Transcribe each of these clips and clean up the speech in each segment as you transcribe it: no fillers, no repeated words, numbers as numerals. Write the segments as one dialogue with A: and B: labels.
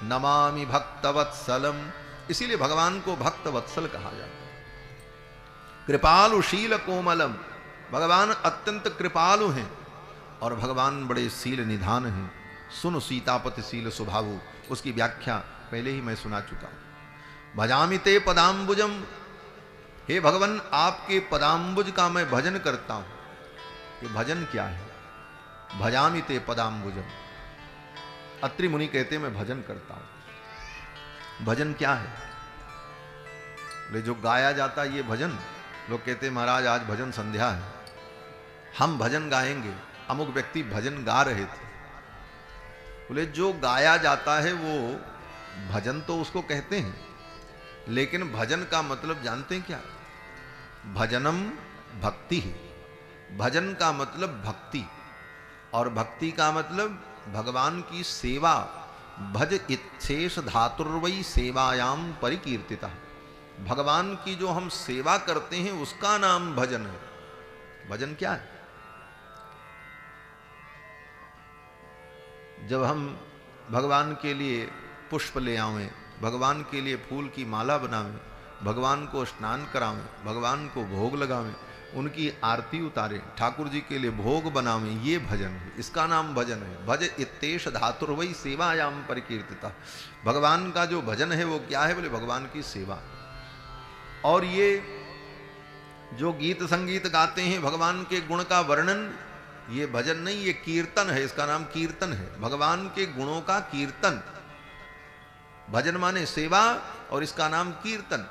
A: नमामि भक्तवत्सलम। इसीलिए भगवान को भक्तवत्सल कहा जाता है। कृपालुशील कोमलम, भगवान अत्यंत कृपालु हैं और भगवान बड़े शील निधान हैं। सुन सीतापति शील स्वभावु, उसकी व्याख्या पहले ही मैं सुना चुका हूं। भजामि ते पदाम्बुजम, हे भगवान आपके पदाम्बुज का मैं भजन करता हूं। ये भजन क्या है? भजामि ते पदाम्बुजम। अत्रि मुनि कहते मैं भजन करता हूं। भजन क्या है? बोले जो गाया जाता ये भजन। लोग कहते महाराज आज भजन संध्या है, हम भजन गाएंगे। अमुक व्यक्ति भजन गा रहे थे। बोले जो गाया जाता है वो भजन तो उसको कहते हैं, लेकिन भजन का मतलब जानते हैं क्या? भजनम भक्ति है। भजन का मतलब भक्ति, और भक्ति का मतलब भगवान की सेवा। भज इच्छेष धातुर्वई सेवायाम परिकीर्तिता। भगवान की जो हम सेवा करते हैं उसका नाम भजन है। भजन क्या है? जब हम भगवान के लिए पुष्प ले आवें, भगवान के लिए फूल की माला बनावें, भगवान को स्नान करावें, भगवान को भोग लगावें, उनकी आरती उतारें, ठाकुर जी के लिए भोग बनावें, ये भजन है। इसका नाम भजन है। भज इत्तेष धातुर्वई सेवायाम परिकीर्तिता। भगवान का जो भजन है वो क्या है? बोले भगवान की सेवा। और ये जो गीत संगीत गाते हैं भगवान के गुण का वर्णन, ये भजन नहीं, ये कीर्तन है। इसका नाम कीर्तन है। भगवान के गुणों का कीर्तन। भजन माने सेवा और इसका नाम कीर्तन।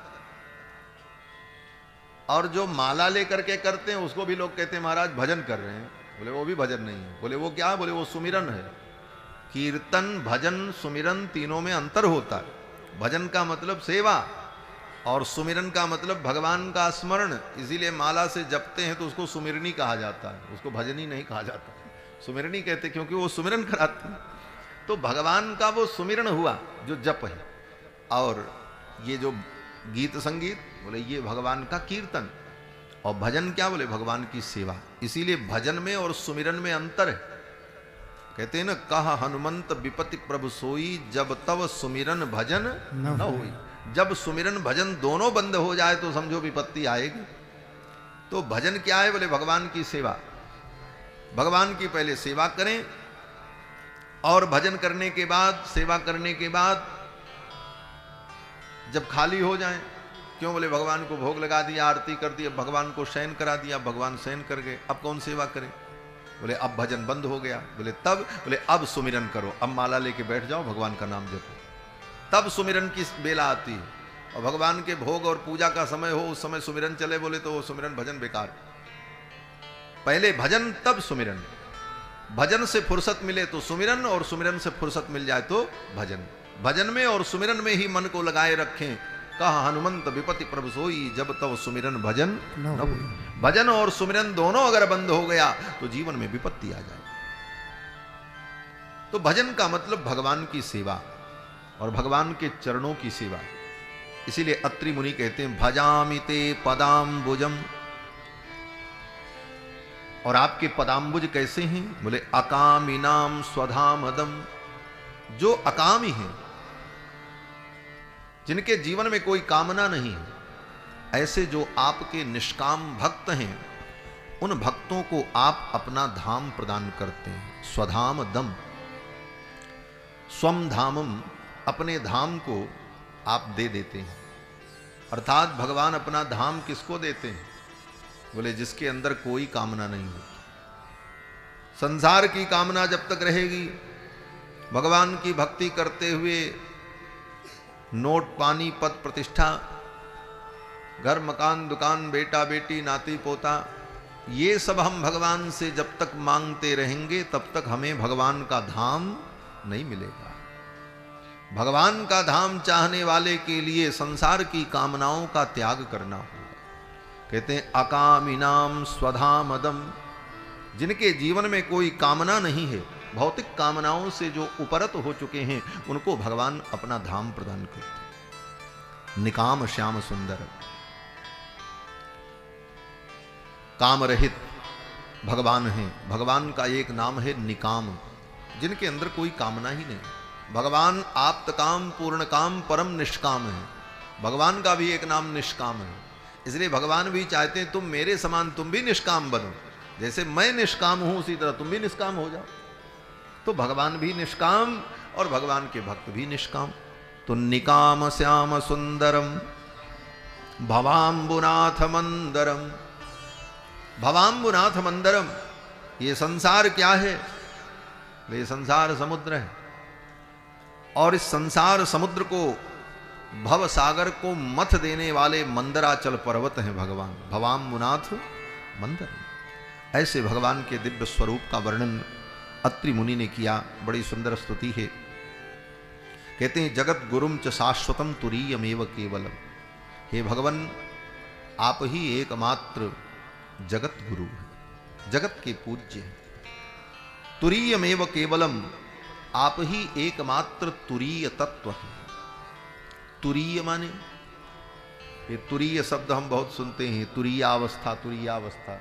A: और जो माला लेकर के करते हैं उसको भी लोग कहते हैं महाराज भजन कर रहे हैं। बोले वो भी भजन नहीं है। बोले वो क्या है? बोले वो सुमिरन है। कीर्तन, भजन, सुमिरन तीनों में अंतर होता है। भजन का मतलब सेवा और सुमिरन का मतलब भगवान का स्मरण। इसीलिए माला से जपते हैं तो उसको सुमिरनी कहा जाता है, उसको भजनी नहीं कहा जाता। सुमिरनी कहते क्योंकि वो सुमिरन कराते हैं। तो भगवान का वो सुमिरन हुआ जो जप है। और ये जो गीत संगीत, बोले ये भगवान का कीर्तन। और भजन क्या? बोले भगवान की सेवा। इसीलिए भजन में और सुमिरन में अंतर है। कहते हैं ना, कहा हनुमंत विपति प्रभु सोई, जब तब सुमिरन भजन न होई। जब सुमिरन भजन दोनों बंद हो जाए तो समझो विपत्ति आएगी। तो भजन क्या है? बोले भगवान की सेवा। भगवान की पहले सेवा करें और भजन करने के बाद, सेवा करने के बाद जब खाली हो जाएं, क्यों? बोले भगवान को भोग लगा दिया, आरती कर दी, अब भगवान को शयन करा दिया, भगवान शयन कर गए, अब कौन सेवा करे? बोले अब भजन बंद हो गया। बोले तब? बोले अब सुमिरन करो, अब माला लेके बैठ जाओ, भगवान का नाम जपो। तब सुमिरन की बेला आती है। और भगवान के भोग और पूजा का समय हो, उस समय सुमिरन चले बोले तो वो सुमिरन भजन बेकार। पहले भजन तब सुमिरन। भजन से फुर्सत मिले तो सुमिरन, और सुमिरन से फुर्सत मिल जाए तो भजन। भजन में और सुमिरन में ही मन को लगाए रखें। कहा हनुमंत विपति प्रभु सोई, जब तब सुमिरन भजन न होई। भजन और सुमिरन दोनों अगर बंद हो गया तो जीवन में विपत्ति आ जाए। तो भजन का मतलब भगवान की सेवा और भगवान के चरणों की सेवा। इसीलिए अत्रि मुनि कहते हैं भजामि ते पदाम्बुजम। और आपके पदाम्बुज कैसे हैं? बोले अकामिनाम स्वधामदम। जो अकामी हैं, जिनके जीवन में कोई कामना नहीं है, ऐसे जो आपके निष्काम भक्त हैं, उन भक्तों को आप अपना धाम प्रदान करते हैं। स्वधाम दम, स्वम धामम, अपने धाम को आप दे देते हैं। अर्थात भगवान अपना धाम किसको देते हैं? बोले जिसके अंदर कोई कामना नहीं हो। संसार की कामना जब तक रहेगी, भगवान की भक्ति करते हुए नोट, पानी, पद, प्रतिष्ठा, घर, मकान, दुकान, बेटा, बेटी, नाती, पोता, ये सब हम भगवान से जब तक मांगते रहेंगे तब तक हमें भगवान का धाम नहीं मिलेगा। भगवान का धाम चाहने वाले के लिए संसार की कामनाओं का त्याग करना होगा। कहते हैं अकामिनाम स्वधामदम। जिनके जीवन में कोई कामना नहीं है, भौतिक कामनाओं से जो उपरत हो चुके हैं, उनको भगवान अपना धाम प्रदान करते हैं। निकाम श्याम सुंदर, काम रहित भगवान है। भगवान का एक नाम है निकाम, जिनके अंदर कोई कामना ही नहीं। भगवान आप्त काम, पूर्ण काम, परम निष्काम है। भगवान का भी एक नाम निष्काम है, इसलिए भगवान भी चाहते हैं तुम मेरे समान तुम भी निष्काम बनो, जैसे मैं निष्काम हूं उसी तरह तुम भी निष्काम हो जाओ। तो भगवान भी निष्काम और भगवान के भक्त भी निष्काम। तो निकाम श्याम सुंदरम भवाम्बुनाथ मंदरम। भवाम्बुनाथ मंदरम, ये संसार क्या है? ये संसार समुद्र है, और इस संसार समुद्र को, भव सागर को मथ देने वाले मंदराचल पर्वत हैं भगवान। भवाम्बुनाथ मंदरम, ऐसे भगवान के दिव्य स्वरूप का वर्णन अत्रि मुनि ने किया। बड़ी सुंदर स्तुति है। कहते हैं जगत गुरुम च शाश्वतम तुरीयमेव केवलम। हे भगवान, आप ही एकमात्र जगत गुरु हैं, जगत के पूज्य हैं। तुरीयमेव केवलम, आप ही एकमात्र तुरीय तत्व हैं। तुरीय माने, ये तुरीय शब्द हम बहुत सुनते हैं, तुरीयावस्था, तुरीयावस्था।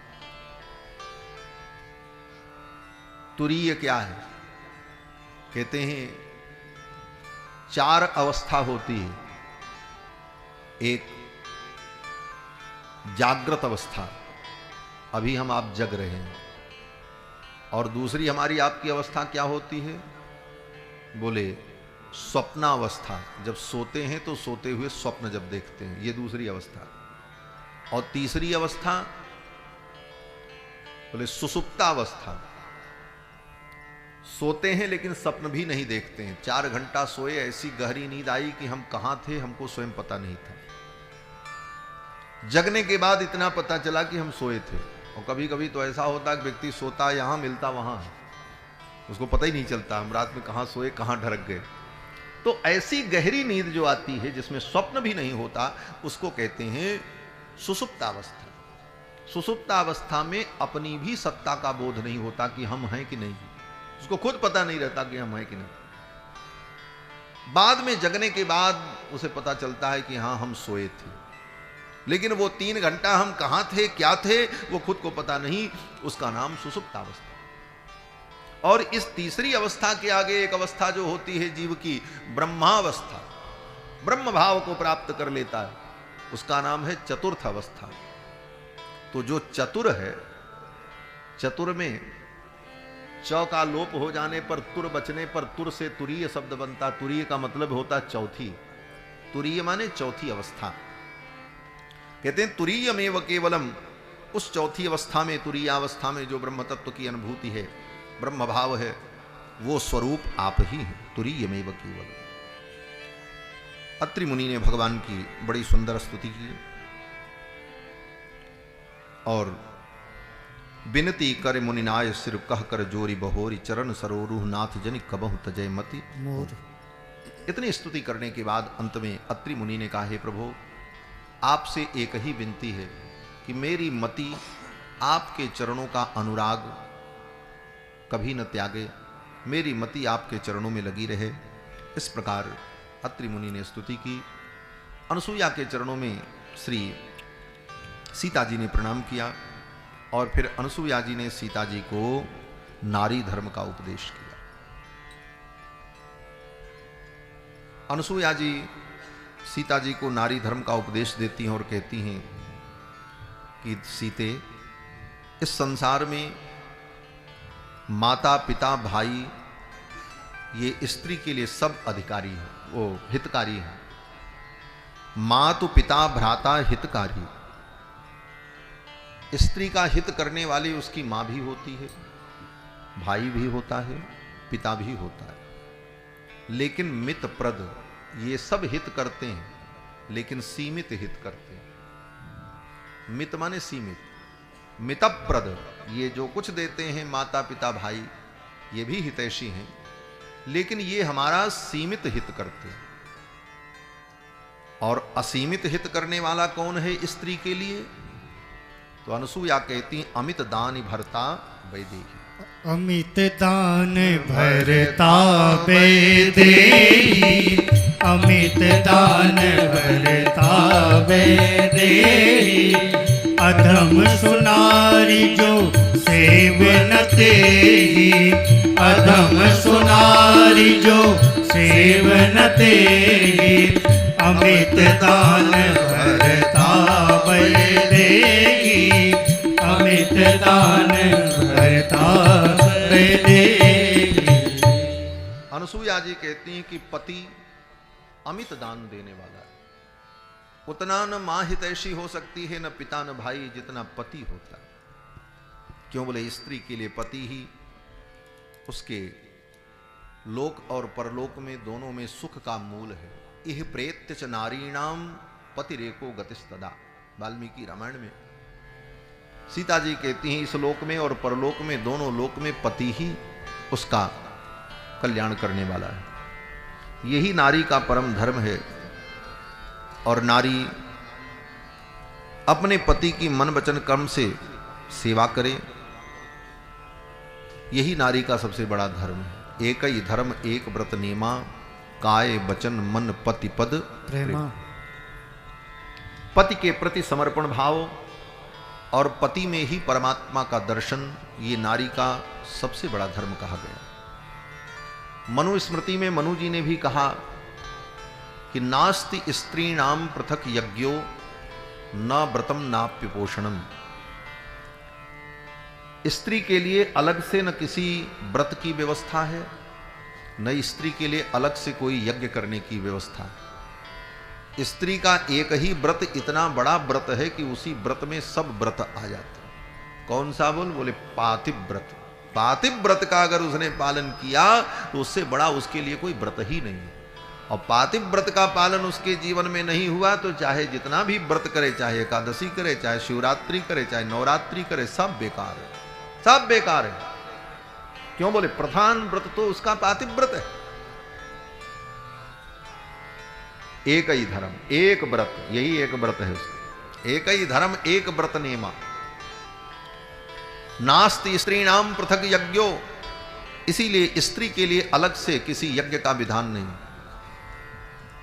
A: तुरीय क्या है? कहते हैं 4 अवस्था होती है। एक जागृत अवस्था, अभी हम आप जग रहे हैं, और दूसरी हमारी आपकी अवस्था क्या होती है? बोले स्वप्नावस्था, जब सोते हैं तो सोते हुए स्वप्न जब देखते हैं, ये दूसरी अवस्था। और तीसरी अवस्था बोले सुसुप्तावस्था, सोते हैं लेकिन स्वप्न भी नहीं देखते हैं। 4 घंटा सोए, ऐसी गहरी नींद आई कि हम कहां थे हमको स्वयं पता नहीं था। जगने के बाद इतना पता चला कि हम सोए थे। और कभी कभी तो ऐसा होता कि व्यक्ति सोता यहां, मिलता वहां, उसको पता ही नहीं चलता हम रात में कहां सोए, कहां ढरक गए। तो ऐसी गहरी नींद जो आती है जिसमें स्वप्न भी नहीं होता, उसको कहते हैं सुसुप्तावस्था। सुसुप्तावस्था में अपनी भी सत्ता का बोध नहीं होता कि हम हैं कि नहीं, उसको खुद पता नहीं रहता कि हम हैं कि नहीं। बाद में जगने के बाद उसे पता चलता है कि हां हम सोए थे, लेकिन वो 3 घंटा हम कहां थे, क्या थे, वो खुद को पता नहीं। उसका नाम सुसुप्तावस्था। और इस तीसरी अवस्था के आगे एक अवस्था जो होती है जीव की, ब्रह्मावस्था, ब्रह्म भाव को प्राप्त कर लेता है, उसका नाम है चतुर्थ अवस्था। तो जो चतुर है, चतुर में च का लोप हो जाने पर, तुर बचने पर, तुर से तुरीय शब्द बनता। तुरीय का मतलब होता चौथी, तुरीय माने चौथी अवस्था। कहते हैं तुरीयमेव केवलम, उस चौथी अवस्था में, तुरीयावस्था में जो ब्रह्म तत्व की अनुभूति है, ब्रह्म भाव है, वो स्वरूप आप ही हैं। तुरीयमेव केवलम। अत्रि मुनि ने भगवान की बड़ी सुंदर स्तुति की और बिनती कर मुनिनाय सिर कह कर जोरी बहोरी, चरण सरोरुह नाथ जनि कबहु तजय मति मोर। इतनी स्तुति करने के बाद अंत में अत्रि मुनि ने कहा, हे प्रभु, आपसे एक ही विनती है कि मेरी मति आपके चरणों का अनुराग कभी न त्यागे, मेरी मति आपके चरणों में लगी रहे। इस प्रकार अत्रि मुनि ने स्तुति की। अनसुईया के चरणों में श्री सीता जी ने प्रणाम किया और फिर अनसुईया जी ने सीता जी को नारी धर्म का उपदेश किया। अनसुईया जी सीता जी को नारी धर्म का उपदेश देती हैं और कहती हैं कि सीते, इस संसार में माता पिता भाई ये स्त्री के लिए सब अधिकारी हैं, वो हितकारी हैं। मातु पिता भ्राता हितकारी, स्त्री का हित करने वाली उसकी मां भी होती है, भाई भी होता है, पिता भी होता है। लेकिन मित प्रद, ये सब हित करते हैं लेकिन सीमित हित करते हैं। मित माने सीमित, मितप्रद, ये जो कुछ देते हैं माता पिता भाई, ये भी हितैषी हैं, लेकिन ये हमारा सीमित हित करते हैं। और असीमित हित करने वाला कौन है स्त्री के लिए? तो अनसुईया कहती, अमित दान भरता वैदेही।
B: अमित दान भरता वैदेही, अमित दान भरता वैदेही। अधम सुनारी जो सेवन तेहि, अधम सुनारी जो सेवन तेहि अमित दान भरता बल देहि अमित दान भरता बल देहि।
A: अनुसुईया जी कहती हैं कि पति अमित दान देने वाला है। उतना न मां हितैषी हो सकती है, न पिता न भाई, जितना पति होता है। क्यों बोले स्त्री के लिए पति ही उसके लोक और परलोक में दोनों में सुख का मूल है। इह प्रेत्य च नारीणाम पतिरेको गतिस्तदा। वाल्मीकि रामायण में सीता जी कहती हैं इस लोक में और परलोक में, दोनों लोक में पति ही उसका कल्याण करने वाला है। यही नारी का परम धर्म है। और नारी अपने पति की मन वचन कर्म से सेवा करे, यही नारी का सबसे बड़ा धर्म है। एक ही धर्म एक व्रत नेमा, काय वचन मन पति पद प्रेमा। पति के प्रति समर्पण भाव और पति में ही परमात्मा का दर्शन, ये नारी का सबसे बड़ा धर्म कहा गया। मनुस्मृति में मनु जी ने भी कहा कि नास्ति स्त्रीणाम पृथक यज्ञो न व्रतम नाप्य पोषणम। स्त्री के लिए अलग से न किसी व्रत की व्यवस्था है, न स्त्री के लिए अलग से कोई यज्ञ करने की व्यवस्था। स्त्री का एक ही व्रत इतना बड़ा व्रत है कि उसी व्रत में सब व्रत आ जाते हैं। कौन सा बोले पातिव व्रत। पातिव व्रत का अगर उसने पालन किया तो उससे बड़ा उसके लिए कोई व्रत ही नहीं है। और पातिव व्रत का पालन उसके जीवन में नहीं हुआ तो चाहे जितना भी व्रत करे, चाहे एकादशी करे, चाहे शिवरात्रि करे, चाहे नवरात्रि करे, सब बेकार है, सब बेकार है। क्यों बोले प्रधान व्रत तो उसका पातिव व्रत है। एक ही धर्म एक व्रत, यही एक व्रत है उसका। एक ही धर्म एक व्रत नेमा, नास्ति स्त्रीणाम पृथक यज्ञो। इसीलिए स्त्री के लिए अलग से किसी यज्ञ का विधान नहीं।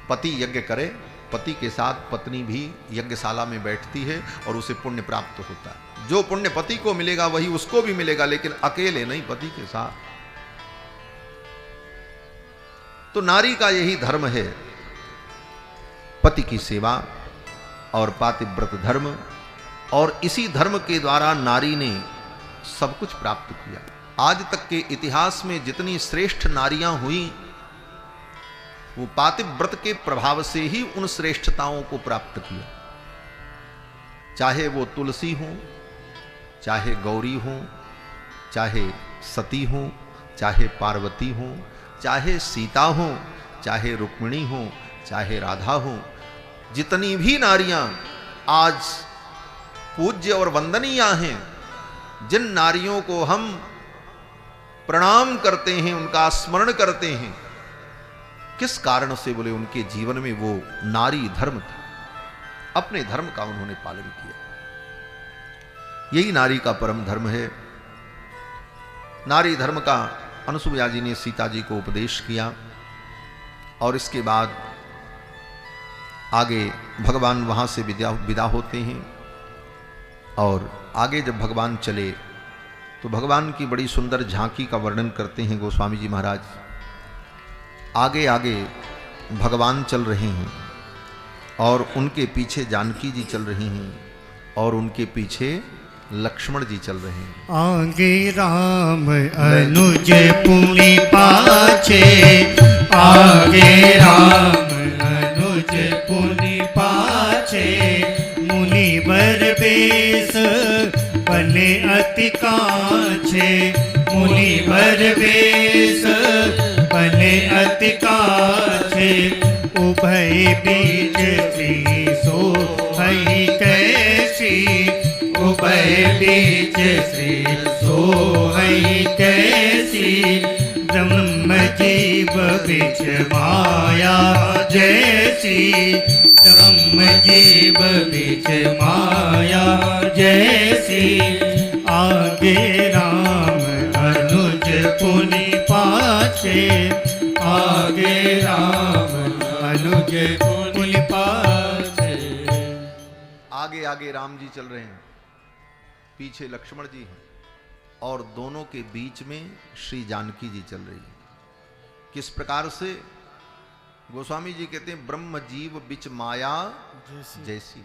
A: पति यज्ञ करे, पति के साथ पत्नी भी यज्ञशाला में बैठती है और उसे पुण्य प्राप्त होता है। जो पुण्य पति को मिलेगा वही उसको भी मिलेगा, लेकिन अकेले नहीं, पति के साथ। तो नारी का यही धर्म है, पति की सेवा और पातिव्रत धर्म। और इसी धर्म के द्वारा नारी ने सब कुछ प्राप्त किया। आज तक के इतिहास में जितनी श्रेष्ठ नारियां हुई वो पातिव्रत के प्रभाव से ही उन श्रेष्ठताओं को प्राप्त किया। चाहे वो तुलसी हो, चाहे गौरी हो, चाहे सती हो, चाहे पार्वती हो, चाहे सीता हो, चाहे रुक्मिणी हो, चाहे राधा हो। जितनी भी नारियां आज पूज्य और वंदनीय हैं, जिन नारियों को हम प्रणाम करते हैं, उनका स्मरण करते हैं, किस कारण से बोले उनके जीवन में वो नारी धर्म था। अपने धर्म का उन्होंने पालन किया। यही नारी का परम धर्म है। नारी धर्म का अनुसुईया जी ने सीता जी को उपदेश किया। और इसके बाद आगे भगवान वहां से विदा होते हैं। और आगे जब भगवान चले तो भगवान की बड़ी सुंदर झांकी का वर्णन करते हैं गोस्वामी जी महाराज। आगे आगे भगवान चल रहे हैं और उनके पीछे जानकी जी चल रही हैं और उनके पीछे लक्ष्मण जी चल रहे हैं।
B: आगे राम अनुज पुनि पाछे, आगे राम अनुज पुनि पाछे, मुनिवर बेस बने अति काछे, मुनिवर बेस बने अति काछे, उभय बीच श्री सोहई कैसी, उभय बीच श्री सोहई कैसी, ब्रह्म जीव बिच माया जैसी, ब्रह्म जीव बिच माया जैसी, आगे राम अनुज पुनि पाछे, आगे राम अनुज पुनि पाछे।
A: आगे आगे राम जी चल रहे हैं, पीछे लक्ष्मण जी हैं और दोनों के बीच में श्री जानकी जी चल रही है। किस प्रकार से? गोस्वामी जी कहते हैं ब्रह्म जीव बिच माया जैसी।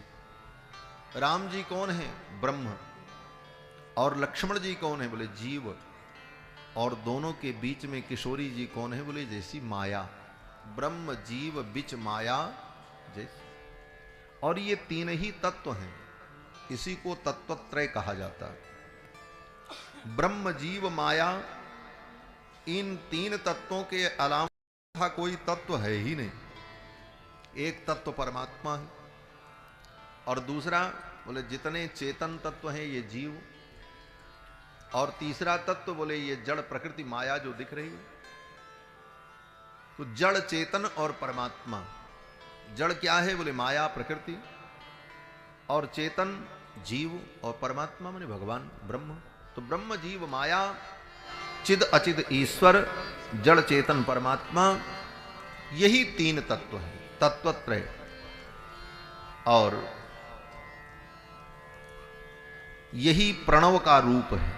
A: राम जी कौन है? ब्रह्म। और लक्ष्मण जी कौन है? बोले जीव। और दोनों के बीच में किशोरी जी कौन है? बोले जैसी माया। ब्रह्म जीव बिच माया जैसी। और ये तीन ही तत्व हैं, इसी को तत्वत्रय कहा जाता है। ब्रह्म जीव माया, इन तीन तत्वों के अलावा कोई तत्व है ही नहीं। एक तत्व परमात्मा है, और दूसरा बोले जितने चेतन तत्व हैं ये जीव, और तीसरा तत्व बोले ये जड़ प्रकृति माया जो दिख रही है। तो जड़ चेतन और परमात्मा। जड़ क्या है? बोले माया प्रकृति, और चेतन जीव, और परमात्मा माने भगवान ब्रह्म। तो ब्रह्म जीव माया चिद अचिद ईश्वर जड़ चेतन परमात्मा, यही तीन तत्व हैं, तत्वत्रय। और यही प्रणव का रूप है,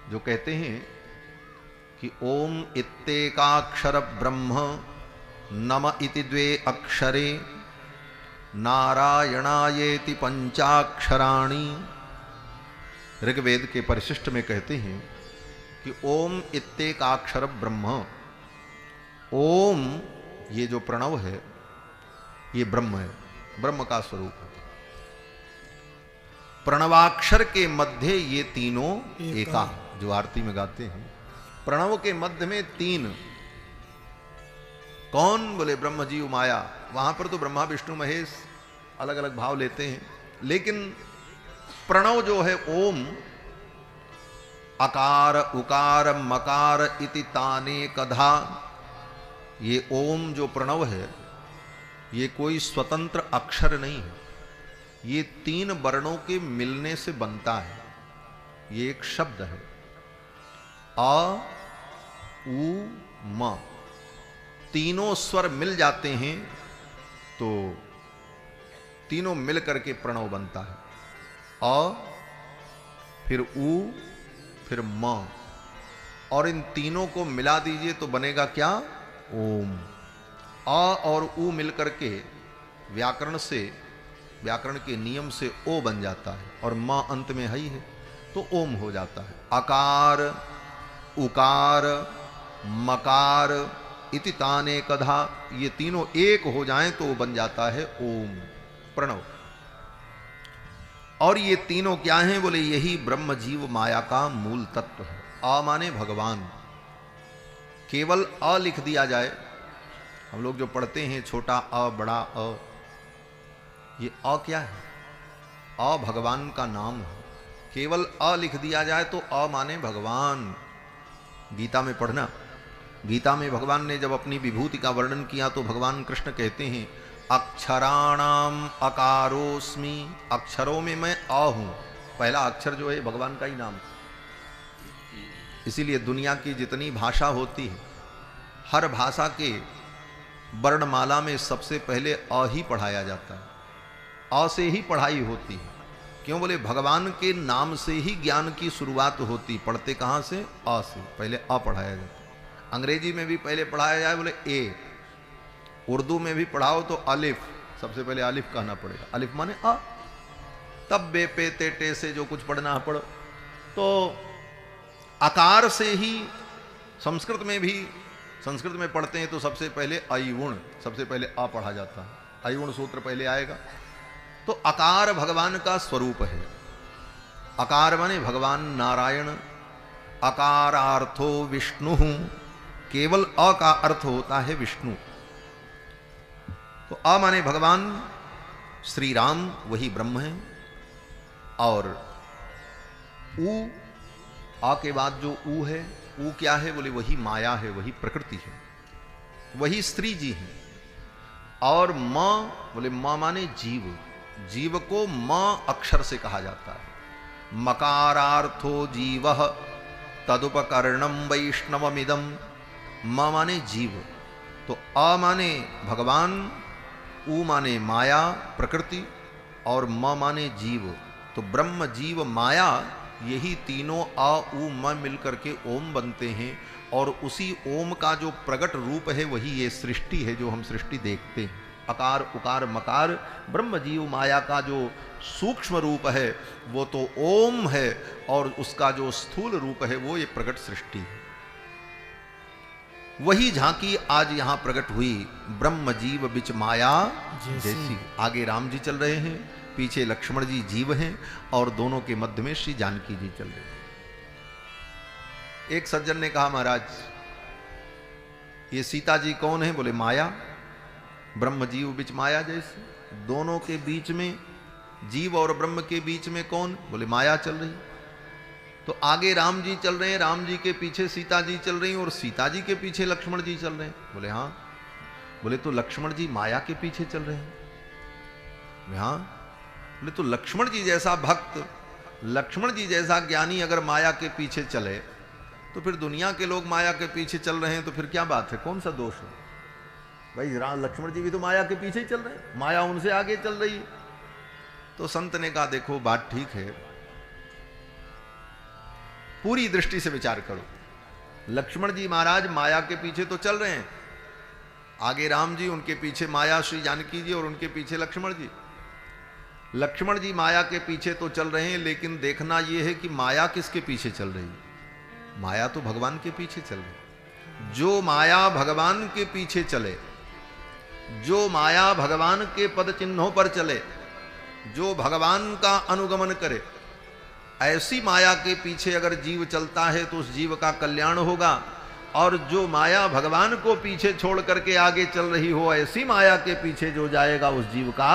A: जो कहते हैं कि ओम इत्तेकाक्षर ब्रह्म नम इति द्वे अक्षरे नारायणायेति पंचाक्षराणि। ऋग्वेद के परिशिष्ट में कहते हैं कि ओम इत्तेकाक्षर ब्रह्म, ओम ये जो प्रणव है ये ब्रह्म है, ब्रह्म का स्वरूप है। प्रणवाक्षर के मध्य ये तीनों एका, जो आरती में गाते हैं। प्रणव के मध्य में तीन, कौन? बोले ब्रह्म जीव माया। वहां पर तो ब्रह्मा विष्णु महेश अलग अलग भाव लेते हैं, लेकिन प्रणव जो है ओम, अकार उकार मकार इति ताने कधा, ये ओम जो प्रणव है ये कोई स्वतंत्र अक्षर नहीं है, ये तीन वर्णों के मिलने से बनता है। ये एक शब्द है, अ उ म। तीनों स्वर मिल जाते हैं तो तीनों मिल करके प्रणव बनता है। अ, फिर उ, फिर म, और इन तीनों को मिला दीजिए तो बनेगा क्या? ओम। अ और उ मिल करके व्याकरण से, व्याकरण के नियम से ओ बन जाता है, और म अंत में है ही है तो ओम हो जाता है। अकार उकार मकार इति ताने कधा, ये तीनों एक हो जाएं तो बन जाता है ओम, प्रणव। और ये तीनों क्या हैं? बोले यही ब्रह्म जीव माया का मूल तत्व है। अ माने भगवान। केवल अ लिख दिया जाए, हम लोग जो पढ़ते हैं छोटा अ बड़ा अ, ये अ क्या है? अ भगवान का नाम है। केवल अ लिख दिया जाए तो अ माने भगवान। गीता में पढ़ना, गीता में भगवान ने जब अपनी विभूति का वर्णन किया तो भगवान कृष्ण कहते हैं अक्षराणाम अकारोस्मि, अक्षरों में मैं अ हूं। पहला अक्षर जो है भगवान का ही नाम। इसीलिए दुनिया की जितनी भाषा होती है, हर भाषा के वर्णमाला में सबसे पहले अ ही पढ़ाया जाता है। अ से ही पढ़ाई होती है। क्यों? बोले भगवान के नाम से ही ज्ञान की शुरुआत होती। पढ़ते कहाँ से? अ से। पहले अ पढ़ाया जाता है। अंग्रेजी में भी पहले पढ़ाया जाए बोले ए, उर्दू में भी पढ़ाओ तो अलिफ, सबसे पहले अलिफ कहना पड़ेगा। अलिफ माने अ, तब बे पे ते टे से जो कुछ पढ़ना पढ़ो। तो आकार से ही संस्कृत में भी, संस्कृत में पढ़ते हैं तो सबसे पहले अयुण, सबसे पहले अ पढ़ा जाता है। अयुण सूत्र पहले आएगा। तो आकार भगवान का स्वरूप है। आकार माने भगवान नारायण। अकारार्थो विष्णु, केवल अ का अर्थ होता है विष्णु। तो अ माने भगवान श्री राम, वही ब्रह्म है। और उ, आ के बाद जो उ है, उ क्या है? बोले वही माया है, वही प्रकृति है, वही स्त्री जी है। और म, बोले म माने जीव। जीव को म अक्षर से कहा जाता है। मकारार्थो जीवः तदुपकरणम वैष्णवमिदम। म माने जीव, तो अ माने भगवान, उ माने माया प्रकृति, और म माने जीव। तो ब्रह्म जीव माया, यही तीनों अ उ म मिलकर के ओम बनते हैं। और उसी ओम का जो प्रकट रूप है वही ये सृष्टि है जो हम सृष्टि देखते हैं। अकार उकार मकार ब्रह्म जीव माया का जो सूक्ष्म रूप है वो तो ओम है, और उसका जो स्थूल रूप है वो ये प्रकट सृष्टि है। वही झांकी आज यहां प्रकट हुई, ब्रह्म जीव बिच माया जैसी। आगे राम जी चल रहे हैं, पीछे लक्ष्मण जी जीव हैं, और दोनों के मध्य में श्री जानकी जी चल रहे हैं। एक सज्जन ने कहा, महाराज ये सीता जी कौन है? बोले माया। ब्रह्म जीव बिच माया जैसे, दोनों के बीच में, जीव और ब्रह्म के बीच में कौन? बोले माया चल रही। तो आगे राम जी चल रहे हैं, राम जी के पीछे सीता जी चल रही हैं, और सीता जी के पीछे लक्ष्मण जी चल रहे हैं। बोले हाँ। बोले तो लक्ष्मण जी माया के पीछे चल रहे हैं? बोले हाँ। बोले तो लक्ष्मण जी जैसा भक्त, लक्ष्मण जी जैसा ज्ञानी अगर माया के पीछे चले तो फिर दुनिया के लोग माया के पीछे चल रहे हैं तो फिर क्या बात है, कौन सा दोष है? भाई लक्ष्मण जी भी तो माया के पीछे ही चल रहे हैं, माया उनसे आगे चल रही है। तो संत ने कहा देखो बात ठीक है, पूरी दृष्टि से विचार करो। लक्ष्मण जी महाराज माया के पीछे तो चल रहे हैं, आगे राम जी, उनके पीछे माया श्री जानकी जी, और उनके पीछे लक्ष्मण जी। लक्ष्मण जी माया के पीछे तो चल रहे हैं, लेकिन देखना यह है कि माया किसके पीछे चल रही है? माया तो भगवान के पीछे चल रही। जो माया भगवान के पीछे चले, जो माया भगवान के पद चिन्हों पर चले, जो भगवान का अनुगमन करे, ऐसी माया के पीछे अगर जीव चलता है तो उस जीव का कल्याण होगा। और जो माया भगवान को पीछे छोड़ करके आगे चल रही हो, ऐसी माया के पीछे जो जाएगा उस जीव का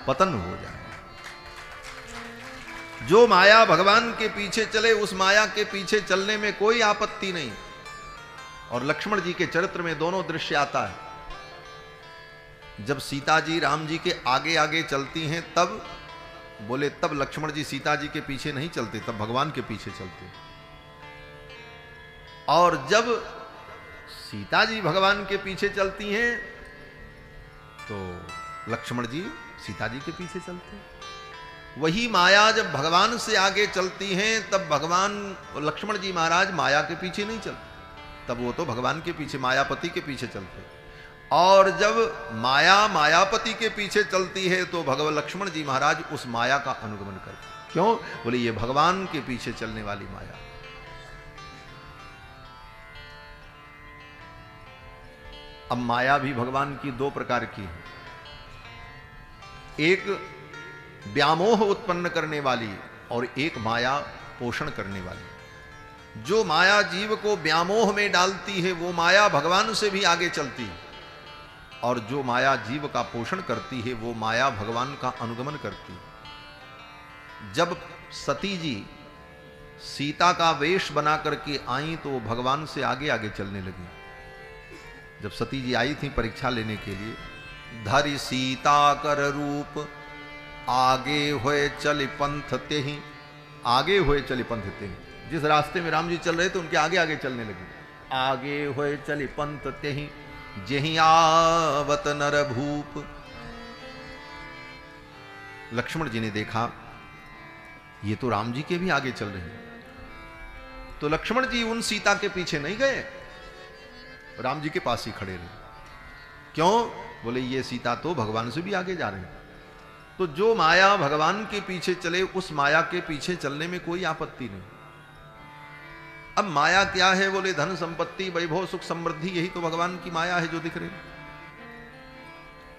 A: पतन हो जाएगा। जो माया भगवान के पीछे चले, उस माया के पीछे चलने में कोई आपत्ति नहीं। और लक्ष्मण जी के चरित्र में दोनों दृश्य आता है। जब सीता जी राम जी के आगे आगे चलती हैं तब, बोले तब लक्ष्मण जी सीता जी के पीछे नहीं चलते, तब भगवान के पीछे चलते। और जब सीता जी भगवान के पीछे चलती हैं तो लक्ष्मण जी सीता जी के पीछे चलते हैं। वही माया जब भगवान से आगे चलती हैं तब भगवान लक्ष्मण जी महाराज माया के पीछे नहीं चलते, तब वो तो भगवान के पीछे, मायापति के पीछे चलते। और जब माया मायापति के पीछे चलती है तो भगवान लक्ष्मण जी महाराज उस माया का अनुगमन करते। क्यों? बोले ये भगवान के पीछे चलने वाली माया। अब माया भी भगवान की दो प्रकार की है, एक व्यामोह उत्पन्न करने वाली और एक माया पोषण करने वाली। जो माया जीव को व्यामोह में डालती है वो माया भगवान से भी आगे चलती है, और जो माया जीव का पोषण करती है वो माया भगवान का अनुगमन करती है। जब सती जी सीता का वेश बना करके आई तो भगवान से आगे आगे चलने लगी। जब सती जी आई थी परीक्षा लेने के लिए, धरि सीता कर रूप आगे हुए चल पंथ ते ही, आगे हुए चल पंथ ते ही। जिस रास्ते में राम जी चल रहे थे उनके आगे आगे चलने लगे। आगे हुए चल पंथ ते ही जेहि आवत नर भूप। लक्ष्मण जी ने देखा ये तो राम जी के भी आगे चल रहे हैं, तो लक्ष्मण जी उन सीता के पीछे नहीं गए, राम जी के पास ही खड़े रहे। क्यों? बोले ये सीता तो भगवान से भी आगे जा रहे हैं। तो जो माया भगवान के पीछे चले उस माया के पीछे चलने में कोई आपत्ति नहीं। अब माया क्या है? बोले धन संपत्ति वैभव सुख समृद्धि, यही तो भगवान की माया है जो दिख रही।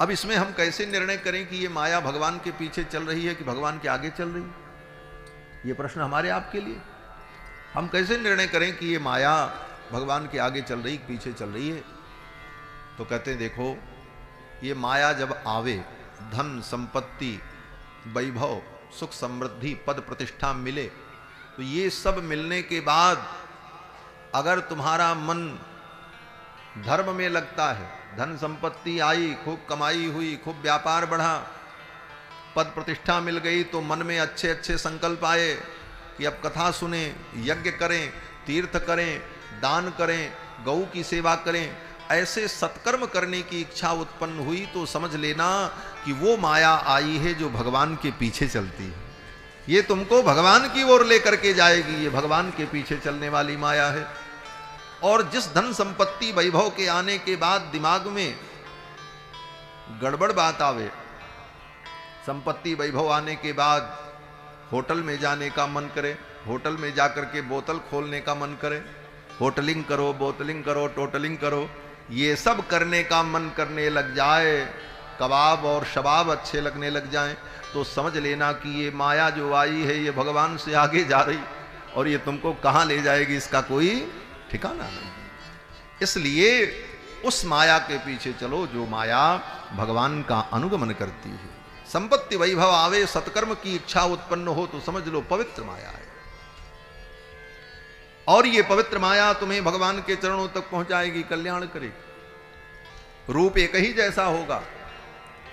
A: अब इसमें हम कैसे निर्णय करें कि ये माया भगवान के पीछे चल रही है कि भगवान के आगे चल रही है? ये प्रश्न हमारे आपके लिए। हम कैसे निर्णय करें कि ये माया भगवान के आगे चल रही, पीछे चल रही है? तो कहते हैं देखो, ये माया जब आवे, धन संपत्ति वैभव सुख समृद्धि पद प्रतिष्ठा मिले, तो ये सब मिलने के बाद अगर तुम्हारा मन धर्म में लगता है, धन संपत्ति आई, खूब कमाई हुई, खूब व्यापार बढ़ा, पद प्रतिष्ठा मिल गई, तो मन में अच्छे अच्छे संकल्प आए कि अब कथा सुने, यज्ञ करें, तीर्थ करें, दान करें, गौ की सेवा करें, ऐसे सत्कर्म करने की इच्छा उत्पन्न हुई, तो समझ लेना कि वो माया आई है जो भगवान के पीछे चलती है। ये तुमको भगवान की ओर लेकर के जाएगी, ये भगवान के पीछे चलने वाली माया है। और जिस धन संपत्ति वैभव के आने के बाद दिमाग में गड़बड़ बात आवे, संपत्ति वैभव आने के बाद होटल में जाने का मन करे, होटल में जाकर के बोतल खोलने का मन करे, होटलिंग करो, बोतलिंग करो, टोटलिंग करो, ये सब करने का मन करने लग जाए, कबाब और शबाब अच्छे लगने लग जाएं, तो समझ लेना कि ये माया जो आई है ये भगवान से आगे जा रही और ये तुमको कहाँ ले जाएगी इसका कोई ठिकाना नहीं। इसलिए उस माया के पीछे चलो जो माया भगवान का अनुगमन करती है। संपत्ति वैभव आवे, सत्कर्म की इच्छा उत्पन्न हो तो समझ लो पवित्र माया है, और ये पवित्र माया तुम्हें भगवान के चरणों तक पहुंचाएगी, कल्याण करेगी। रूप एक ही जैसा होगा,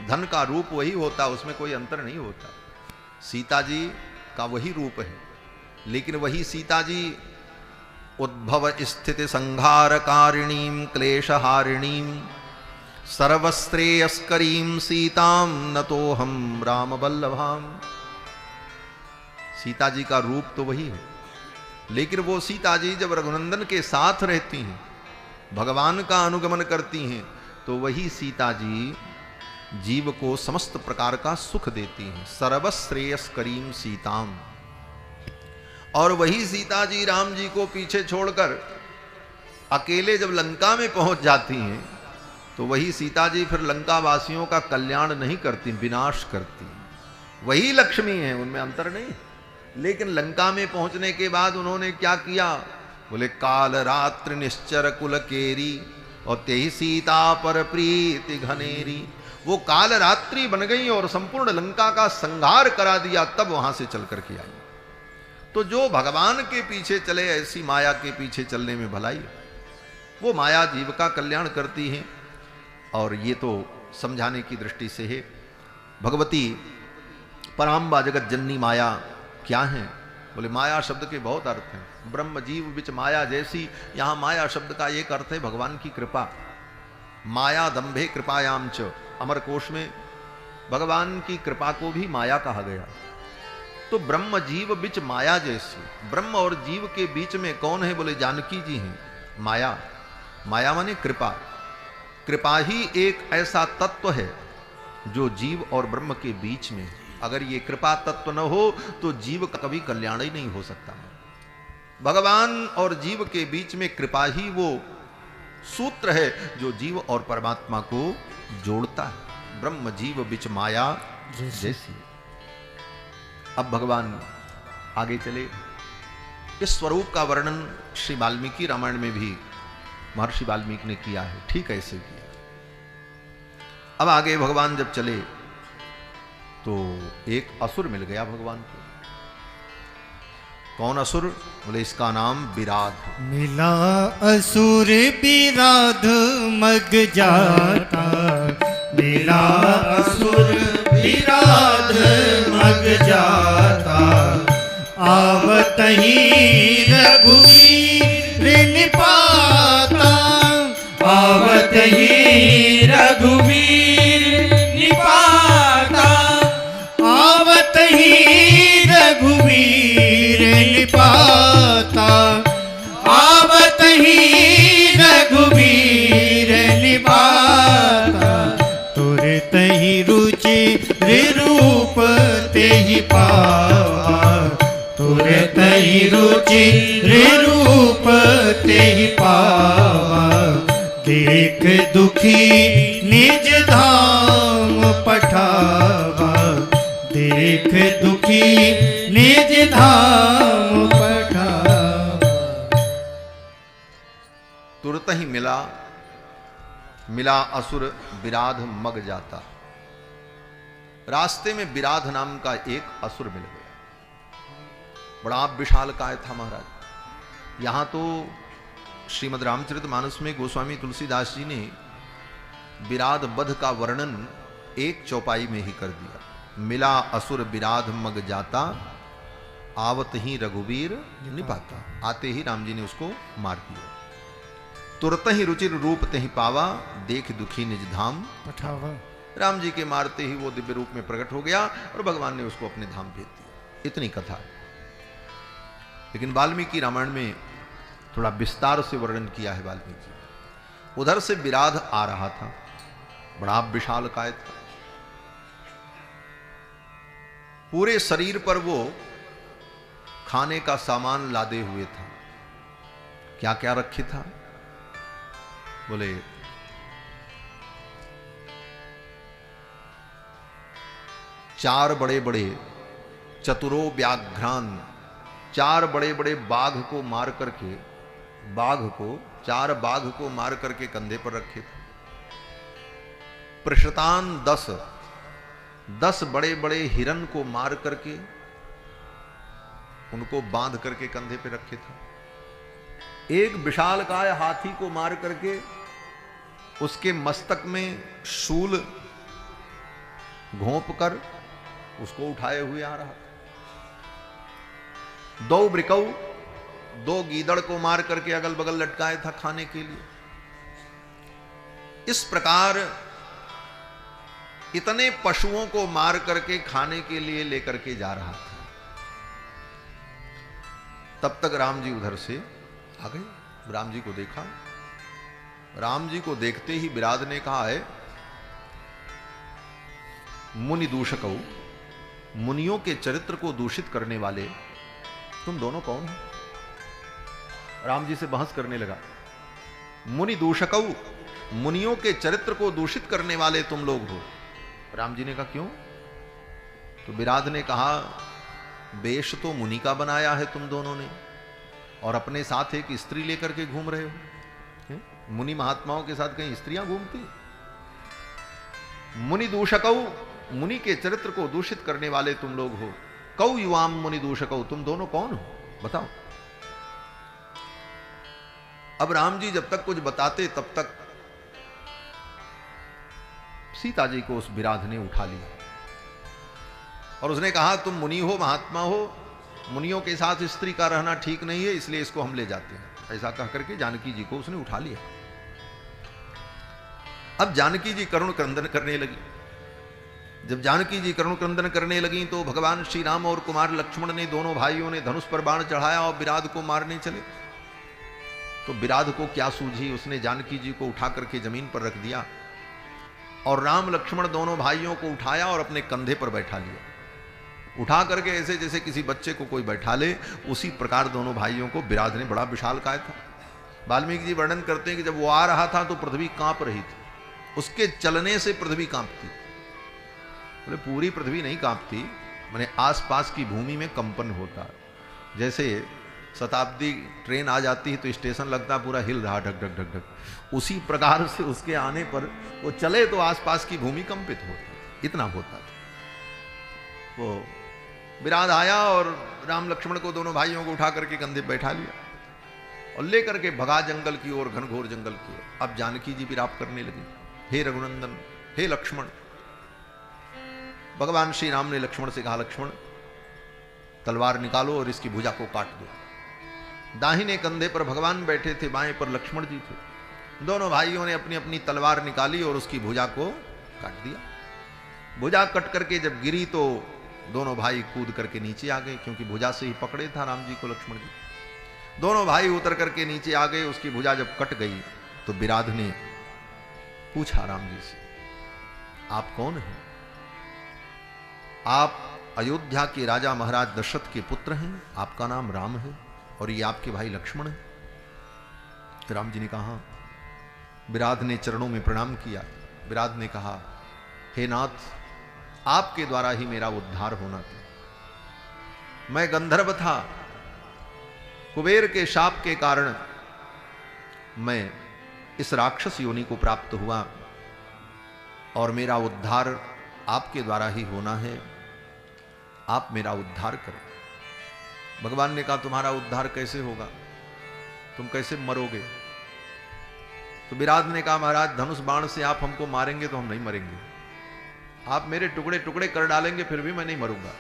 A: धन का रूप वही होता, उसमें कोई अंतर नहीं होता। सीता जी का वही रूप है, लेकिन वही सीता जी उद्भव स्थिति संहारकारिणीं क्लेशहारिणीं सर्वश्रेयस्करीं सीतां नतोहम राम वल्लभाम। सीता जी का रूप तो वही है, लेकिन वो सीता जी जब रघुनंदन के साथ रहती हैं, भगवान का अनुगमन करती हैं, तो वही सीता जी जीव को समस्त प्रकार का सुख देती हैं, सर्वश्रेयस्करीं सीताम। और वही सीता जी राम जी को पीछे छोड़कर अकेले जब लंका में पहुंच जाती हैं, तो वही सीता जी फिर लंका वासियों का कल्याण नहीं करती, विनाश करती। वही लक्ष्मी है, उनमें अंतर नहीं। लेकिन लंका में पहुंचने के बाद उन्होंने क्या किया, बोले काल रात्रि निश्चर कुल केरी और तेहि सीता पर प्रीति घनेरी। वो काल रात्रि बन गई और संपूर्ण लंका का संहार करा दिया, तब वहां से चल करके आई। तो जो भगवान के पीछे चले, ऐसी माया के पीछे चलने में भलाई है। वो माया जीव का कल्याण करती है, और ये तो समझाने की दृष्टि से है। भगवती पराम्बा जगत जननी माया क्या है, बोले माया शब्द के बहुत अर्थ हैं। ब्रह्म जीव बिच माया जैसी, यहाँ माया शब्द का एक अर्थ है भगवान की कृपा। माया दंभे कृपायाम च, अमर कोश में भगवान की कृपा को भी माया कहा गया। तो ब्रह्म जीव बिच माया जैसी, ब्रह्म और जीव के बीच में कौन है, बोले जानकी जी हैं। माया, माया माने कृपा। कृपा ही एक ऐसा तत्व है जो जीव और ब्रह्म के बीच में, अगर ये कृपा तत्व न हो तो जीव का कभी कल्याण ही नहीं हो सकता। भगवान और जीव के बीच में कृपा ही वो सूत्र है जो जीव और परमात्मा को जोड़ता है। ब्रह्म जीव बिच माया जैसी। अब भगवान आगे चले, इस स्वरूप का वर्णन श्री वाल्मीकि रामायण में भी महर्षि वाल्मीकि ने किया है, ठीक ऐसे किया। अब आगे भगवान जब चले तो एक असुर मिल गया भगवान को। कौन असुर, बोले इसका नाम विराध।
B: मिला असुर विराध मग जाता, मिला असुर विराध मग जाता, आवत ही रघुवीर निपाता, आवत ही रघुवीर निपाता, आवत ही रघुवीर निपाता, आवत ही रघुवीर निपाता, तुरत ही रुचि रूप ते ही पावा, तुरत ही रुचि रूप ते ही पावा, देख दुखी निज धाम पठावा, देख दुखी निज धाम पठावा।
A: तुरत ही मिला असुर विराध मग जाता। रास्ते में विराध नाम का एक असुर मिल गया, बड़ा विशाल काय था महाराज। यहां तो श्रीमद् रामचरितमानस में गोस्वामी तुलसीदास जी ने विराध वध का वर्णन एक चौपाई में ही कर दिया। मिला असुर विराध मग जाता, आवत ही रघुवीर निपाता। आते ही राम जी ने उसको मार दिया। तुरत ही रुचिर रूप ते ही पावा, देख दुखी निज धाम
B: पठावा।
A: राम जी के मारते ही वो दिव्य रूप में प्रकट हो गया और भगवान ने उसको अपने धाम भेज दिया। इतनी कथा। लेकिन वाल्मीकि रामायण में थोड़ा विस्तार से वर्णन किया है वाल्मीकि जी। उधर से विराध आ रहा था, बड़ा विशाल काय था, पूरे शरीर पर वो खाने का सामान लादे हुए था। क्या क्या रखे था? बोले चार बड़े बड़े चतुरो व्याघ्रान, चार बड़े बड़े बाघ को मार करके, चार बाघ को मार करके कंधे पर रखे थे। प्रशतान 10 बड़े बड़े हिरन को मार करके उनको बांध करके कंधे पे रखे थे। एक विशालकाय हाथी को मार करके उसके मस्तक में शूल घोंप कर उसको उठाए हुए आ रहा था। 2 ब्रिकऊ, 2 गीदड़ को मार करके अगल बगल लटकाया था खाने के लिए। इस प्रकार इतने पशुओं को मार करके खाने के लिए लेकर के जा रहा था। तब तक राम जी उधर से आ गए, राम जी को देखा। राम जी को देखते ही विराध ने कहा है, मुनि दूषकौ, मुनियों के चरित्र को दूषित करने वाले तुम दोनों कौन हो? राम जी से बहस करने लगा। मुनि दूषकौ, मुनियों के चरित्र को दूषित करने वाले तुम लोग हो। राम जी ने कहा क्यों? तो विराध ने कहा, वेश तो मुनि का बनाया है तुम दोनों ने, और अपने साथ एक स्त्री लेकर के घूम रहे हो। मुनि महात्माओं के साथ कहीं स्त्रियां घूमती? मुनि दूषकौ, मुनि के चरित्र को दूषित करने वाले तुम लोग हो। कौ युवाम मुनि दूषकौ, तुम दोनों कौन हो बताओ। अब राम जी जब तक कुछ बताते तब तक सीता जी को उस विराध ने उठा लिया और उसने कहा, तुम मुनि हो, महात्मा हो, मुनियों के साथ स्त्री का रहना ठीक नहीं है, इसलिए इसको हम ले जाते हैं। ऐसा कह करके जानकी जी को उसने उठा लिया। अब जानकी जी करुण क्रंदन करने लगी। जब जानकी जी करुण क्रंदन करने लगी तो भगवान श्री राम और कुमार लक्ष्मण ने, दोनों भाइयों ने धनुष पर बाण चढ़ाया और विराध को मारने चले। तो विराध को क्या सूझी, उसने जानकी जी को उठा करके जमीन पर रख दिया और राम लक्ष्मण दोनों भाइयों को उठाया और अपने कंधे पर बैठा लिया। उठा करके ऐसे जैसे किसी बच्चे को कोई बैठा ले, उसी प्रकार दोनों भाइयों को विराध ने, बड़ा विशालकाय था। वाल्मीकि जी वर्णन करते हैं कि जब वो आ रहा था तो पृथ्वी कांप रही थी, उसके चलने से पृथ्वी कांपती। बोले पूरी पृथ्वी नहीं कांपती, माने आसपास की भूमि में कंपन होता। जैसे शताब्दी ट्रेन आ जाती है तो स्टेशन लगता पूरा हिल रहा, ढक ढक ढक ढक, उसी प्रकार से उसके आने पर वो चले तो आसपास की भूमि कंपित होती, इतना होता था। वो विराध आया और राम लक्ष्मण को, दोनों भाइयों को उठा करके कंधे बैठा लिया और लेकर के भगा जंगल की ओर, घनघोर जंगल की ओर। अब जानकी जी विलाप करने लगी, हे रघुनंदन, हे लक्ष्मण। भगवान श्री राम ने लक्ष्मण से कहा, लक्ष्मण तलवार निकालो और इसकी भुजा को काट दो। दाहिने कंधे पर भगवान बैठे थे, बाएं पर लक्ष्मण जी थे। दोनों भाइयों ने अपनी अपनी तलवार निकाली और उसकी भुजा को काट दिया। भुजा कट करके जब गिरी तो दोनों भाई कूद करके नीचे आ गए, क्योंकि भुजा से ही पकड़े था राम जी को लक्ष्मण जी। दोनों भाई उतर करके नीचे आ गए। उसकी भुजा जब कट गई तो विराध ने पूछा राम जी से, आप कौन हैं? आप अयोध्या के राजा महाराज दशरथ के पुत्र हैं, आपका नाम राम है और ये आपके भाई लक्ष्मण है। राम जी ने कहा, विराध ने चरणों में प्रणाम किया। विराध ने कहा, हे नाथ, आपके द्वारा ही मेरा उद्धार होना था। मैं गंधर्व था, कुबेर के शाप के कारण मैं इस राक्षस योनि को प्राप्त हुआ और मेरा उद्धार आपके द्वारा ही होना है, आप मेरा उद्धार करें। भगवान ने कहा, तुम्हारा उद्धार कैसे होगा, तुम कैसे मरोगे? तो विराध ने कहा, महाराज धनुष बाण से आप हमको मारेंगे तो हम नहीं मरेंगे, आप मेरे टुकड़े टुकड़े कर डालेंगे फिर भी मैं नहीं मरूंगा।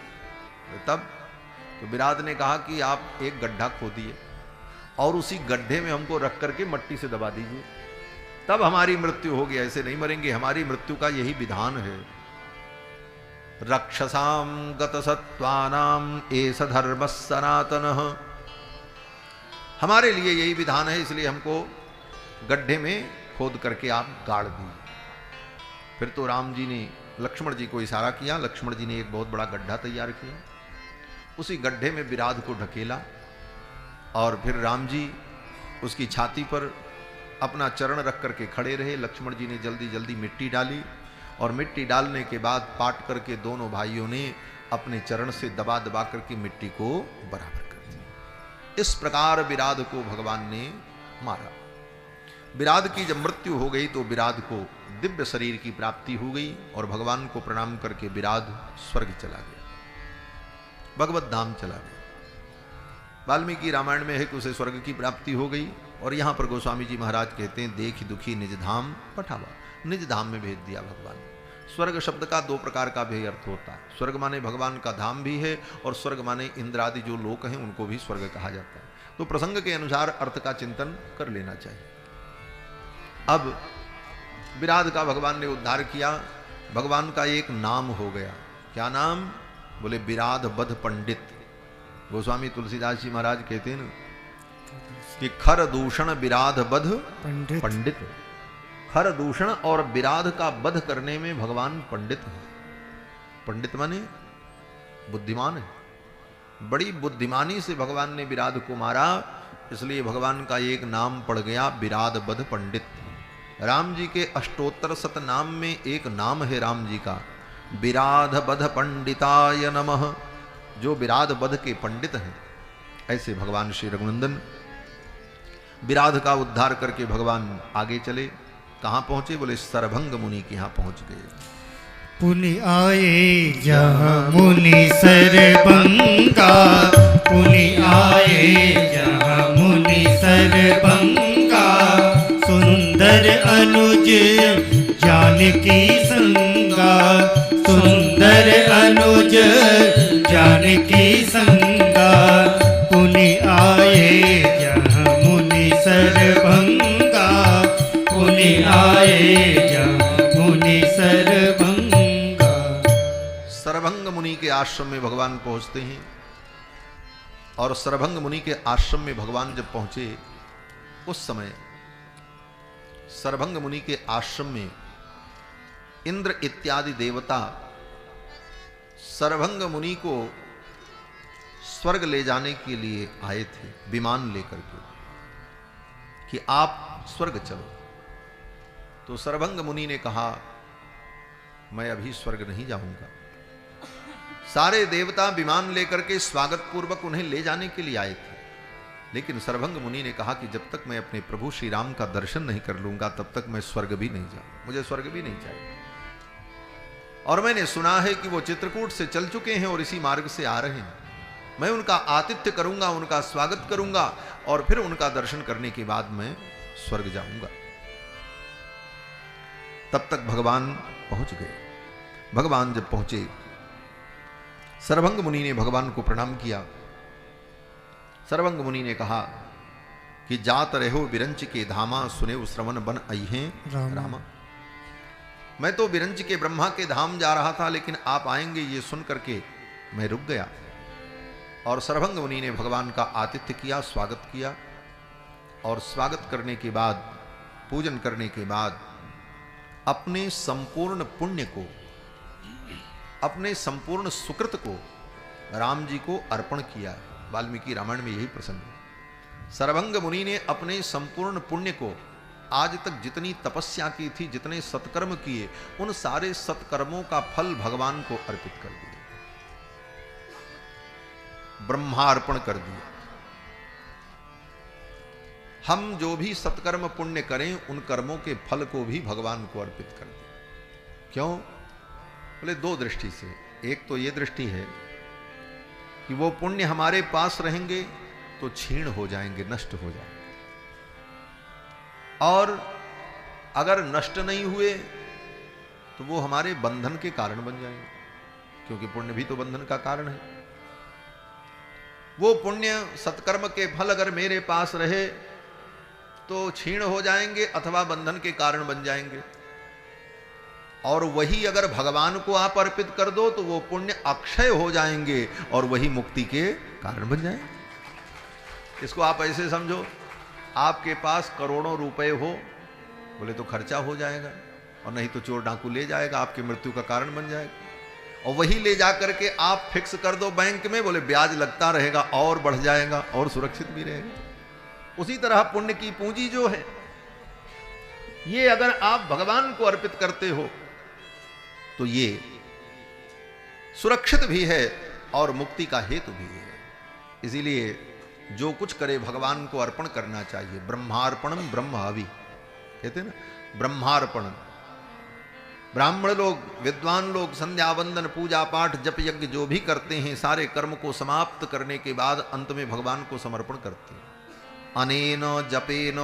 A: तब तो विराध ने कहा कि आप एक गड्ढा खोदिए और उसी गड्ढे में हमको रख करके मट्टी से दबा दीजिए, तब हमारी मृत्यु होगी, ऐसे नहीं मरेंगे। हमारी मृत्यु का यही विधान है। रक्षसाम गत सत्वानाम एस धर्म सनातन हमारे लिए यही विधान है, इसलिए हमको गड्ढे में खोद करके आप गाड़ दिए। फिर तो राम जी ने लक्ष्मण जी को इशारा किया, लक्ष्मण जी ने एक बहुत बड़ा गड्ढा तैयार किया, उसी गड्ढे में विराध को ढकेला और फिर राम जी उसकी छाती पर अपना चरण रख करके खड़े रहे। लक्ष्मण जी ने जल्दी जल्दी मिट्टी डाली और मिट्टी डालने के बाद पाट करके दोनों भाइयों ने अपने चरण से दबा दबा करके मिट्टी को बराबर कर दिया। इस प्रकार विराध को भगवान ने मारा। विराध की जब मृत्यु हो गई तो विराध को दिव्य शरीर की प्राप्ति हो गई और भगवान को प्रणाम करके विराध स्वर्ग चला गया, भगवत धाम चला गया। वाल्मीकि रामायण में है कि उसे स्वर्ग की प्राप्ति हो गई और यहां पर गोस्वामी जी महाराज कहते हैं, देख दुखी निज धाम पठावा, निज धाम में भेज दिया भगवान ने। स्वर्ग शब्द का दो प्रकार का भी अर्थ होता है। स्वर्ग माने भगवान का धाम भी है और स्वर्ग माने इंद्र आदि जो लोक हैं उनको भी स्वर्ग कहा जाता है। तो प्रसंग के अनुसार अर्थ का चिंतन कर लेना चाहिए। अब विराध का भगवान ने उद्धार किया। भगवान का एक नाम हो गया, क्या नाम? बोले विराध बध पंडित। गोस्वामी तुलसीदास जी महाराज कहते हैं ना कि खर दूषण विराध बध पंडित। खर दूषण और विराध का वध करने में भगवान पंडित है। पंडित माने बुद्धिमान है। बड़ी बुद्धिमानी से भगवान ने विराध को मारा, इसलिए भगवान का एक नाम पड़ गया विराध बध पंडित। राम जी के अष्टोत्तर शत नाम में एक नाम है राम जी का, विराध बध पंडिताय नमः, जो विराध बध के पंडित हैं। ऐसे भगवान श्री रघुनंदन विराध का उद्धार करके भगवान आगे चले। कहाँ पहुंचे? बोले सरभंग मुनि के यहाँ पहुंच गए।
B: पुनि आए जहाँ मुनि सरभंगा, पुनि आए जहाँ मुनि सरभंगा, सुंदर अनुज जानकी संगा, सुंदर अनुज जानकी संगा, पुनि आए जहाँ मुनि सरभंगा, पुनि आए जहाँ मुनि सरभंगा।
A: सरभंग मुनि के आश्रम में भगवान पहुंचते हैं और सरभंग मुनि के आश्रम में भगवान जब पहुंचे उस समय सरभंग मुनि के आश्रम में इंद्र इत्यादि देवता सरभंग मुनि को स्वर्ग ले जाने के लिए आए थे विमान लेकर के कि आप स्वर्ग चलो। तो सरभंग मुनि ने कहा मैं अभी स्वर्ग नहीं जाऊंगा। सारे देवता विमान लेकर के स्वागत पूर्वक उन्हें ले जाने के लिए आए थे, लेकिन सरभंग मुनि ने कहा कि जब तक मैं अपने प्रभु श्री राम का दर्शन नहीं कर लूंगा तब तक मैं स्वर्ग भी नहीं जाऊं, मुझे स्वर्ग भी नहीं चाहिए। और मैंने सुना है कि वो चित्रकूट से चल चुके हैं और इसी मार्ग से आ रहे हैं। मैं उनका आतिथ्य करूंगा, उनका स्वागत करूंगा और फिर उनका दर्शन करने के बाद मैं स्वर्ग जाऊंगा। तब तक भगवान पहुंच गए। भगवान जब पहुंचे, सरभंग मुनि ने भगवान को प्रणाम किया। सरभंग मुनि ने कहा कि जात रहो विरंच के धामा, सुने श्रवण बन अइहें रामा। मैं तो विरंच के ब्रह्मा के धाम जा रहा था, लेकिन आप आएंगे ये सुन करके मैं रुक गया। और सरभंग मुनि ने भगवान का आतिथ्य किया, स्वागत किया और स्वागत करने के बाद, पूजन करने के बाद अपने संपूर्ण पुण्य को, अपने संपूर्ण सुकृत को राम जी को अर्पण किया। वाल्मीकि रामायण में यही प्रसंग है। सरभंग मुनि ने अपने संपूर्ण पुण्य को, आज तक जितनी तपस्या की थी, जितने सत्कर्म किए, उन सारे सत्कर्मों का फल भगवान को अर्पित कर दिया, ब्रह्मार्पण कर दिया। हम जो भी सत्कर्म पुण्य करें उन कर्मों के फल को भी भगवान को अर्पित कर दें। क्यों? बोले दो दृष्टि से। एक तो ये दृष्टि है कि वो पुण्य हमारे पास रहेंगे तो क्षीण हो जाएंगे, नष्ट हो जाएंगे, और अगर नष्ट नहीं हुए तो वो हमारे बंधन के कारण बन जाएंगे, क्योंकि पुण्य भी तो बंधन का कारण है। वो पुण्य सत्कर्म के फल अगर मेरे पास रहे तो क्षीण हो जाएंगे अथवा बंधन के कारण बन जाएंगे, और वही अगर भगवान को आप अर्पित कर दो तो वो पुण्य अक्षय हो जाएंगे और वही मुक्ति के कारण बन जाएंगे। इसको आप ऐसे समझो, आपके पास करोड़ों रुपए हो, बोले तो खर्चा हो जाएगा, और नहीं तो चोर डाकू ले जाएगा, आपकी मृत्यु का कारण बन जाएगा। और वही ले जा करके आप फिक्स कर दो बैंक में, बोले ब्याज लगता रहेगा और बढ़ जाएगा और सुरक्षित भी रहेगा। उसी तरह पुण्य की पूंजी जो है, ये अगर आप भगवान को अर्पित करते हो तो ये सुरक्षित भी है और मुक्ति का हेतु भी है। इसीलिए जो कुछ करे भगवान को अर्पण करना चाहिए। ब्रह्मार्पणम ब्रह्म हवि कहते ना, ब्रह्मार्पण। ब्राह्मण लोग, विद्वान लोग संध्या वंदन पूजा पाठ जप यज्ञ जो भी करते हैं, सारे कर्म को समाप्त करने के बाद अंत में भगवान को समर्पण करते हैं। अनेन जपेन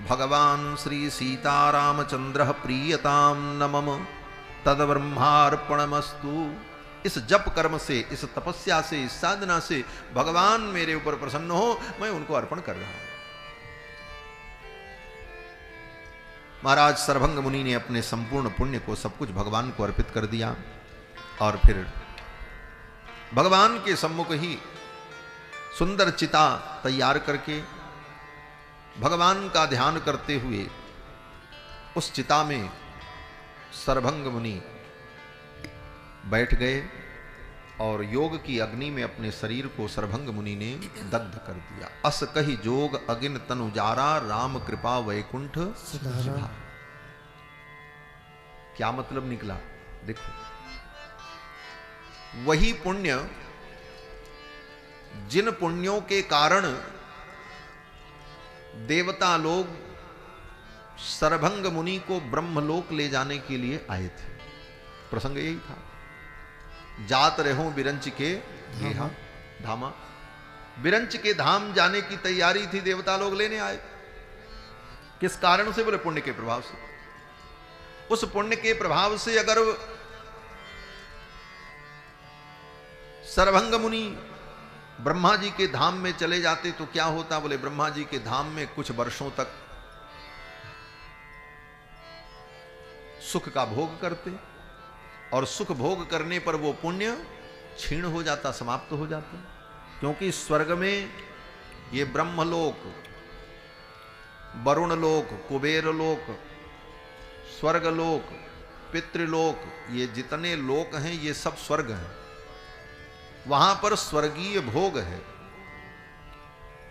A: भगवान श्री सीतारामचंद्र प्रीयताम न मम तद ब्रह्मार्पणमस्तु। इस जप कर्म से, इस तपस्या से, इस साधना से भगवान मेरे ऊपर प्रसन्न हो, मैं उनको अर्पण कर रहा हूं। महाराज सरभंग मुनि ने अपने संपूर्ण पुण्य को, सब कुछ भगवान को अर्पित कर दिया, और फिर भगवान के सम्मुख ही सुंदर चिता तैयार करके भगवान का ध्यान करते हुए उस चिता में सरभंग मुनि बैठ गए और योग की अग्नि में अपने शरीर को सरभंग मुनि ने दग्ध कर दिया। अस कही जोग अगिन तनुजारा राम कृपा वैकुंठ सुधारा। क्या मतलब निकला? देखो, वही पुण्य जिन पुण्यों के कारण देवता लोग सरभंग मुनि को ब्रह्मलोक ले जाने के लिए आए थे। प्रसंग यही था, जात रहो बिरंच के गेहा धामा। बिरंच के धाम जाने की तैयारी थी, देवता लोग लेने आए। किस कारण से? बोले पुण्य के प्रभाव से। उस पुण्य के प्रभाव से अगर सरभंग मुनि ब्रह्मा जी के धाम में चले जाते तो क्या होता? बोले ब्रह्मा जी के धाम में कुछ वर्षों तक सुख का भोग करते, और सुख भोग करने पर वो पुण्य क्षीण हो जाता, समाप्त हो जाता। क्योंकि स्वर्ग में ये ब्रह्मलोक, वरुण लोक, कुबेर लोक, स्वर्गलोक, पितृलोक, ये जितने लोक हैं ये सब स्वर्ग हैं। वहां पर स्वर्गीय भोग है,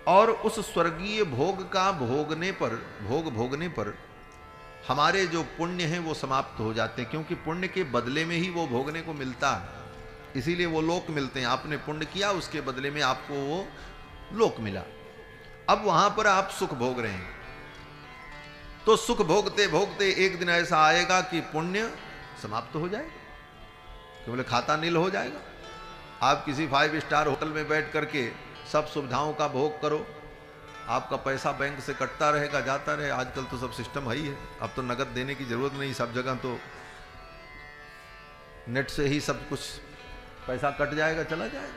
A: और उस स्वर्गीय भोग का भोगने पर हमारे जो पुण्य हैं वो समाप्त हो जाते हैं। क्योंकि पुण्य के बदले में ही वो भोगने को मिलता है, इसीलिए वो लोक मिलते हैं। आपने पुण्य किया, उसके बदले में आपको वो लोक मिला। अब वहां पर आप सुख भोग रहे हैं, तो सुख भोगते भोगते एक दिन ऐसा आएगा कि पुण्य समाप्त हो जाएगा, कि बोले खाता नील हो जाएगा। आप किसी 5 स्टार होटल में बैठ करके सब सुविधाओं का भोग करो, आपका पैसा बैंक से कटता रहेगा, जाता रहे। आजकल तो सब सिस्टम है ही है, अब तो नगद देने की जरूरत नहीं, सब जगह तो नेट से ही सब कुछ पैसा कट जाएगा, चला जाएगा,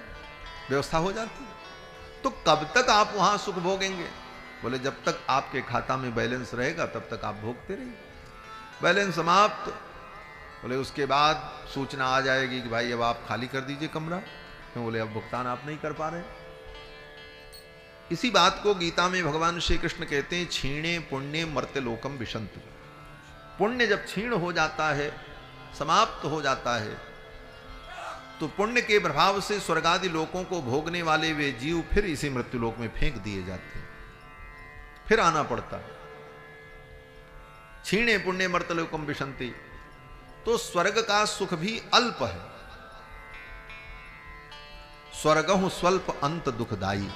A: व्यवस्था हो जाती है। तो कब तक आप वहां सुख भोगेंगे? बोले जब तक आपके खाता में बैलेंस रहेगा तब तक आप भोगते रहिए। बैलेंस समाप्त, बोले उसके बाद सूचना आ जाएगी कि भाई अब आप खाली कर दीजिए कमरा, क्यों? बोले अब भुगतान आप नहीं कर पा रहे। इसी बात को गीता में भगवान श्री कृष्ण कहते हैं, क्षीणे पुण्य मर्त्यलोकम विशंतु। पुण्य जब क्षीण हो जाता है, समाप्त हो जाता है, तो पुण्य के प्रभाव से स्वर्गादि लोकों को भोगने वाले वे जीव फिर इसी मृत्युलोक में फेंक दिए जाते हैं, फिर आना पड़ता है। क्षीणे पुण्य मर्त्यलोकम विशंति, तो स्वर्ग का सुख भी अल्प है। स्वर्गहु स्वल्प अंत दुखदाई,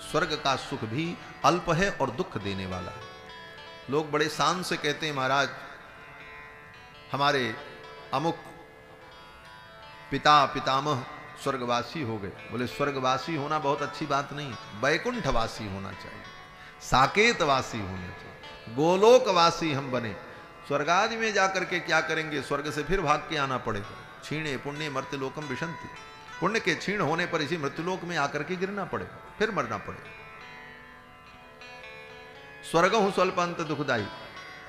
A: स्वर्ग का सुख भी अल्प है और दुख देने वाला है। लोग बड़े शान से कहते हैं, महाराज हमारे अमुक पिता पितामह स्वर्गवासी हो गए। बोले स्वर्गवासी होना बहुत अच्छी बात नहीं, वैकुंठवासी होना चाहिए, साकेतवासी होना चाहिए, गोलोकवासी हम बने। स्वर्गादि में जाकर के क्या करेंगे? स्वर्ग से फिर भाग के आना पड़ेगा। क्षीणे पुण्य मर्त्यलोकम विशंति, पुण्य के क्षीण होने पर इसी मृत्युलोक में आकर के गिरना पड़ेगा, फिर मरना पड़ेगा। स्वर्गहु स्वल्प अंत दुखदाई,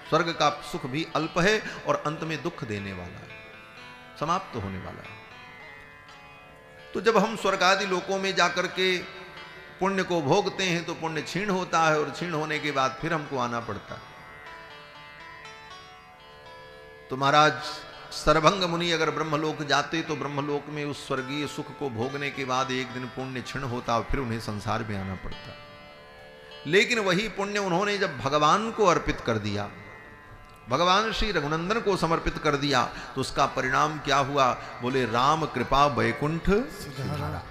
A: स्वर्ग का सुख भी अल्प है और अंत में दुख देने वाला है, समाप्त होने वाला है। तो जब हम स्वर्ग आदि लोकों में जाकर के पुण्य को भोगते हैं तो पुण्य क्षीण होता है और क्षीण होने के बाद फिर हमको आना पड़ता है। तो महाराज सरभंग मुनि अगर ब्रह्मलोक जाते तो ब्रह्मलोक में उस स्वर्गीय सुख को भोगने के बाद एक दिन पुण्य क्षीण होता और फिर उन्हें संसार में आना पड़ता। लेकिन वही पुण्य उन्होंने जब भगवान को अर्पित कर दिया, भगवान श्री रघुनंदन को समर्पित कर दिया, तो उसका परिणाम क्या हुआ? बोले राम कृपा वैकुंठ सिधारा।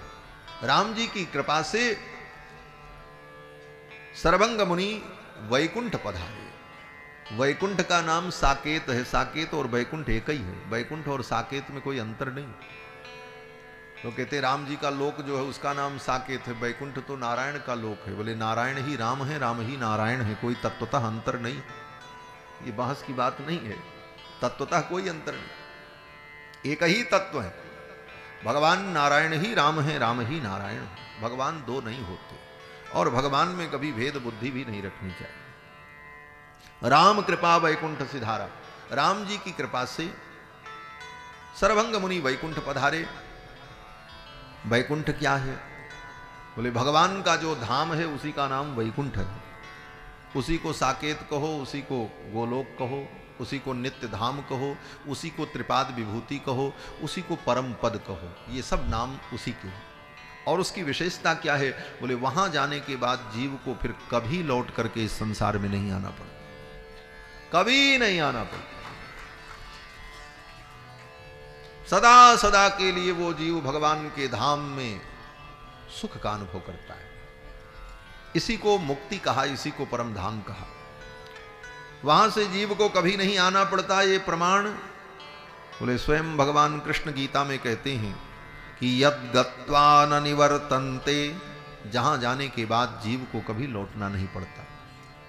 A: राम जी की कृपा से सरभंग मुनि वैकुंठ पधारे। वैकुंठ का नाम साकेत है। साकेत और वैकुंठ एक ही है। वैकुंठ और साकेत में कोई अंतर नहीं। तो कहते राम जी का लोक जो है उसका नाम साकेत है, वैकुंठ तो नारायण का लोक है। बोले नारायण ही राम है, राम ही नारायण है, कोई तत्वतः अंतर नहीं। ये बहस की बात नहीं है, तत्वतः कोई अंतर नहीं, एक ही तत्व है। भगवान नारायण ही राम है, राम ही नारायण है। भगवान दो नहीं होते और भगवान में कभी भेद बुद्धि भी नहीं रखनी चाहिए। राम कृपा वैकुंठ सिधारा। राम जी की कृपा से सरभंग मुनि वैकुंठ पधारे। वैकुंठ क्या है? बोले भगवान का जो धाम है उसी का नाम वैकुंठ है। उसी को साकेत कहो, उसी को गोलोक कहो, उसी को नित्य धाम कहो, उसी को त्रिपाद विभूति कहो, उसी को परम पद कहो, ये सब नाम उसी के हैं। और उसकी विशेषता क्या है? बोले वहां जाने के बाद जीव को फिर कभी लौट करके इस संसार में नहीं आना पड़ता, कभी नहीं आना पड़ता। सदा सदा के लिए वो जीव भगवान के धाम में सुख का अनुभव करता है। इसी को मुक्ति कहा, इसी को परम धाम कहा। वहां से जीव को कभी नहीं आना पड़ता। ये प्रमाण बोले स्वयं भगवान कृष्ण गीता में कहते हैं कि यद गत्वा न निवर्तन्ते, जहां जाने के बाद जीव को कभी लौटना नहीं पड़ता।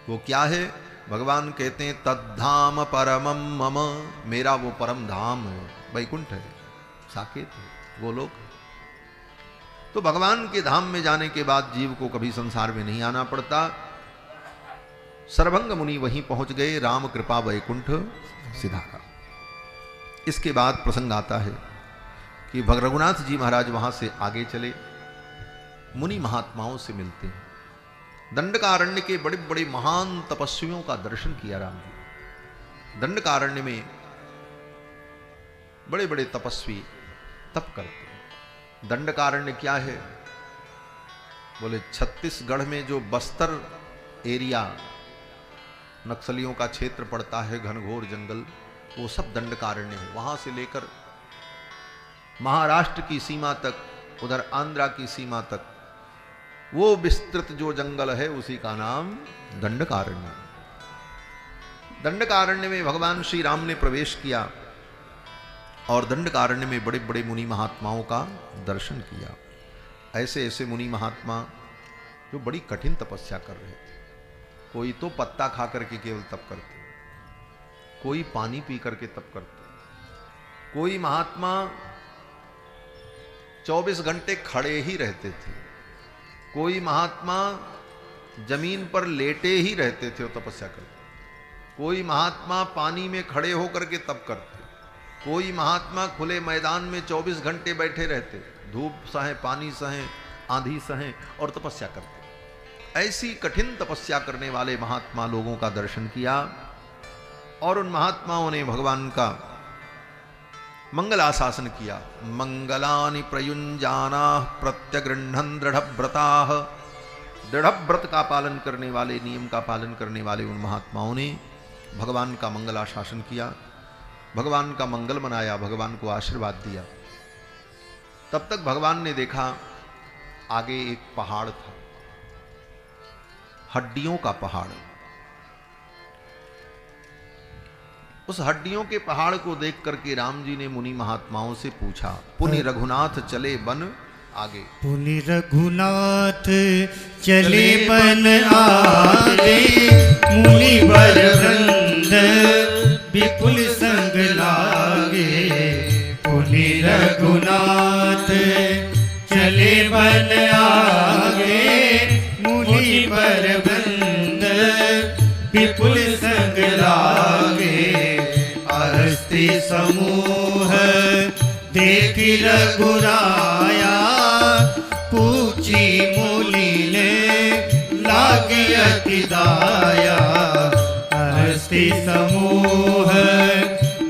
A: वो क्या है? भगवान कहते हैं तद्धाम परमम मम, मेरा वो परम धाम है, वैकुंठ है, साकेत है, गोलोक है। तो भगवान के धाम में जाने के बाद जीव को कभी संसार में नहीं आना पड़ता। सरभंग मुनि वहीं पहुंच गए, राम कृपा वैकुंठ सिधारा। इसके बाद प्रसंग आता है कि रघुनाथ जी महाराज वहां से आगे चले, मुनि महात्माओं से मिलते हैं। दंडकारण्य के बड़े बड़े महान तपस्वियों का दर्शन किया राम जी। दंडकारण्य में बड़े बड़े तपस्वी तप करते हैं। दंडकारण्य क्या है? बोले छत्तीसगढ़ में जो बस्तर एरिया नक्सलियों का क्षेत्र पड़ता है, घनघोर जंगल, वो सब दंडकारण्य है। वहां से लेकर महाराष्ट्र की सीमा तक, उधर आंध्रा की सीमा तक, वो विस्तृत जो जंगल है उसी का नाम दंडकारण्य। दंडकारण्य में भगवान श्री राम ने प्रवेश किया और दंडकारण्य में बड़े बड़े मुनि महात्माओं का दर्शन किया। ऐसे ऐसे मुनि महात्मा जो बड़ी कठिन तपस्या कर रहे थे। कोई तो पत्ता खा करके केवल तप करते, कोई पानी पी करके तप करते, कोई महात्मा 24 घंटे खड़े ही रहते थे, कोई महात्मा जमीन पर लेटे ही रहते थे और तपस्या करते, कोई महात्मा पानी में खड़े होकर के तप करते, कोई महात्मा खुले मैदान में 24 घंटे बैठे रहते, धूप सहे, पानी सहे, आंधी सहे और तपस्या करते। ऐसी कठिन तपस्या करने वाले महात्मा लोगों का दर्शन किया और उन महात्माओं ने भगवान का मंगलाशासन किया। मंगलानि प्रयुंजाना प्रत्यगृह्णन् दृढ़व्रताः। दृढ़व्रत का पालन करने वाले, नियम का पालन करने वाले उन महात्माओं ने भगवान का मंगलाशासन किया, भगवान का मंगल मनाया, भगवान को आशीर्वाद दिया। तब तक भगवान ने देखा आगे एक पहाड़ था, हड्डियों का पहाड़। उस हड्डियों के पहाड़ को देख करके राम जी ने मुनि महात्माओं से पूछा, पुनि रघुनाथ चले बन आगे।
B: पुनि रघुनाथ चले बन आगे, मुनि वर वृंद विपुल संग लागे। पुनि रघुनाथ चले बन आगे, मुनि वर वृंद विपुल संग लागे। हस्ती समूह देख रघुराया, पूछी मूली लागी अति दाया। हस्ती समूह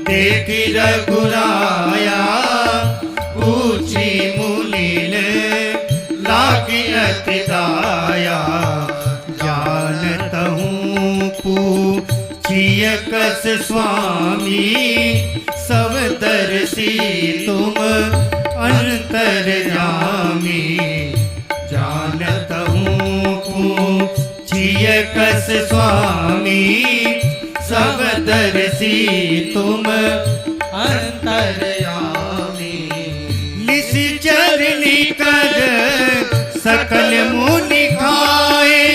B: देखी रघुराया, पूछी मुनि ने लागी अति दाया। जानत हूँ पूछिए कस स्वामी, सब दर्शी तुम अंतर्यामी। जानत हूँ पूछिए कस स्वामी, सब दर्शी तुम अंतर्यामी। निश्चर निकर सकल मुनि खाए,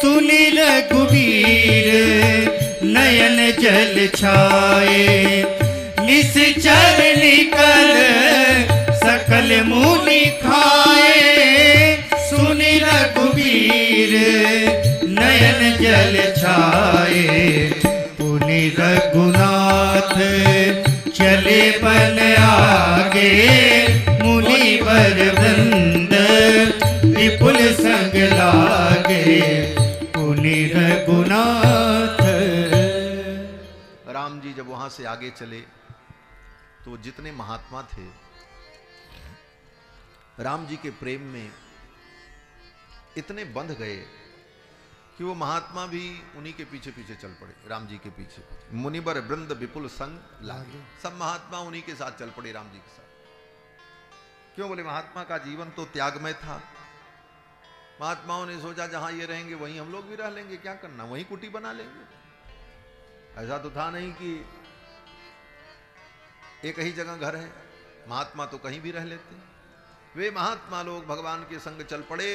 B: सुनि रघुवीर नयन जल छाए। निश्चर निकर सकल मुनि खाए, सुनि रघुवीर नयन जल छाए। पुनि रघुनाथ चले बन आगे, मुनि वर वृंद विपुल संग लागे। पुनि रघुनाथ।
A: राम जी जब वहां से आगे चले तो जितने महात्मा थे राम जी के प्रेम में इतने बंध गए कि वो महात्मा भी उन्हीं के पीछे पीछे चल पड़े, राम जी के पीछे। मुनिवर वृंद विपुल संग लागे, सब महात्मा उन्हीं के साथ चल पड़े, राम जी के साथ। क्यों? बोले महात्मा का जीवन तो त्यागमय था। महात्माओं ने सोचा जहां ये रहेंगे वहीं हम लोग भी रह लेंगे, क्या करना, वहीं कुटी बना लेंगे। ऐसा तो था नहीं कि एक ही जगह घर है, महात्मा तो कहीं भी रह लेते। वे महात्मा लोग भगवान के संग चल पड़े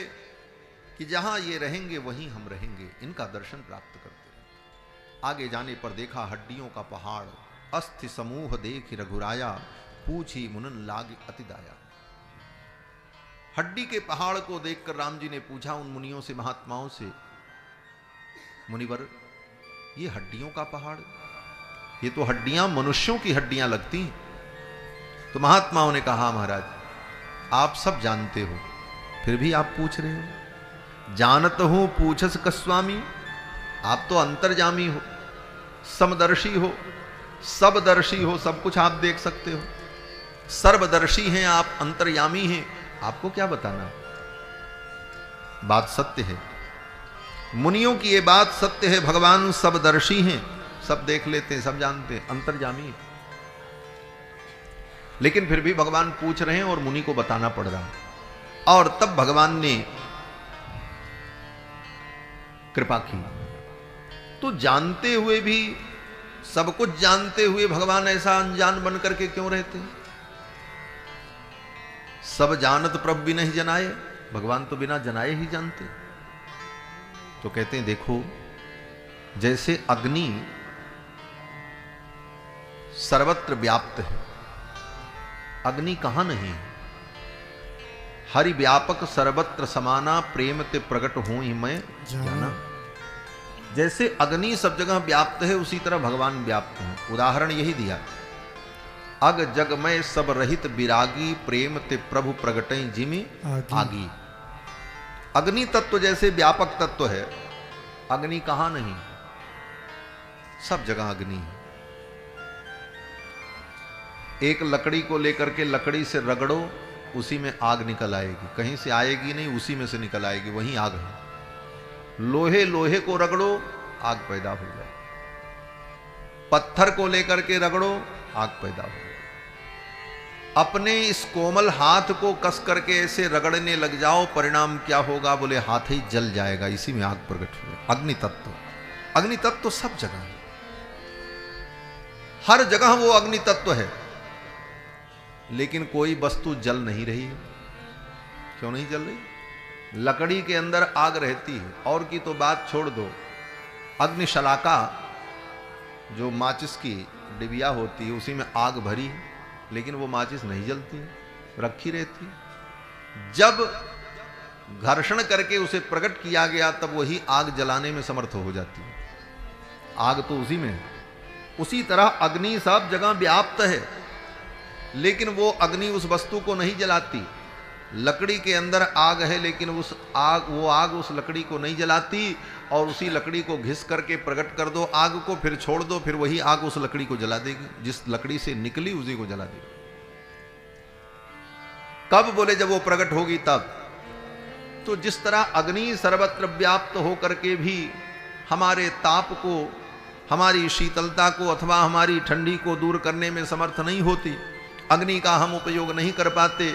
A: कि जहां ये रहेंगे वहीं हम रहेंगे, इनका दर्शन प्राप्त करते रहे। आगे जाने पर देखा हड्डियों का पहाड़, अस्थि समूह देख रघुराया, पूछी मुनन लाग अति दाया। हड्डी के पहाड़ को देखकर राम जी ने पूछा उन मुनियों से, महात्माओं से, मुनिवर ये हड्डियों का पहाड़, ये तो हड्डियां मनुष्यों की हड्डियां लगती हैं। तो महात्माओं ने कहा महाराज आप सब जानते हो, फिर भी आप पूछ रहे हो। जानत हूं पूछस कस्वामी, आप तो अंतर्जामी हो, समदर्शी हो, सबदर्शी हो, सब कुछ आप देख सकते हो, सर्वदर्शी हैं आप, अंतर्यामी हैं, आपको क्या बताना। बात सत्य है, मुनियों की ये बात सत्य है। भगवान सबदर्शी हैं, सब देख लेते हैं, सब जानते हैं, अंतर्जामी है। लेकिन फिर भी भगवान पूछ रहे हैं और मुनि को बताना पड़ रहा है। और तब भगवान ने कृपा की। तो जानते हुए भी, सब कुछ जानते हुए भगवान ऐसा अनजान बन करके क्यों रहते हैं? सब जानत प्रभु भी नहीं जनाए, भगवान तो बिना जनाए ही जानते। तो कहते हैं देखो, जैसे अग्नि सर्वत्र व्याप्त है, अग्नि कहां नहीं है, हरि व्यापक सर्वत्र समाना, प्रेम ते प्रकट हूं ही मैं जाना। जैसे अग्नि सब जगह व्याप्त है, उसी तरह भगवान व्याप्त हैं। उदाहरण यही दिया, अग जग में सब रहित विरागी, प्रेम ते प्रभु प्रगटै जिमि आगी। अग्नि तत्व जैसे व्यापक तत्व है, अग्नि कहां नहीं, सब जगह अग्नि है। एक लकड़ी को लेकर के लकड़ी से रगड़ो, उसी में आग निकल आएगी, कहीं से आएगी नहीं, उसी में से निकल आएगी, वहीं आग है। लोहे लोहे को रगड़ो, आग पैदा हो जाए। पत्थर को लेकर के रगड़ो, आग पैदा हो जाए। अपने इस कोमल हाथ को कस करके ऐसे रगड़ने लग जाओ, परिणाम क्या होगा? बोले हाथ ही जल जाएगा, इसी में आग प्रकट हो। अग्नि तत्व, अग्नि तत्व सब जगह है, हर जगह वो अग्नि तत्व है। लेकिन कोई वस्तु जल नहीं रही है। क्यों नहीं जल रही? लकड़ी के अंदर आग रहती है, और की तो बात छोड़ दो, अग्निशलाका जो माचिस की डिबिया होती है, उसी में आग भरी है, लेकिन वो माचिस नहीं जलती है, रखी रहती है। जब घर्षण करके उसे प्रकट किया गया, तब वही आग जलाने में समर्थ हो जाती है। आग तो उसी में है। उसी तरह अग्नि सब जगह व्याप्त है, लेकिन वो अग्नि उस वस्तु को नहीं जलाती। लकड़ी के अंदर आग है, लेकिन वो आग उस लकड़ी को नहीं जलाती, और उसी लकड़ी को घिस करके प्रकट कर दो आग को, फिर छोड़ दो, फिर वही आग उस लकड़ी को जला देगी, जिस लकड़ी से निकली उसी को जला देगी। कब? बोले जब वो प्रकट होगी तब। तो जिस तरह अग्नि सर्वत्र व्याप्त होकर के भी हमारे ताप को, हमारी शीतलता को अथवा हमारी ठंडी को दूर करने में समर्थ नहीं होती, अग्नि का हम उपयोग नहीं कर पाते,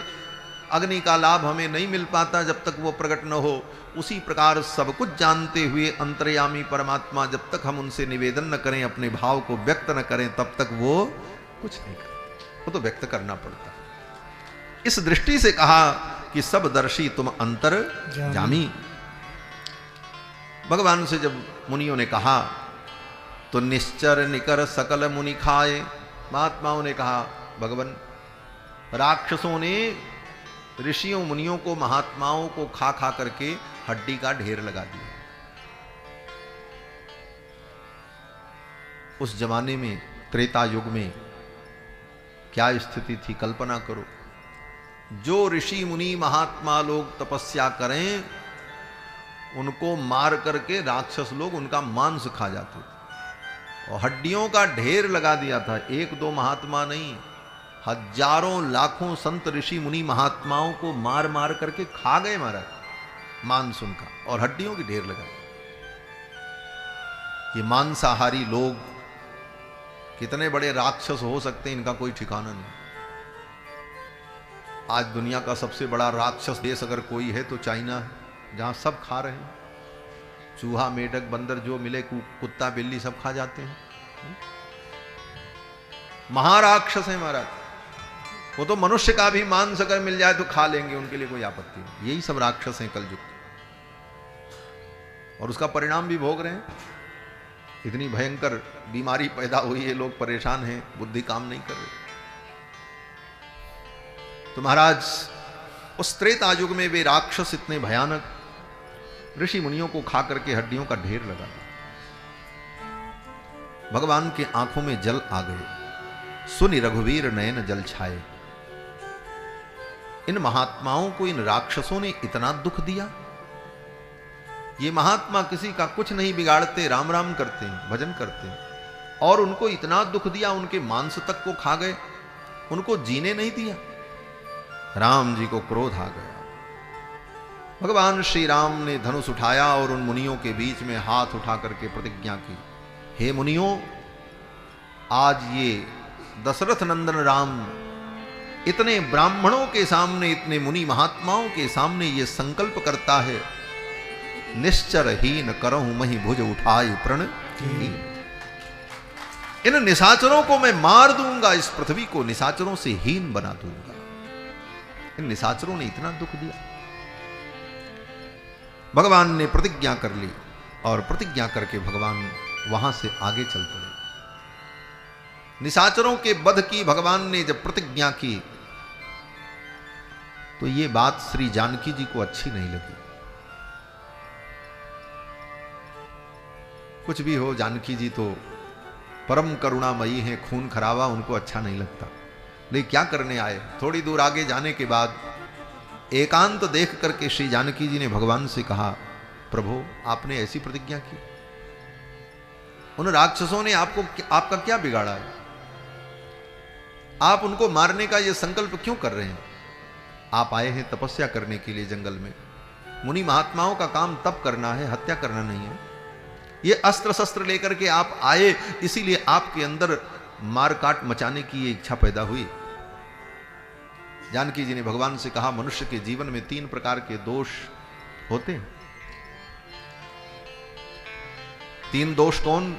A: अग्नि का लाभ हमें नहीं मिल पाता जब तक वो प्रकट न हो, उसी प्रकार सब कुछ जानते हुए अंतर्यामी परमात्मा जब तक हम उनसे निवेदन न करें, अपने भाव को व्यक्त न करें, तब तक वो कुछ नहीं करते। वो तो व्यक्त करना पड़ता है। इस दृष्टि से कहा कि सब दर्शी तुम अंतर जामी। भगवान से जब मुनियों ने कहा तो निश्चर निकर सकल मुनि खाए। महात्माओं ने कहा भगवान, राक्षसों ने ऋषियों मुनियों को, महात्माओं को खा खा करके हड्डी का ढेर लगा दिया। उस जमाने में, त्रेता युग में क्या स्थिति थी कल्पना करो। जो ऋषि मुनि महात्मा लोग तपस्या करें, उनको मार करके राक्षस लोग उनका मांस खा जाते थे, और हड्डियों का ढेर लगा दिया था। एक दो महात्मा नहीं, हजारों लाखों संत ऋषि मुनि महात्माओं को मार मार करके खा गए महाराज मांस उनका, और हड्डियों की ढेर लगा। ये मांसाहारी लोग कितने बड़े राक्षस हो सकते हैं, इनका कोई ठिकाना नहीं। आज दुनिया का सबसे बड़ा राक्षस देश अगर कोई है तो चाइना है, जहां सब खा रहे हैं। चूहा, मेढक, बंदर जो मिले, कुत्ता बिल्ली सब खा जाते हैं। महाराक्षस है महाराज। वो तो मनुष्य का भी मांस अगर मिल जाए तो खा लेंगे, उनके लिए कोई आपत्ति नहीं। यही सब राक्षस हैं कलयुग, और उसका परिणाम भी भोग रहे हैं। इतनी भयंकर बीमारी पैदा हुई है, लोग परेशान हैं, बुद्धि काम नहीं कर रही। तो महाराज उस त्रेता युग में वे राक्षस इतने भयानक ऋषि मुनियों को खा करके हड्डियों का ढेर लगा दिया। भगवान के आंखों में जल आ गए। सुनि रघुवीर नयन जल छाए। इन महात्माओं को इन राक्षसों ने इतना दुख दिया। ये महात्मा किसी का कुछ नहीं बिगाड़ते, राम राम करते हैं, भजन करते हैं, और उनको इतना दुख दिया, उनके मांस तक को खा गए, उनको जीने नहीं दिया। राम जी को क्रोध आ गया। भगवान श्री राम ने धनुष उठाया और उन मुनियों के बीच में हाथ उठा करके प्रतिज्ञा की, हे मुनियों, आज ये दशरथ नंदन राम इतने ब्राह्मणों के सामने, इतने मुनि महात्माओं के सामने ये संकल्प करता है, निश्चर हीन करहूं मही भुज उठाई प्रण। इन निशाचरों को मैं मार दूंगा, इस पृथ्वी को निशाचरों से हीन बना दूंगा। इन निशाचरों ने इतना दुख दिया। भगवान ने प्रतिज्ञा कर ली, और प्रतिज्ञा करके भगवान वहां से आगे चल पड़े। निशाचरों के वध की भगवान ने जब प्रतिज्ञा की, तो ये बात श्री जानकी जी को अच्छी नहीं लगी। कुछ भी हो, जानकी जी तो परम करुणामयी हैं, खून खराबा उनको अच्छा नहीं लगता। लेकिन क्या करने आए। थोड़ी दूर आगे जाने के बाद एकांत देख करके श्री जानकी जी ने भगवान से कहा, प्रभु आपने ऐसी प्रतिज्ञा की, उन राक्षसों ने आपका क्या बिगाड़ा है? आप उनको मारने का ये संकल्प क्यों कर रहे हैं? आप आए हैं तपस्या करने के लिए जंगल में। मुनि महात्माओं का काम तप करना है, हत्या करना नहीं है। ये अस्त्र शस्त्र लेकर के आप आए, इसीलिए आपके अंदर मारकाट मचाने की ये इच्छा पैदा हुई। जानकी जी ने भगवान से कहा, मनुष्य के जीवन में 3 प्रकार के दोष होते हैं। 3 दोष कौन?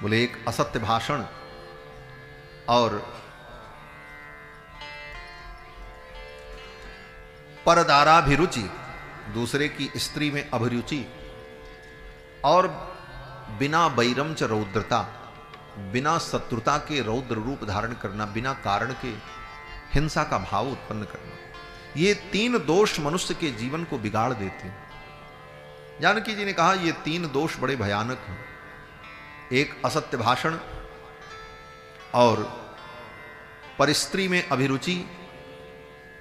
A: बोले, एक असत्य भाषण, और परदाराभिरुचि, दूसरे की स्त्री में अभिरुचि, और बिना बैरम च रौद्रता, बिना शत्रुता के रौद्र रूप धारण करना, बिना कारण के हिंसा का भाव उत्पन्न करना। ये 3 दोष मनुष्य के जीवन को बिगाड़ देते हैं। जानकी जी ने कहा, ये 3 दोष बड़े भयानक हैं। एक असत्य भाषण, और परिस्त्री में अभिरुचि,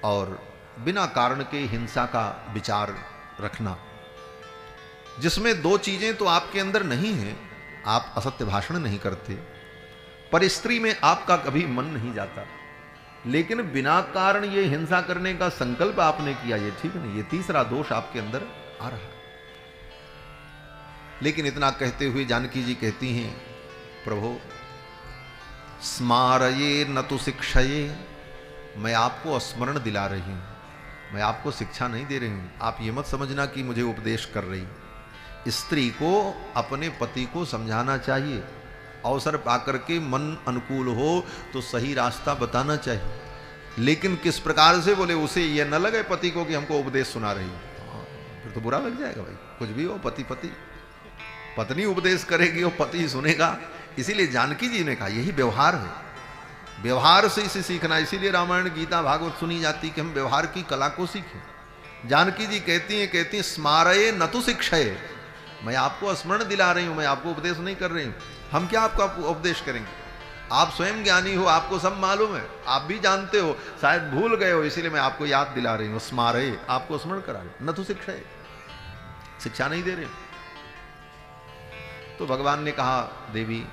A: और बिना कारण के हिंसा का विचार रखना, जिसमें दो चीजें तो आपके अंदर नहीं है, आप असत्य भाषण नहीं करते, पर स्त्री में आपका कभी मन नहीं जाता, लेकिन बिना कारण ये हिंसा करने का संकल्प आपने किया, ये ठीक नहीं, ये तीसरा दोष आपके अंदर आ रहा है। लेकिन इतना कहते हुए जानकी जी कहती हैं, प्रभु स्मारये न तो शिक्षये, मैं आपको स्मरण दिला रही हूं, मैं आपको शिक्षा नहीं दे रही हूं। आप ये मत समझना कि मुझे उपदेश कर रही। स्त्री को अपने पति को समझाना चाहिए, अवसर पाकर के मन अनुकूल हो तो सही रास्ता बताना चाहिए, लेकिन किस प्रकार से बोले उसे यह न लगे पति को कि हमको उपदेश सुना रही है, फिर तो बुरा लग जाएगा भाई। कुछ भी हो, पति पति, पत्नी उपदेश करेगी और पति सुनेगा। इसीलिए जानकी जी ने कहा यही व्यवहार है, व्यवहार से इसे सीखना। इसीलिए रामायण गीता भागवत सुनी जाती कि हम व्यवहार की कला को सीखें। जानकी जी कहती हैं स्मारये न तो शिक्षये, मैं आपको स्मरण दिला रही हूं, मैं आपको उपदेश नहीं कर रही हूं। हम क्या आपको उपदेश करेंगे? आप स्वयं ज्ञानी हो, आपको सब मालूम है, आप भी जानते हो, शायद भूल गए हो, इसीलिए मैं आपको याद दिला रही हूं। स्मारये, आपको स्मरण करा रही, न तो शिक्षये, शिक्षा नहीं दे रहे। तो भगवान ने कहा, देवी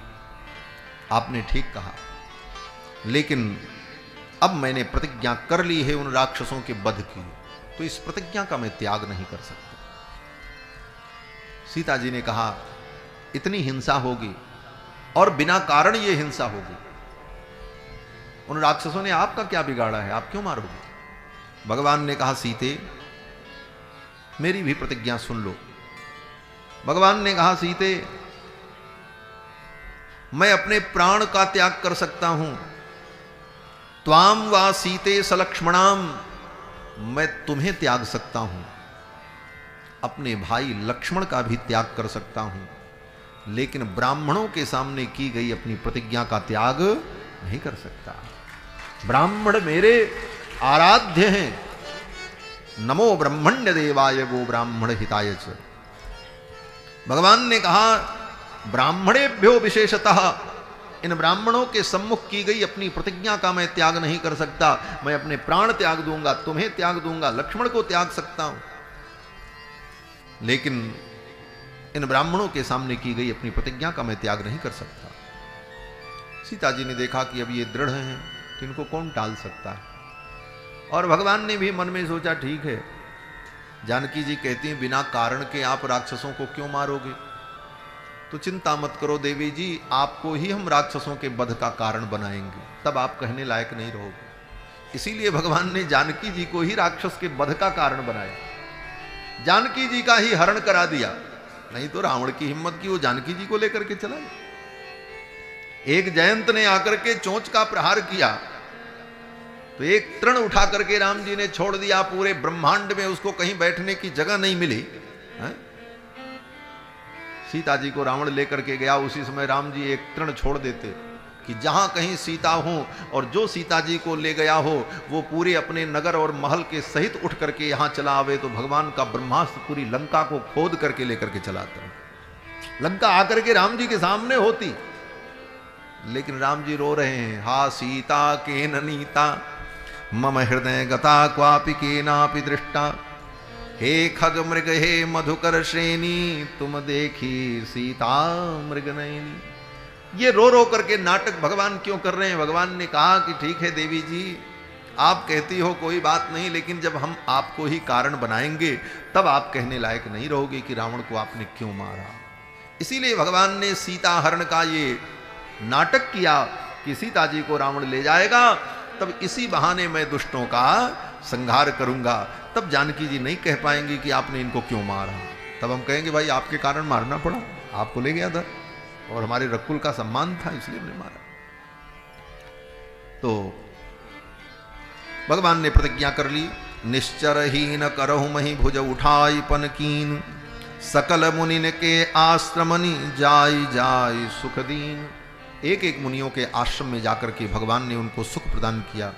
A: आपने ठीक कहा, लेकिन अब मैंने प्रतिज्ञा कर ली है उन राक्षसों के वध की, तो इस प्रतिज्ञा का मैं त्याग नहीं कर सकता। सीता जी ने कहा इतनी हिंसा होगी और बिना कारण ये हिंसा होगी, उन राक्षसों ने आपका क्या बिगाड़ा है, आप क्यों मारोगे? भगवान ने कहा, सीते मेरी भी प्रतिज्ञा सुन लो। भगवान ने कहा, सीते मैं अपने प्राण का त्याग कर सकता हूं, त्वाम वा सीते सलक्ष्मणाम, मैं तुम्हें त्याग सकता हूं, अपने भाई लक्ष्मण का भी त्याग कर सकता हूं, लेकिन ब्राह्मणों के सामने की गई अपनी प्रतिज्ञा का त्याग नहीं कर सकता। ब्राह्मण मेरे आराध्य हैं, नमो ब्रह्मण्य देवाय गो ब्राह्मण हिताय च। भगवान ने कहा, ब्राह्मणेभ्यो विशेषतः, इन ब्राह्मणों के सम्मुख की गई अपनी प्रतिज्ञा का मैं त्याग नहीं कर सकता। मैं अपने प्राण त्याग दूंगा, तुम्हें त्याग दूंगा, लक्ष्मण को त्याग सकता हूं, लेकिन इन ब्राह्मणों के सामने की गई अपनी प्रतिज्ञा का मैं त्याग नहीं कर सकता। सीता जी ने देखा कि अब ये दृढ़ हैं, तो इनको कौन टाल सकता है। और भगवान ने भी मन में सोचा, ठीक है, जानकी जी कहती हैं बिना कारण के आप राक्षसों को क्यों मारोगे, तो चिंता मत करो देवी जी, आपको ही हम राक्षसों के वध का कारण बनाएंगे, तब आप कहने लायक नहीं रहोगे। इसीलिए भगवान ने जानकी जी को ही राक्षस के वध का कारण बनाया, जानकी जी का ही हरण करा दिया। नहीं तो रावण की हिम्मत की, वो जानकी जी को लेकर के चला गया। एक जयंत ने आकर के चोंच का प्रहार किया, तो एक तृण उठा करके राम जी ने छोड़ दिया, पूरे ब्रह्मांड में उसको कहीं बैठने की जगह नहीं मिली है? सीता जी को रावण लेकर के गया, उसी समय राम जी एक तृण छोड़ देते कि जहां कहीं सीता हो, और जो सीता जी को ले गया हो वो पूरे अपने नगर और महल के सहित उठ करके यहां चला आवे, तो भगवान का ब्रह्मास्त्र पूरी लंका को खोद करके लेकर के चलाता। लंका आकर के राम जी के सामने होती, लेकिन राम जी रो रहे हैं, हा सीता के नीता मम हृदय गता क्वापि के नापि दृष्टा, हे खग मृग हे मधुकर श्रेणी, तुम देखी सीता मृग नयनी। ये रो रो करके नाटक भगवान क्यों कर रहे हैं? भगवान ने कहा कि ठीक है देवी जी, आप कहती हो कोई बात नहीं, लेकिन जब हम आपको ही कारण बनाएंगे तब आप कहने लायक नहीं रहोगे कि रावण को आपने क्यों मारा। इसीलिए भगवान ने सीता हरण का ये नाटक किया कि सीता जी को रावण ले जाएगा, तब इसी बहाने मैं दुष्टों का संहार करूंगा। तब जानकी जी नहीं कह पाएंगी कि आपने इनको क्यों मारा। तब हम कहेंगे भाई आपके कारण मारना पड़ा, आपको ले गया था और हमारे रकुल का सम्मान था इसलिए हमने मारा। तो भगवान ने प्रतिज्ञा कर ली, निश्चरहीन करहु मही भुज उठाई पनकीन, सकल मुनिन के आश्रमनि जाई जाई सुख दीन। एक एक मुनियों के आश्रम में जाकर के भगवान ने उनको सुख प्रदान किया।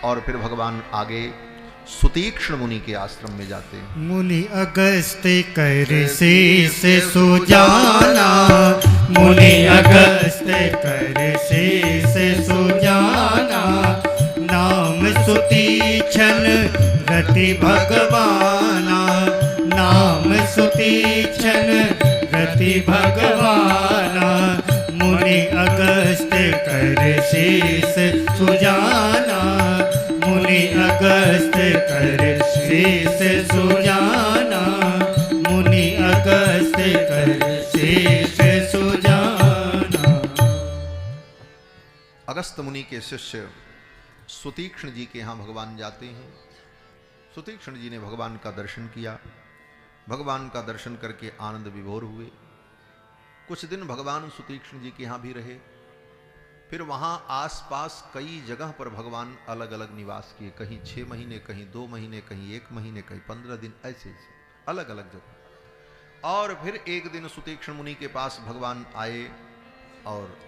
A: और फिर भगवान आगे सुतीक्ष्ण मुनि के आश्रम में जाते हैं।
B: मुनि अगस्त कर शीस सुजाना, मुनि अगस्त कर शीस सुजाना, नाम सुतीक्षण रथ रति भगवाना, नाम सुतीक्षण रति भगवाना। मुनि अगस्त कर शीस सुजाना, मुनि अगस्त कर शीस सुजाना, मुनि अगस्त कर शीस सुजाना।
A: अगस्त मुनि के शिष्य सुतीक्ष्ण जी के यहाँ भगवान जाते हैं। सुतीक्ष्ण जी ने भगवान का दर्शन किया, भगवान का दर्शन करके आनंद विभोर हुए। कुछ दिन भगवान सुतीक्ष्ण जी के यहाँ भी रहे। फिर वहाँ आसपास कई जगह पर भगवान अलग अलग निवास किए, कहीं 6 महीने, कहीं 2 महीने, कहीं 1 महीने, कहीं 15 दिन, ऐसे अलग अलग जगह। और फिर एक दिन सुतीक्ष्ण मुनि के पास भगवान आए और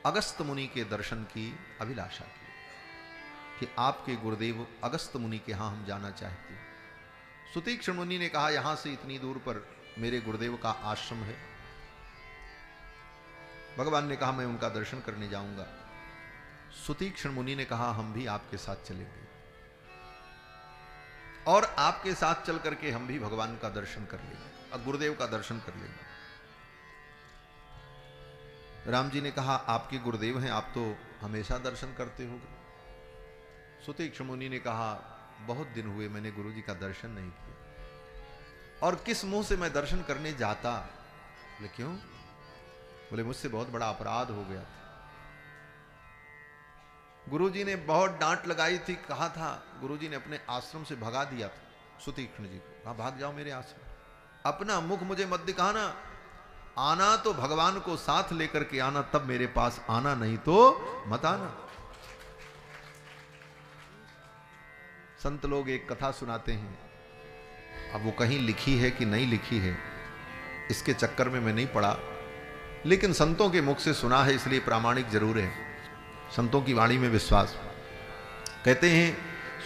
A: अगस्त मुनि के दर्शन की अभिलाषा की कि आपके गुरुदेव अगस्त मुनि के यहाँ हम जाना चाहते हैं। सुतीक्ष्ण मुनि ने कहा, यहाँ से इतनी दूर पर मेरे गुरुदेव का आश्रम है। भगवान ने कहा, मैं उनका दर्शन करने जाऊंगा। सुतीक्ष्ण मुनि ने कहा, हम भी आपके साथ चलेंगे और आपके साथ चल करके हम भी भगवान का दर्शन कर लेंगे और गुरुदेव का दर्शन कर लेंगे। राम जी ने कहा, आपके गुरुदेव हैं, आप तो हमेशा दर्शन करते होंगे। सुतीक्ष्ण मुनि ने कहा, बहुत दिन हुए मैंने गुरु जी का दर्शन नहीं किया, और किस मुंह से मैं दर्शन करने जाता। बोले क्यों? बोले मुझसे बहुत बड़ा अपराध हो गया था। गुरु जी ने बहुत डांट लगाई थी, कहा था, गुरु जी ने अपने आश्रम से भगा दिया था सुतीक्ष्ण जी को, कहा भाग जाओ मेरे आश्रम, अपना मुख मुझे मत दिखाना, आना तो भगवान को साथ लेकर के आना, तब मेरे पास आना, नहीं तो मत आना। संत लोग एक कथा सुनाते हैं, अब वो कहीं लिखी है कि नहीं लिखी है इसके चक्कर में मैं नहीं पड़ा, लेकिन संतों के मुख से सुना है, इसलिए प्रामाणिक जरूर है, संतों की वाणी में विश्वास। कहते हैं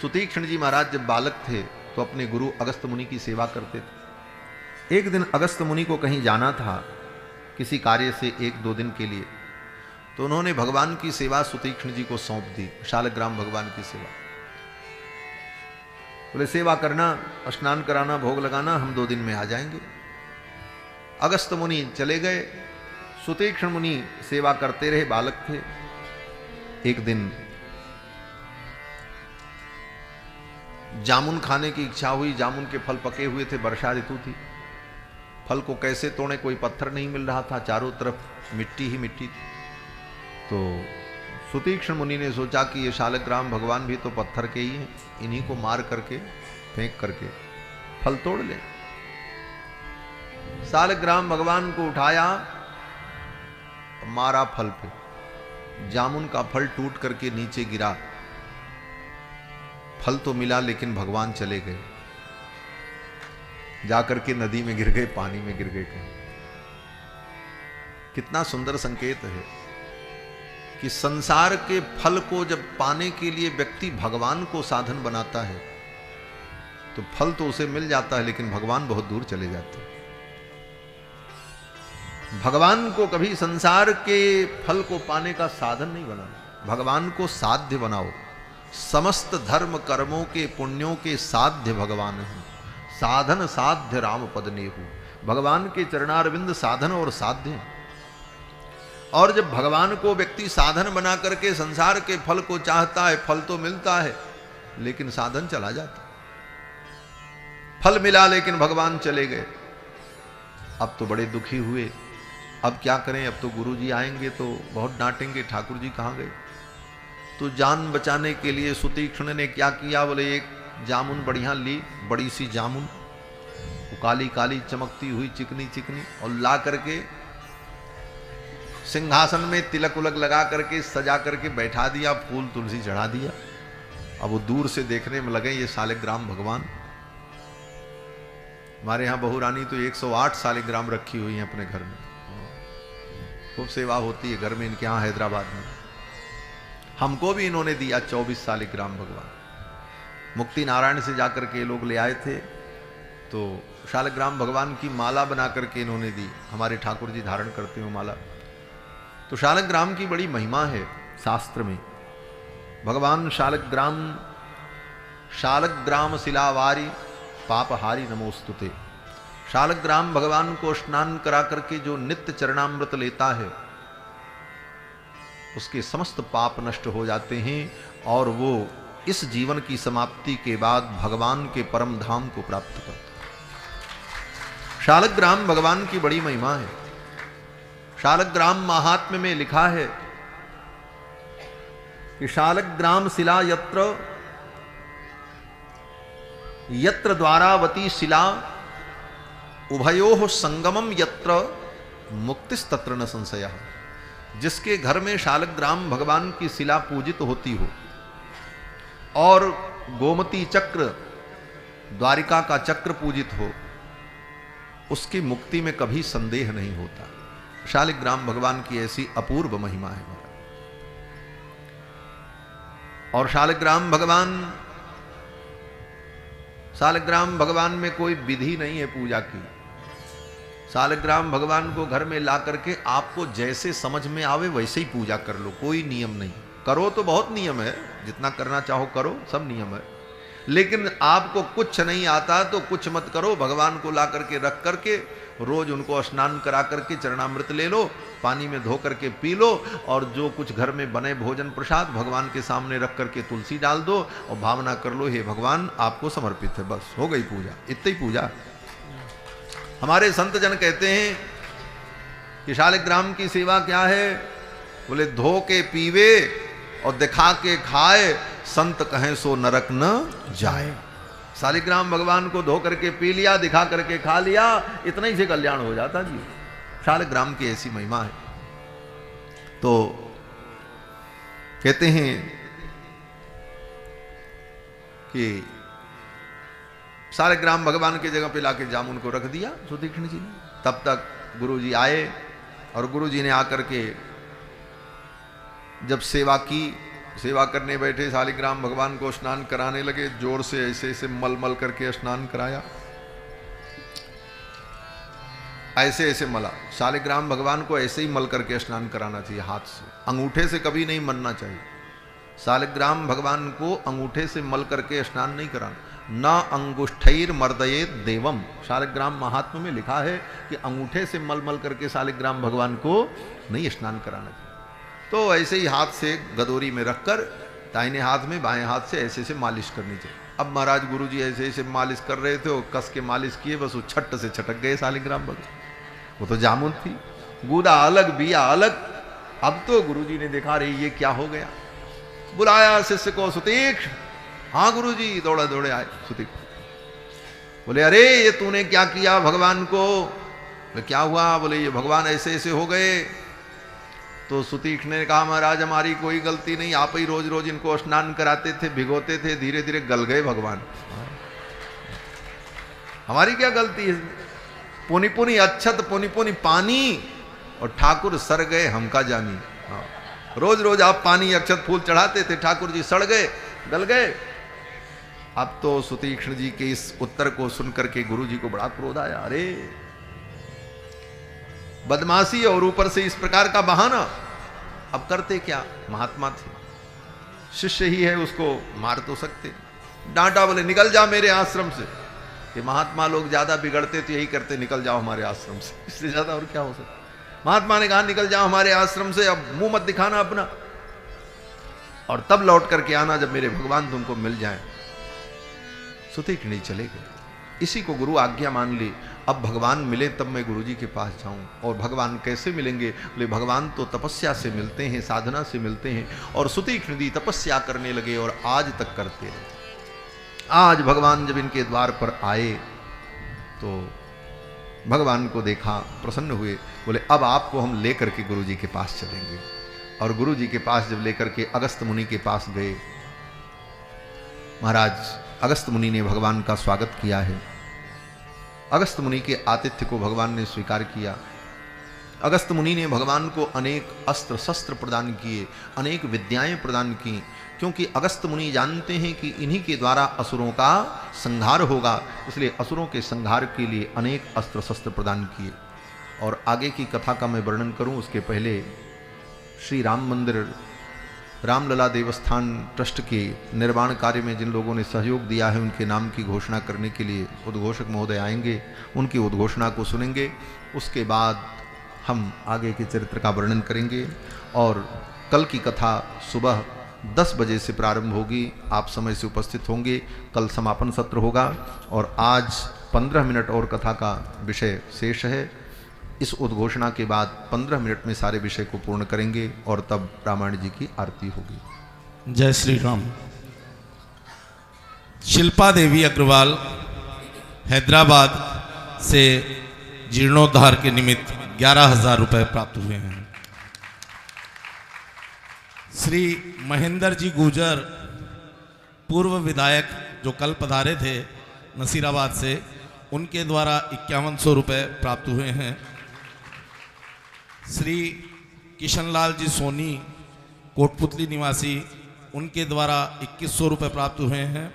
A: सुतीक्ष्ण जी महाराज जब बालक थे तो अपने गुरु अगस्त मुनि की सेवा करते थे। एक दिन अगस्त मुनि को कहीं जाना था किसी कार्य से 1-2 दिन के लिए, तो उन्होंने भगवान की सेवा सुतीक्ष्ण जी को सौंप दी, शालग्राम भगवान की सेवा। बोले सेवा करना, स्नान कराना, भोग लगाना, हम 2 दिन में आ जाएंगे। अगस्त मुनि चले गए, सुतीक्ष्ण मुनि सेवा करते रहे, बालक थे। एक दिन जामुन खाने की इच्छा हुई, जामुन के फल पके हुए थे, वर्षा ऋतु थी, फल को कैसे तोड़े, कोई पत्थर नहीं मिल रहा था, चारों तरफ मिट्टी ही मिट्टी थी। तो सुतीक्ष्ण मुनि ने सोचा कि ये शालग्राम भगवान भी तो पत्थर के ही हैं, इन्हीं को मार करके फेंक करके फल तोड़ ले। शालग्राम भगवान को उठाया, मारा फल पे, जामुन का फल टूट करके नीचे गिरा, फल तो मिला लेकिन भगवान चले गए, जाकर के नदी में गिर गए, पानी में गिर गए कहीं। कितना सुंदर संकेत है कि संसार के फल को जब पाने के लिए व्यक्ति भगवान को साधन बनाता है तो फल तो उसे मिल जाता है, लेकिन भगवान बहुत दूर चले जाते हैं। भगवान को कभी संसार के फल को पाने का साधन नहीं बनाना, भगवान को साध्य बनाओ। समस्त धर्म कर्मों के पुण्यों के साध्य भगवान हैं, साधन साध्य राम पद नेहु। भगवान के चरणारविंद साधन और साध्य हैं। और जब भगवान को व्यक्ति साधन बना करके संसार के फल को चाहता है, फल तो मिलता है लेकिन साधन चला जाता है। फल मिला लेकिन भगवान चले गए। अब तो बड़े दुखी हुए, अब क्या करें, अब तो गुरु जी आएंगे तो बहुत डांटेंगे, ठाकुर जी कहाँ गए। तो जान बचाने के लिए सुतीक्ष्ण ने क्या किया, बोले एक जामुन बढ़िया ली, बड़ी सी जामुन, वो काली काली चमकती हुई, चिकनी चिकनी, और ला करके सिंहासन में तिलक उलक लगा करके सजा करके बैठा दिया, फूल तुलसी चढ़ा दिया। अब वो दूर से देखने में लगे ये शालिग्राम भगवान। हमारे यहाँ बहू रानी तो 108 शालिग्राम रखी हुई है अपने घर में, खूब सेवा होती है घर में इनके यहाँ हैदराबाद में। हमको भी इन्होंने दिया 24 शालिग्राम भगवान। मुक्ति नारायण से जाकर के लोग ले आए थे तो शालिग्राम भगवान की माला बना करके इन्होंने दी। हमारे ठाकुर जी धारण करते हो माला। तो शालिग्राम की बड़ी महिमा है शास्त्र में। भगवान शालिग्राम शालग्राम शिलावारी पापहारी नमोस्तुते। शालग्राम भगवान को स्नान करा करके जो नित्य चरणामृत लेता है उसके समस्त पाप नष्ट हो जाते हैं और वो इस जीवन की समाप्ति के बाद भगवान के परम धाम को प्राप्त करता है। शालग्राम भगवान की बड़ी महिमा है। शालग्राम महात्म्य में लिखा है कि शालग्राम शिला यत्र यत्र द्वारावती शिला उभयोः संगमम यत्र मुक्तिस्तत्र न संशयः। जिसके घर में शालग्राम भगवान की शिला पूजित होती हो और गोमती चक्र द्वारिका का चक्र पूजित हो उसकी मुक्ति में कभी संदेह नहीं होता। शालिग्राम भगवान की ऐसी अपूर्व महिमा है। और शालिग्राम भगवान में कोई विधि नहीं है पूजा की। शालिग्राम भगवान को घर में ला करके आपको जैसे समझ में आवे वैसे ही पूजा कर लो, कोई नियम नहीं। करो तो बहुत नियम है, जितना करना चाहो करो, सब नियम है। लेकिन आपको कुछ नहीं आता तो कुछ मत करो। भगवान को ला करके रख करके रोज उनको स्नान करा करके चरणामृत ले लो, पानी में धो करके पी लो और जो कुछ घर में बने भोजन प्रसाद भगवान के सामने रख करके तुलसी डाल दो और भावना कर लो हे भगवान आपको समर्पित है। बस हो गई पूजा, इतनी पूजा। हमारे संत जन कहते हैं कि शालिग्राम की सेवा क्या है? बोले धो के पीवे और दिखा के खाए, संत कहें सो नरक न जाए। शालिग्राम भगवान को धो करके पी लिया, दिखा करके खा लिया, इतना ही से कल्याण हो जाता जी। शालिग्राम की ऐसी महिमा है। तो कहते हैं कि शालिग्राम भगवान की जगह पे लाके जामुन को रख दिया सुतीक्ष्ण जी ने। तब तक गुरु जी आए और गुरु जी ने आकर के जब सेवा की, सेवा करने बैठे, शालिग्राम भगवान को स्नान कराने लगे। जोर से ऐसे ऐसे मल मल करके स्नान कराया, ऐसे ऐसे मला। शालिग्राम भगवान को ऐसे ही मल करके स्नान कराना चाहिए, हाथ से, अंगूठे से कभी नहीं मलना चाहिए। शालिग्राम भगवान को अंगूठे से मल करके स्नान नहीं कराना। न अंगुष्ठैर मर्दयेत देवम, शालिग्राम महात्म्य में लिखा है कि अंगूठे से मल मल करके शालिग्राम भगवान को नहीं स्नान कराना चाहिए। तो ऐसे ही हाथ से गदोरी में रखकर दाहिने हाथ में बाएं हाथ से ऐसे ऐसे मालिश करनी चाहिए। अब महाराज गुरु जी ऐसे ऐसे मालिश कर रहे थे, वो कस के मालिश किए, बस वो छट से छटक गए शालिग्राम भगवान। वो तो जामुन थी, गूदा अलग बिया अलग। अब तो गुरु जी ने देखा रही ये क्या हो गया। बुलाया शिष्य को, सुतीक्ष्ण। हाँ गुरु जी, दौड़े दौड़े आए सुतीक्ष्ण। बोले अरे ये तूने क्या किया भगवान को? बोले क्या हुआ? बोले ये भगवान ऐसे ऐसे हो गए। तो सुतीक्ष्ण ने कहा महाराज हमारी कोई गलती नहीं, आप ही रोज रोज इनको स्नान कराते थे, भिगोते थे, धीरे धीरे गल गए भगवान। हमारी क्या गलती है? पुनी पुनी अच्छत पुनी पुनी पानी और ठाकुर सड़ गए हमका जानी। रोज रोज आप पानी अक्षत फूल चढ़ाते थे, ठाकुर जी सड़ गए, गल गए। अब तो सुतीक्ष्ण जी के इस उत्तर को सुनकर के गुरु जी को बड़ा क्रोध आया। अरे बदमाशी और ऊपर से इस प्रकार का बहाना। अब करते क्या? महात्मा थे, शिष्य ही है, उसको मार तो सकते। डांटा, बोले निकल जा मेरे आश्रम से। कि महात्मा लोग ज्यादा बिगड़ते तो यही करते, निकल जाओ हमारे आश्रम से, इससे ज्यादा और क्या हो सकता। महात्मा ने कहा निकल जाओ हमारे आश्रम से, अब मुंह मत दिखाना अपना, और तब लौट करके आना जब मेरे भगवान तुमको मिल जाए। सुतीक्ष्ण जी चले गए। इसी को गुरु आज्ञा मान ली, अब भगवान मिले तब मैं गुरु जी के पास जाऊं। और भगवान कैसे मिलेंगे? बोले भगवान तो तपस्या से मिलते हैं, साधना से मिलते हैं। और सुतीक्ष्ण जी तपस्या करने लगे और आज तक करते रहे। आज भगवान जब इनके द्वार पर आए तो भगवान को देखा, प्रसन्न हुए, बोले अब आपको हम लेकर के गुरु जी के पास चलेंगे। और गुरु जी के पास जब लेकर के अगस्त मुनि के पास गए, महाराज अगस्त मुनि ने भगवान का स्वागत किया है। अगस्त मुनि के आतिथ्य को भगवान ने स्वीकार किया। अगस्त मुनि ने भगवान को अनेक अस्त्र शस्त्र प्रदान किए, अनेक विद्याएं प्रदान की, क्योंकि अगस्त मुनि जानते हैं कि इन्हीं के द्वारा असुरों का संहार होगा, इसलिए असुरों के संहार के लिए अनेक अस्त्र शस्त्र प्रदान किए। और आगे की कथा का मैं वर्णन करूं उसके पहले श्री राम मंदिर रामलला देवस्थान ट्रस्ट के निर्माण कार्य में जिन लोगों ने सहयोग दिया है उनके नाम की घोषणा करने के लिए उद्घोषक महोदय आएंगे, उनकी उद्घोषणा को सुनेंगे। उसके बाद हम आगे के चरित्र का वर्णन करेंगे और कल की कथा सुबह 10 बजे से प्रारंभ होगी। आप समय से उपस्थित होंगे। कल समापन सत्र होगा और आज 15 मिनट और कथा का विषय शेष है। इस उद्घोषणा के बाद 15 मिनट में सारे विषय को पूर्ण करेंगे और तब रामायण जी की आरती होगी।
C: जय श्री राम। शिल्पा देवी अग्रवाल हैदराबाद से जीर्णोद्धार के निमित्त 11,000 रुपये प्राप्त हुए हैं। श्री महेंद्र जी गुजर पूर्व विधायक जो कल पधारे थे नसीराबाद से, उनके द्वारा 5100 रुपये प्राप्त हुए हैं। श्री किशनलाल जी सोनी कोटपुतली निवासी, उनके द्वारा 2100 रुपये प्राप्त हुए हैं।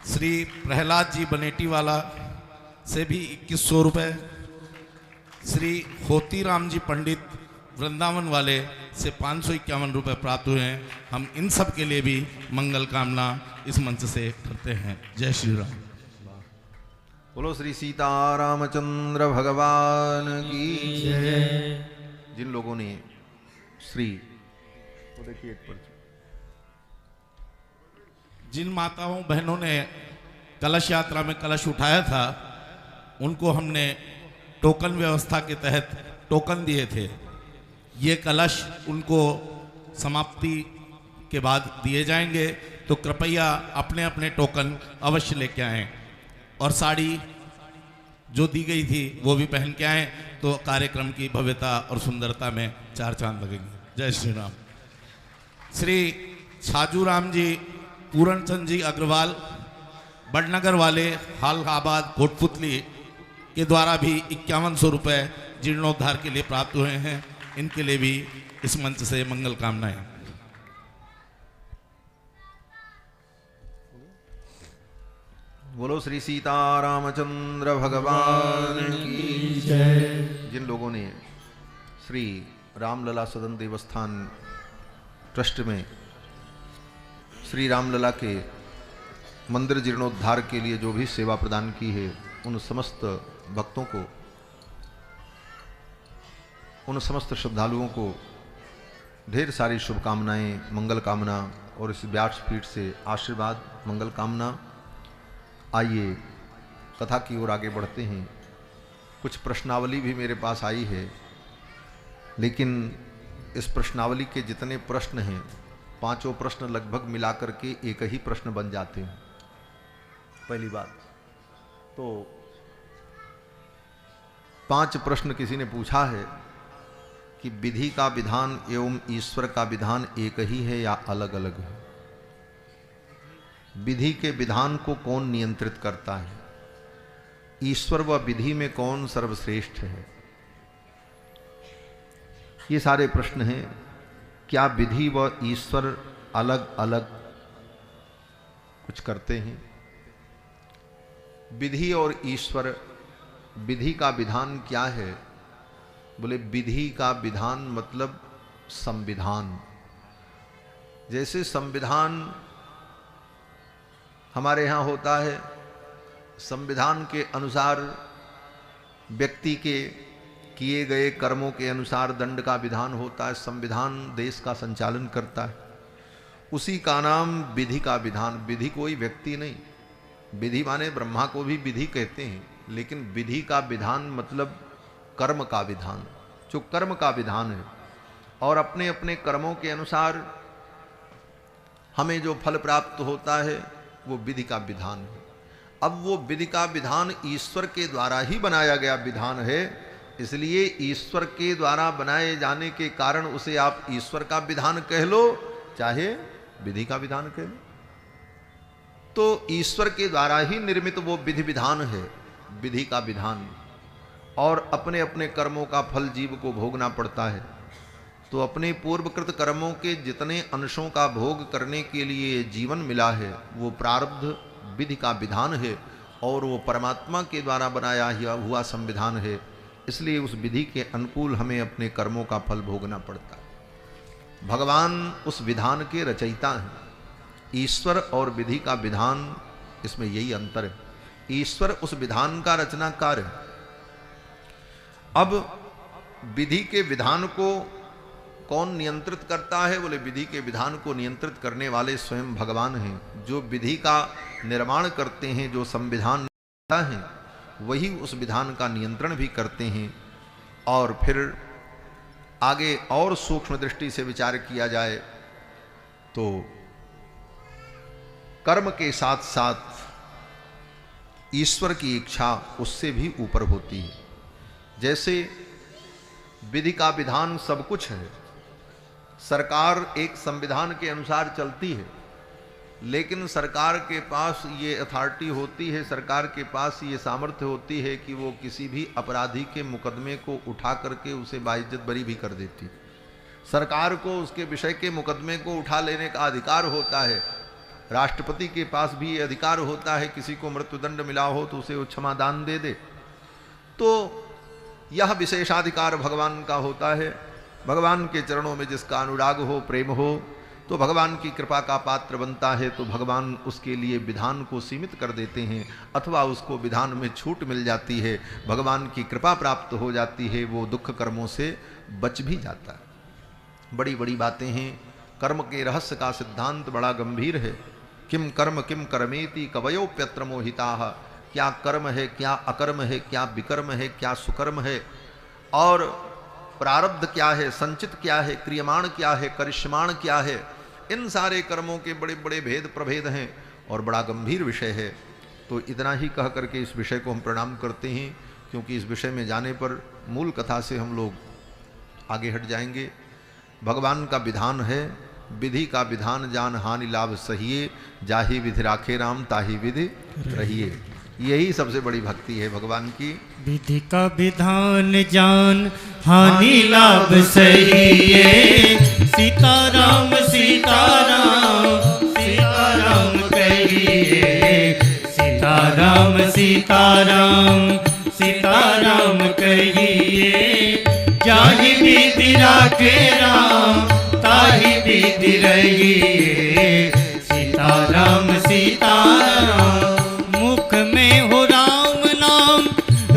C: श्री प्रहलाद जी बनेटीवाला से भी 2100 रुपये। श्री होतीराम जी पंडित वृंदावन वाले से 551 रुपये प्राप्त हुए हैं। हम इन सब के लिए भी मंगल कामना इस मंच से करते हैं। जय श्री राम।
A: बोलो श्री सीतारामचंद्र भगवान की जय। जिन लोगों ने श्री तो देखिए एक पर्ची,
C: जिन माताओं बहनों ने कलश यात्रा में कलश उठाया था, उनको हमने टोकन व्यवस्था के तहत टोकन दिए थे। ये कलश उनको समाप्ति के बाद दिए जाएंगे, तो कृपया अपने अपने टोकन अवश्य लेके आएं और साड़ी जो दी गई थी वो भी पहन के आएं, तो कार्यक्रम की भव्यता और सुंदरता में 4 चांद लगेंगे। जय श्री राम। श्री छाजूराम जी पूरणचंद जी अग्रवाल बड़नगर वाले हालहाबाद कोटपुतली के द्वारा भी 5100 रुपये जीर्णोद्धार के लिए प्राप्त हुए हैं। इनके लिए भी इस मंच से मंगल कामनाएं।
A: बोलो श्री सीतारामचंद्र भगवान की जय। जिन लोगों ने श्री रामलला सदन देवस्थान ट्रस्ट में श्री रामलला के मंदिर जीर्णोद्धार के लिए जो भी सेवा प्रदान की है, उन समस्त भक्तों को, उन समस्त श्रद्धालुओं को ढेर सारी शुभकामनाएं, मंगल कामना और इस व्यासपीठ से आशीर्वाद, मंगल कामना। आइए कथा की ओर आगे बढ़ते हैं। कुछ प्रश्नावली भी मेरे पास आई है, लेकिन इस प्रश्नावली के जितने प्रश्न हैं, 5 प्रश्न लगभग मिलाकर के एक ही प्रश्न बन जाते हैं। पहली बात तो 5 प्रश्न किसी ने पूछा है कि विधि का विधान एवं ईश्वर का विधान एक ही है या अलग अलग है? विधि के विधान को कौन नियंत्रित करता है? ईश्वर व विधि में कौन सर्वश्रेष्ठ है? ये सारे प्रश्न हैं। क्या विधि व ईश्वर अलग अलग कुछ करते हैं? विधि और ईश्वर, विधि का विधान क्या है? बोले विधि का विधान मतलब संविधान। जैसे संविधान हमारे यहाँ होता है, संविधान के अनुसार व्यक्ति के किए गए कर्मों के अनुसार दंड का विधान होता है। संविधान देश का संचालन करता है, उसी का नाम विधि का विधान। विधि कोई व्यक्ति नहीं, विधि माने ब्रह्मा को भी विधि कहते हैं, लेकिन विधि का विधान मतलब कर्म का विधान, जो कर्म का विधान है। और अपने अपने कर्मों के अनुसार हमें जो फल प्राप्त होता है वो विधि का विधान है। अब वो विधि का विधान ईश्वर के द्वारा ही बनाया गया विधान है, इसलिए ईश्वर के द्वारा बनाए जाने के कारण उसे आप ईश्वर का विधान कह लो, चाहे विधि का विधान कह लो। तो ईश्वर के द्वारा ही निर्मित वो विधि विधान है, विधि का विधान। और अपने अपने कर्मों का फल जीव को भोगना पड़ता है। तो अपने पूर्वकृत कर्मों के जितने अंशों का भोग करने के लिए जीवन मिला है, वो प्रारब्ध विधि का विधान है और वो परमात्मा के द्वारा बनाया हुआ संविधान है। इसलिए उस विधि के अनुकूल हमें अपने कर्मों का फल भोगना पड़ता है। भगवान उस विधान के रचयिता हैं। ईश्वर और विधि का विधान, इसमें यही अंतर है। ईश्वर उस विधान का रचनाकार है। अब विधि के विधान को कौन नियंत्रित करता है? बोले विधि के विधान को नियंत्रित करने वाले स्वयं भगवान हैं। जो विधि का निर्माण करते हैं, जो संविधान है, वही उस विधान का नियंत्रण भी करते हैं। और फिर आगे और सूक्ष्म दृष्टि से विचार किया जाए तो कर्म के साथ साथ ईश्वर की इच्छा उससे भी ऊपर होती है। जैसे विधि का विधान सब कुछ है, सरकार एक संविधान के अनुसार चलती है, लेकिन सरकार के पास ये अथॉरिटी होती है, सरकार के पास ये सामर्थ्य होती है कि वो किसी भी अपराधी के मुकदमे को उठा करके उसे बाइज्जत बरी भी कर देती। सरकार को उसके विषय के मुकदमे को उठा लेने का अधिकार होता है। राष्ट्रपति के पास भी ये अधिकार होता है, किसी को मृत्युदंड मिला हो तो उसे वो क्षमादान दे दे। तो यह विशेषाधिकार भगवान का होता है। भगवान के चरणों में जिसका अनुराग हो, प्रेम हो, तो भगवान की कृपा का पात्र बनता है। तो भगवान उसके लिए विधान को सीमित कर देते हैं, अथवा उसको विधान में छूट मिल जाती है, भगवान की कृपा प्राप्त हो जाती है, वो दुख कर्मों से बच भी जाता है। बड़ी बड़ी बातें हैं। कर्म के रहस्य का सिद्धांत बड़ा गंभीर है। किम कर्म किम कर्मेति कवयोप्यत्र मोहिताः। क्या कर्म है, क्या अकर्म है, क्या विकर्म है, क्या सुकर्म है, और प्रारब्ध क्या है, संचित क्या है, क्रियमाण क्या है, करिष्माण क्या है। इन सारे कर्मों के बड़े बड़े भेद प्रभेद हैं और बड़ा गंभीर विषय है। तो इतना ही कह करके इस विषय को हम प्रणाम करते हैं, क्योंकि इस विषय में जाने पर मूल कथा से हम लोग आगे हट जाएंगे। भगवान का विधान है, विधि का विधान जान हानि लाभ सहिए, जाहि विधि राखे राम ताहि विधि रहिए। यही सबसे बड़ी भक्ति है भगवान की।
B: विधि का विधान जान हानि लाभ सहिए, सीताराम सीताराम सीताराम कहिए, सीताराम सीताराम सीताराम कहिए। जाहि विधि राखे राम ताहि विधि रहिए, सीताराम सीताराम। मुख में हो राम नाम,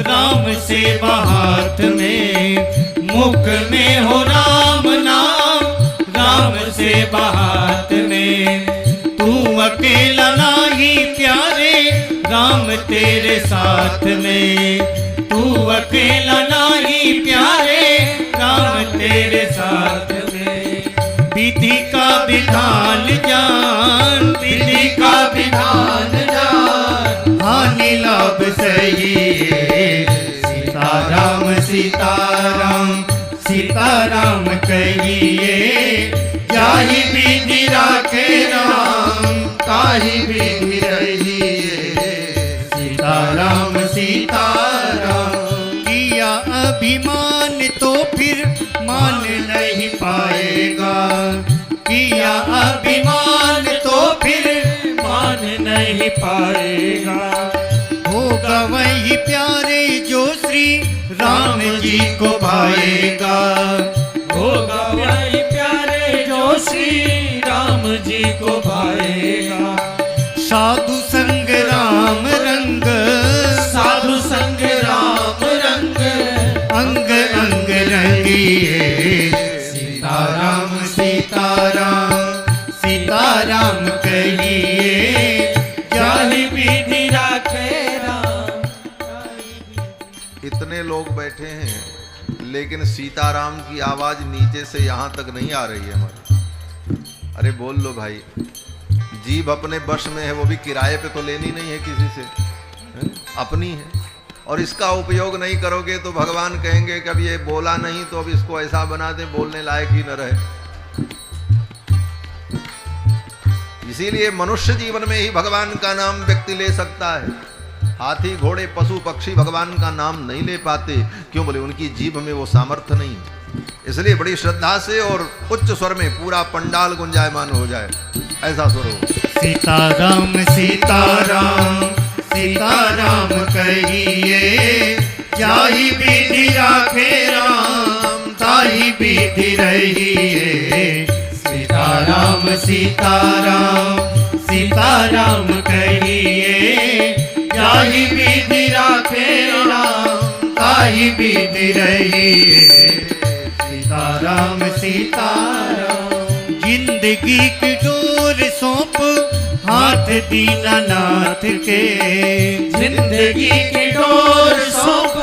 B: राम सेवा हाथ में, मुख में हो राम नाम, राम सेवा हाथ में। तू अकेला नाही प्यारे, राम तेरे साथ में। तू अकेला नाही प्यारे, राम तेरे साथ में। विधि का विधान जान, विधि का विधान जान हानि लाभ सहिए, सीताराम सीताराम सीताराम कहिए। जाहि विधि राखे राम ताहि विधि रहिए, सीताराम सीताराम। किया अभिमान तो फिर मान नहीं पाएगा, किया अभिमान तो फिर मान नहीं पाएगा। होगा वही प्यारे जो श्री राम जी को भाएगा, होगा वही प्यारे जो श्री राम जी को भाएगा। साधु संग राम रंग, साधु संग राम रंग, अंग अंग रंगिए, सीताराम सीताराम सीताराम कहिए। जाहि विधि राखे राम।
A: इतने लोग बैठे हैं, लेकिन सीताराम की आवाज नीचे से यहाँ तक नहीं आ रही है हमारे। अरे बोल लो भाई। जीभ अपने वश में है, वो भी किराए पे तो लेनी नहीं है किसी से, है? अपनी है। और इसका उपयोग नहीं करोगे तो भगवान कहेंगे कि अब ये बोला नहीं तो अब इसको ऐसा बना दे बोलने लायक ही न रहे। इसीलिए मनुष्य जीवन में ही भगवान का नाम व्यक्ति ले सकता है। हाथी घोड़े पशु पक्षी भगवान का नाम नहीं ले पाते। क्यों? बोले उनकी जीभ में वो सामर्थ्य नहीं। इसलिए बड़ी श्रद्धा से और उच्च स्वर में पूरा पंडाल गुंजायमान हो जाए, ऐसा स्वर हो।
B: सीताराम सीताराम सीताराम कहिए। जाहि विधि राखे राम ताहि विधि रहिए, सीताराम सीताराम सीताराम कहिए, जाहि विधि राखे राम ताहि विधि रहिए। सीताराम सीताराम। जिंदगी की डोर सौंप हाथ दीनानाथ के,
D: जिंदगी की डोर सौंप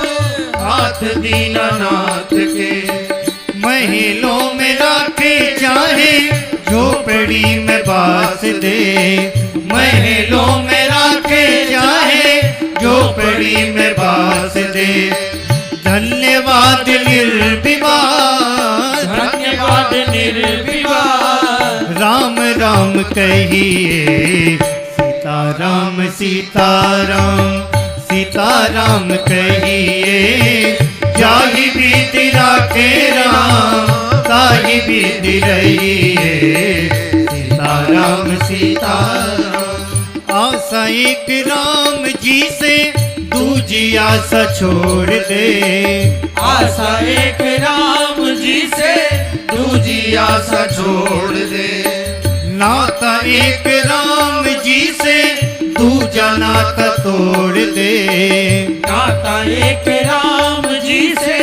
D: हाथ दीनानाथ के।
B: महलों में राखे चाहे झोपड़ी में बास दे, महलों में राखे चाहे झोपड़ी में बास दे। धन्यवाद निर्विवाद,
D: धन्यवाद निर्विवाद।
B: राम राम कहिए, सीताराम सीताराम सीताराम कहिए। जाहि विधि राखे राम ताहि विधि रहिए। सीताराम सीताराम। आशा एक राम जी से दूजी आशा छोड़ दे,
D: आशा एक राम जी से दूजी आशा छोड़ दे।
B: नाता एक राम जी से दूजा नाता तोड़ दे,
D: नाता एक राम जी से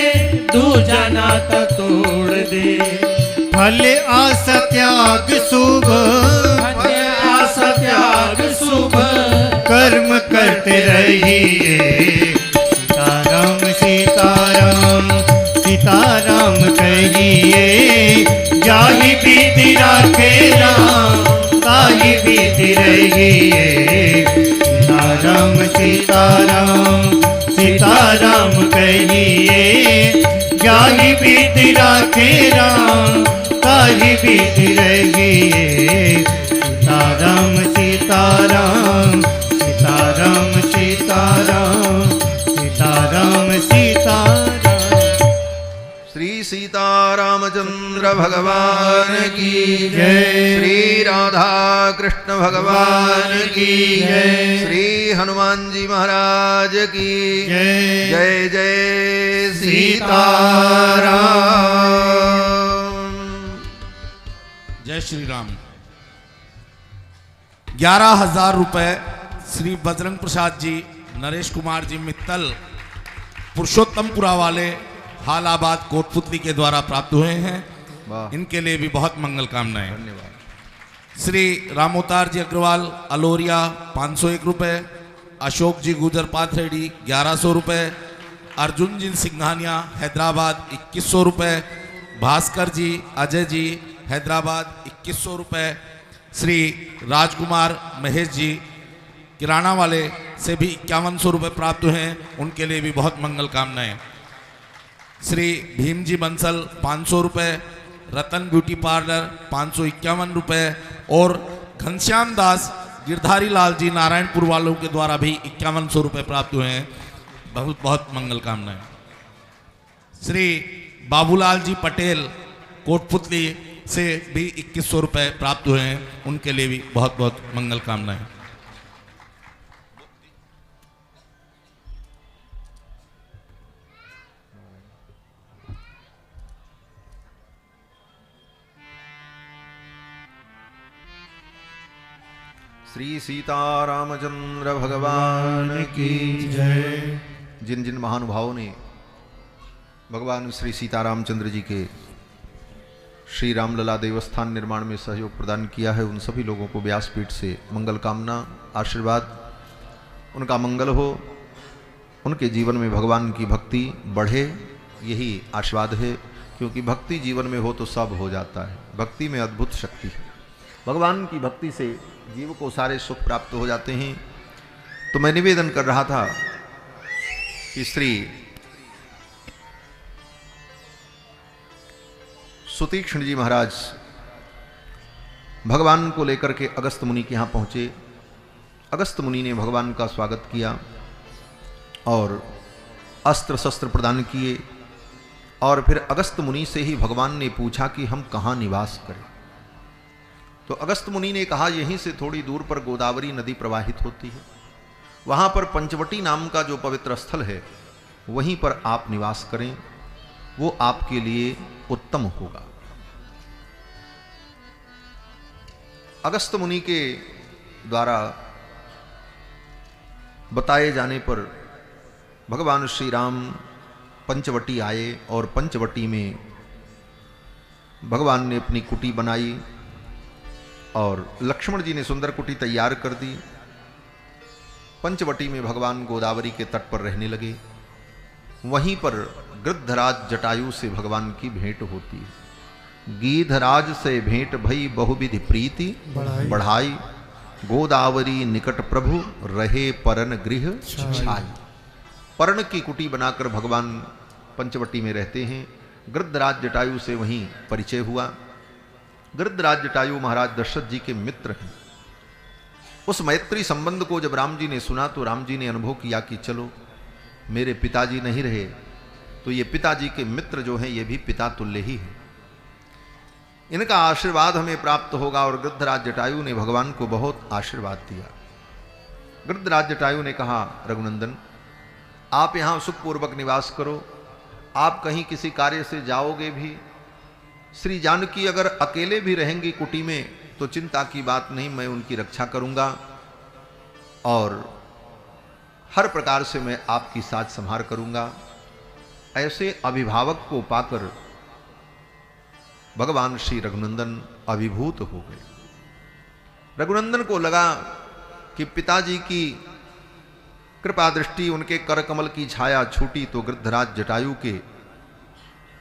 D: दूजा नाता तोड़ दे।
B: फल आशा त्याग शुभ,
D: आशा त्याग शुभ।
B: कर्म करते रहिए। सीताराम सीताराम सीताराम कहिए, जाहि विधि राखे राम ताहि विधि रहिए। सीताराम सीताराम सीताराम कहिए, जाहि विधि राखे राम ताहि विधि रहिए। सीताराम सीताराम सीताराम सीताराम सीताराम सीताराम।
A: श्री सीतारामचंद्र भगवान की
B: जय।
A: श्री राधा कृष्ण भगवान की
B: जय।
A: श्री हनुमान जी महाराज की
B: जय।
A: जय जय
B: सीताराम।
C: जय श्री राम। 11,000 रुपए श्री बजरंग प्रसाद जी, नरेश कुमार जी मित्तल, पुरुषोत्तमपुरा वाले हालाबाद कोटपुतली के द्वारा प्राप्त हुए हैं।
A: वाह,
C: इनके लिए भी बहुत मंगल कामनाएं।
A: धन्यवाद।
C: श्री रामोतार जी अग्रवाल अलोरिया 501 रुपये, अशोक जी गुजर पाथरेडी 1100 रुपये, अर्जुन जी सिंघानिया हैदराबाद 2100 रुपये, भास्कर जी अजय जी हैदराबाद 2100 रुपये, श्री राजकुमार महेश जी किराना वाले से भी 5100 रुपये प्राप्त हुए हैं। उनके लिए भी बहुत मंगल कामनाएं। श्री भीम जी बंसल 500 रुपये, रतन ब्यूटी पार्लर 551 रुपये और घनश्याम दास गिरधारी लाल जी नारायणपुर वालों के द्वारा भी 5100 रुपये प्राप्त हुए हैं। बहुत बहुत मंगल कामनाएं। श्री बाबूलाल जी पटेल कोटपुतली से भी 2100 रुपये प्राप्त हुए हैं। उनके लिए भी बहुत बहुत मंगल कामनाएं।
A: श्री सीतारामचंद्र भगवान की
B: जय।
A: जिन जिन महानुभावों ने भगवान श्री सीतारामचंद्र जी के श्री रामलला देवस्थान निर्माण में सहयोग प्रदान किया है, उन सभी लोगों को व्यासपीठ से मंगल कामना आशीर्वाद, उनका मंगल हो, उनके जीवन में भगवान की भक्ति बढ़े, यही आशीर्वाद है। क्योंकि भक्ति जीवन में हो तो सब हो जाता है। भक्ति में अद्भुत शक्ति है। भगवान की भक्ति से जीव को सारे सुख प्राप्त हो जाते हैं। तो मैं निवेदन कर रहा था कि श्री सुतीक्ष्ण जी महाराज भगवान को लेकर के अगस्त मुनि के यहाँ पहुँचे। अगस्त मुनि ने भगवान का स्वागत किया और अस्त्र शस्त्र प्रदान किए। और फिर अगस्त मुनि से ही भगवान ने पूछा कि हम कहाँ निवास करें। तो अगस्त मुनि ने कहा, यहीं से थोड़ी दूर पर गोदावरी नदी प्रवाहित होती है, वहाँ पर पंचवटी नाम का जो पवित्र स्थल है वहीं पर आप निवास करें, वो आपके लिए उत्तम होगा। अगस्त मुनि के द्वारा बताए जाने पर भगवान श्री राम पंचवटी आए और पंचवटी में भगवान ने अपनी कुटी बनाई और लक्ष्मण जी ने सुंदर कुटी तैयार कर दी। पंचवटी में भगवान गोदावरी के तट पर रहने लगे। वहीं पर गृद्धराज जटायु से भगवान की भेंट होती है। गीधराज से भेंट भई बहुविधि प्रीति बढ़ाई, गोदावरी निकट प्रभु रहे परन गृह छाई। पर्ण की कुटी बनाकर भगवान पंचवटी में रहते हैं। गृद्धराज जटायु से वहीं परिचय हुआ। गृद्धराज जटायु महाराज दशरथ जी के मित्र हैं। उस मैत्री संबंध को जब राम जी ने सुना तो राम जी ने अनुभव किया कि चलो, मेरे पिताजी नहीं रहे तो ये पिताजी के मित्र जो हैं ये भी पिता तुल्य ही हैं, इनका आशीर्वाद हमें प्राप्त होगा। और गृद्धराज जटायु ने भगवान को बहुत आशीर्वाद दिया। गृद्धराज जटायु ने कहा, रघुनंदन आप यहाँ सुखपूर्वक निवास करो, आप कहीं किसी कार्य से जाओगे भी, श्री जानकी अगर अकेले भी रहेंगी कुटी में तो चिंता की बात नहीं, मैं उनकी रक्षा करूंगा और हर प्रकार से मैं आपकी साथ संभार करूंगा। ऐसे अभिभावक को पाकर भगवान श्री रघुनंदन अभिभूत हो गए। रघुनंदन को लगा कि पिताजी की कृपा दृष्टि, उनके कर कमल की छाया छूटी तो गृद्धराज जटायु के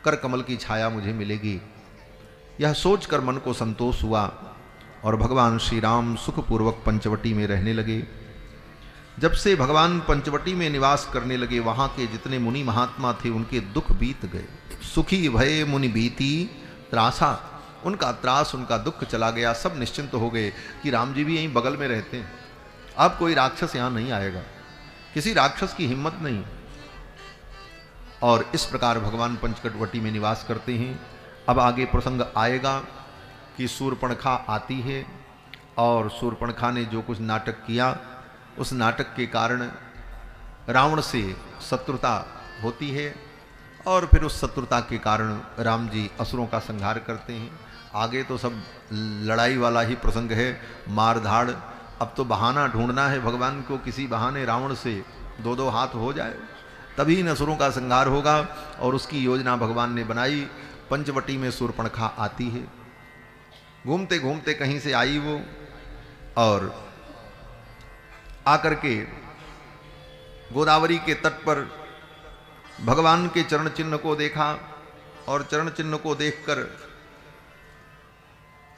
A: कर कमल की छाया मुझे मिलेगी। यह सोचकर मन को संतोष हुआ और भगवान श्री राम सुखपूर्वक पंचवटी में रहने लगे। जब से भगवान पंचवटी में निवास करने लगे, वहां के जितने मुनि महात्मा थे उनके दुख बीत गए। सुखी भय मुनि बीती त्रासा, उनका त्रास, उनका दुख चला गया। सब निश्चिंत हो गए कि राम जी भी यहीं बगल में रहते हैं, अब कोई राक्षस यहां नहीं आएगा, किसी राक्षस की हिम्मत नहीं। और इस प्रकार भगवान पंचवटी में निवास करते हैं। अब आगे प्रसंग आएगा कि शूर्पणखा आती है और शूर्पणखा ने जो कुछ नाटक किया, उस नाटक के कारण रावण से शत्रुता होती है और फिर उस शत्रुता के कारण राम जी असुरों का संहार करते हैं। आगे तो सब लड़ाई वाला ही प्रसंग है, मार धाड़। अब तो बहाना ढूंढना है भगवान को, किसी बहाने रावण से दो दो हाथ हो जाए, तभी इन असुरों का संहार होगा। और उसकी योजना भगवान ने बनाई। पंचवटी में शूर्पणखा आती है, घूमते घूमते कहीं से आई वो, और आकर के गोदावरी के तट पर भगवान के चरण चिन्ह को देखा और चरण चिन्ह को देखकर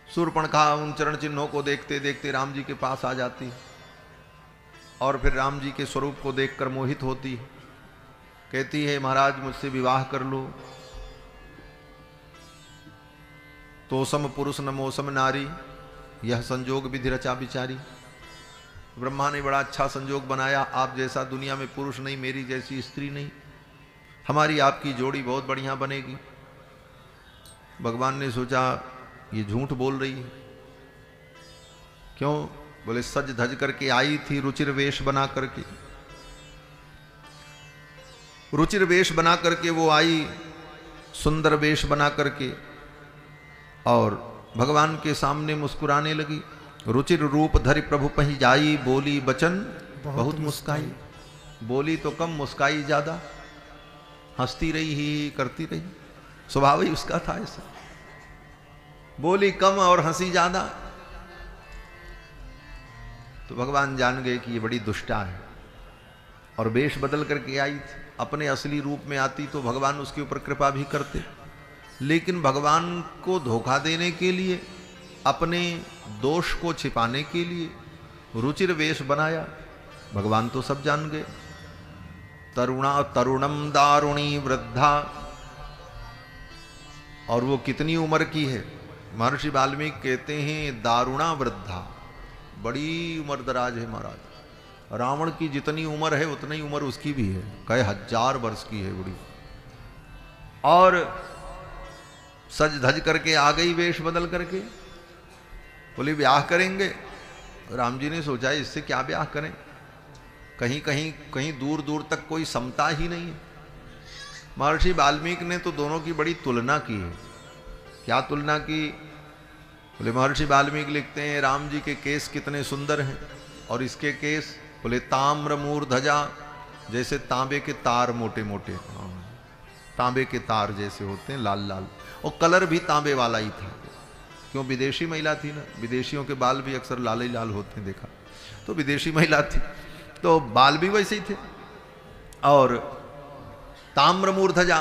A: शूर्पणखा उन चरण चिन्हों को देखते देखते राम जी के पास आ जाती और फिर राम जी के स्वरूप को देखकर मोहित होती, कहती है महाराज मुझसे विवाह कर लो। तो सम पुरुष न मोसम नारी, यह संजोग विधि रचा बिचारी। ब्रह्मा ने बड़ा अच्छा संजोग बनाया, आप जैसा दुनिया में पुरुष नहीं, मेरी जैसी स्त्री नहीं, हमारी आपकी जोड़ी बहुत बढ़िया बनेगी। भगवान ने सोचा ये झूठ बोल रही है, क्यों? बोले सज धज करके आई थी, रुचिर वेश बना करके, रुचिर वेश बना करके वो आई, सुंदर वेश बना करके, और भगवान के सामने मुस्कुराने लगी। रुचिर रूप धरि प्रभु पही जाई, बोली बचन बहुत मुस्काई। बोली तो कम, मुस्काई ज्यादा, हंसती रही ही करती रही, स्वभाव ही उसका था ऐसा। बोली कम और हंसी ज्यादा। तो भगवान जान गए कि ये बड़ी दुष्टा है और वेश बदल करके आई थी। अपने असली रूप में आती तो भगवान उसके ऊपर कृपा भी करते, लेकिन भगवान को धोखा देने के लिए, अपने दोष को छिपाने के लिए रुचिर वेश बनाया। भगवान तो सब जान गए। तरुणम दारुणी वृद्धा, और वो कितनी उम्र की है? महर्षि वाल्मीकि कहते हैं दारुणा वृद्धा, बड़ी उम्र दराज है महाराज। रावण की जितनी उम्र है उतनी उम्र उसकी भी है, कई 1000 वर्ष की है बड़ी। और सज धज करके आ गई वेश बदल करके, बोले ब्याह करेंगे। राम जी ने सोचा इससे क्या ब्याह करें, कहीं दूर दूर तक कोई समता ही नहीं है। महर्षि वाल्मीकि ने तो दोनों की बड़ी तुलना की है। क्या तुलना की? बोले महर्षि वाल्मीकि लिखते हैं राम जी के केस कितने सुंदर हैं, और इसके केस बोले ताम्र मूर्धजा, जैसे तांबे के तार मोटे मोटे, तांबे के तार जैसे होते हैं, लाल लाल, और कलर भी तांबे वाला ही था। क्यों, विदेशी महिला थी ना, विदेशियों के बाल भी अक्सर लाल ही लाल होते हैं, देखा तो विदेशी महिला थी तो बाल भी वैसे ही थे। और ताम्र मूर्धजा,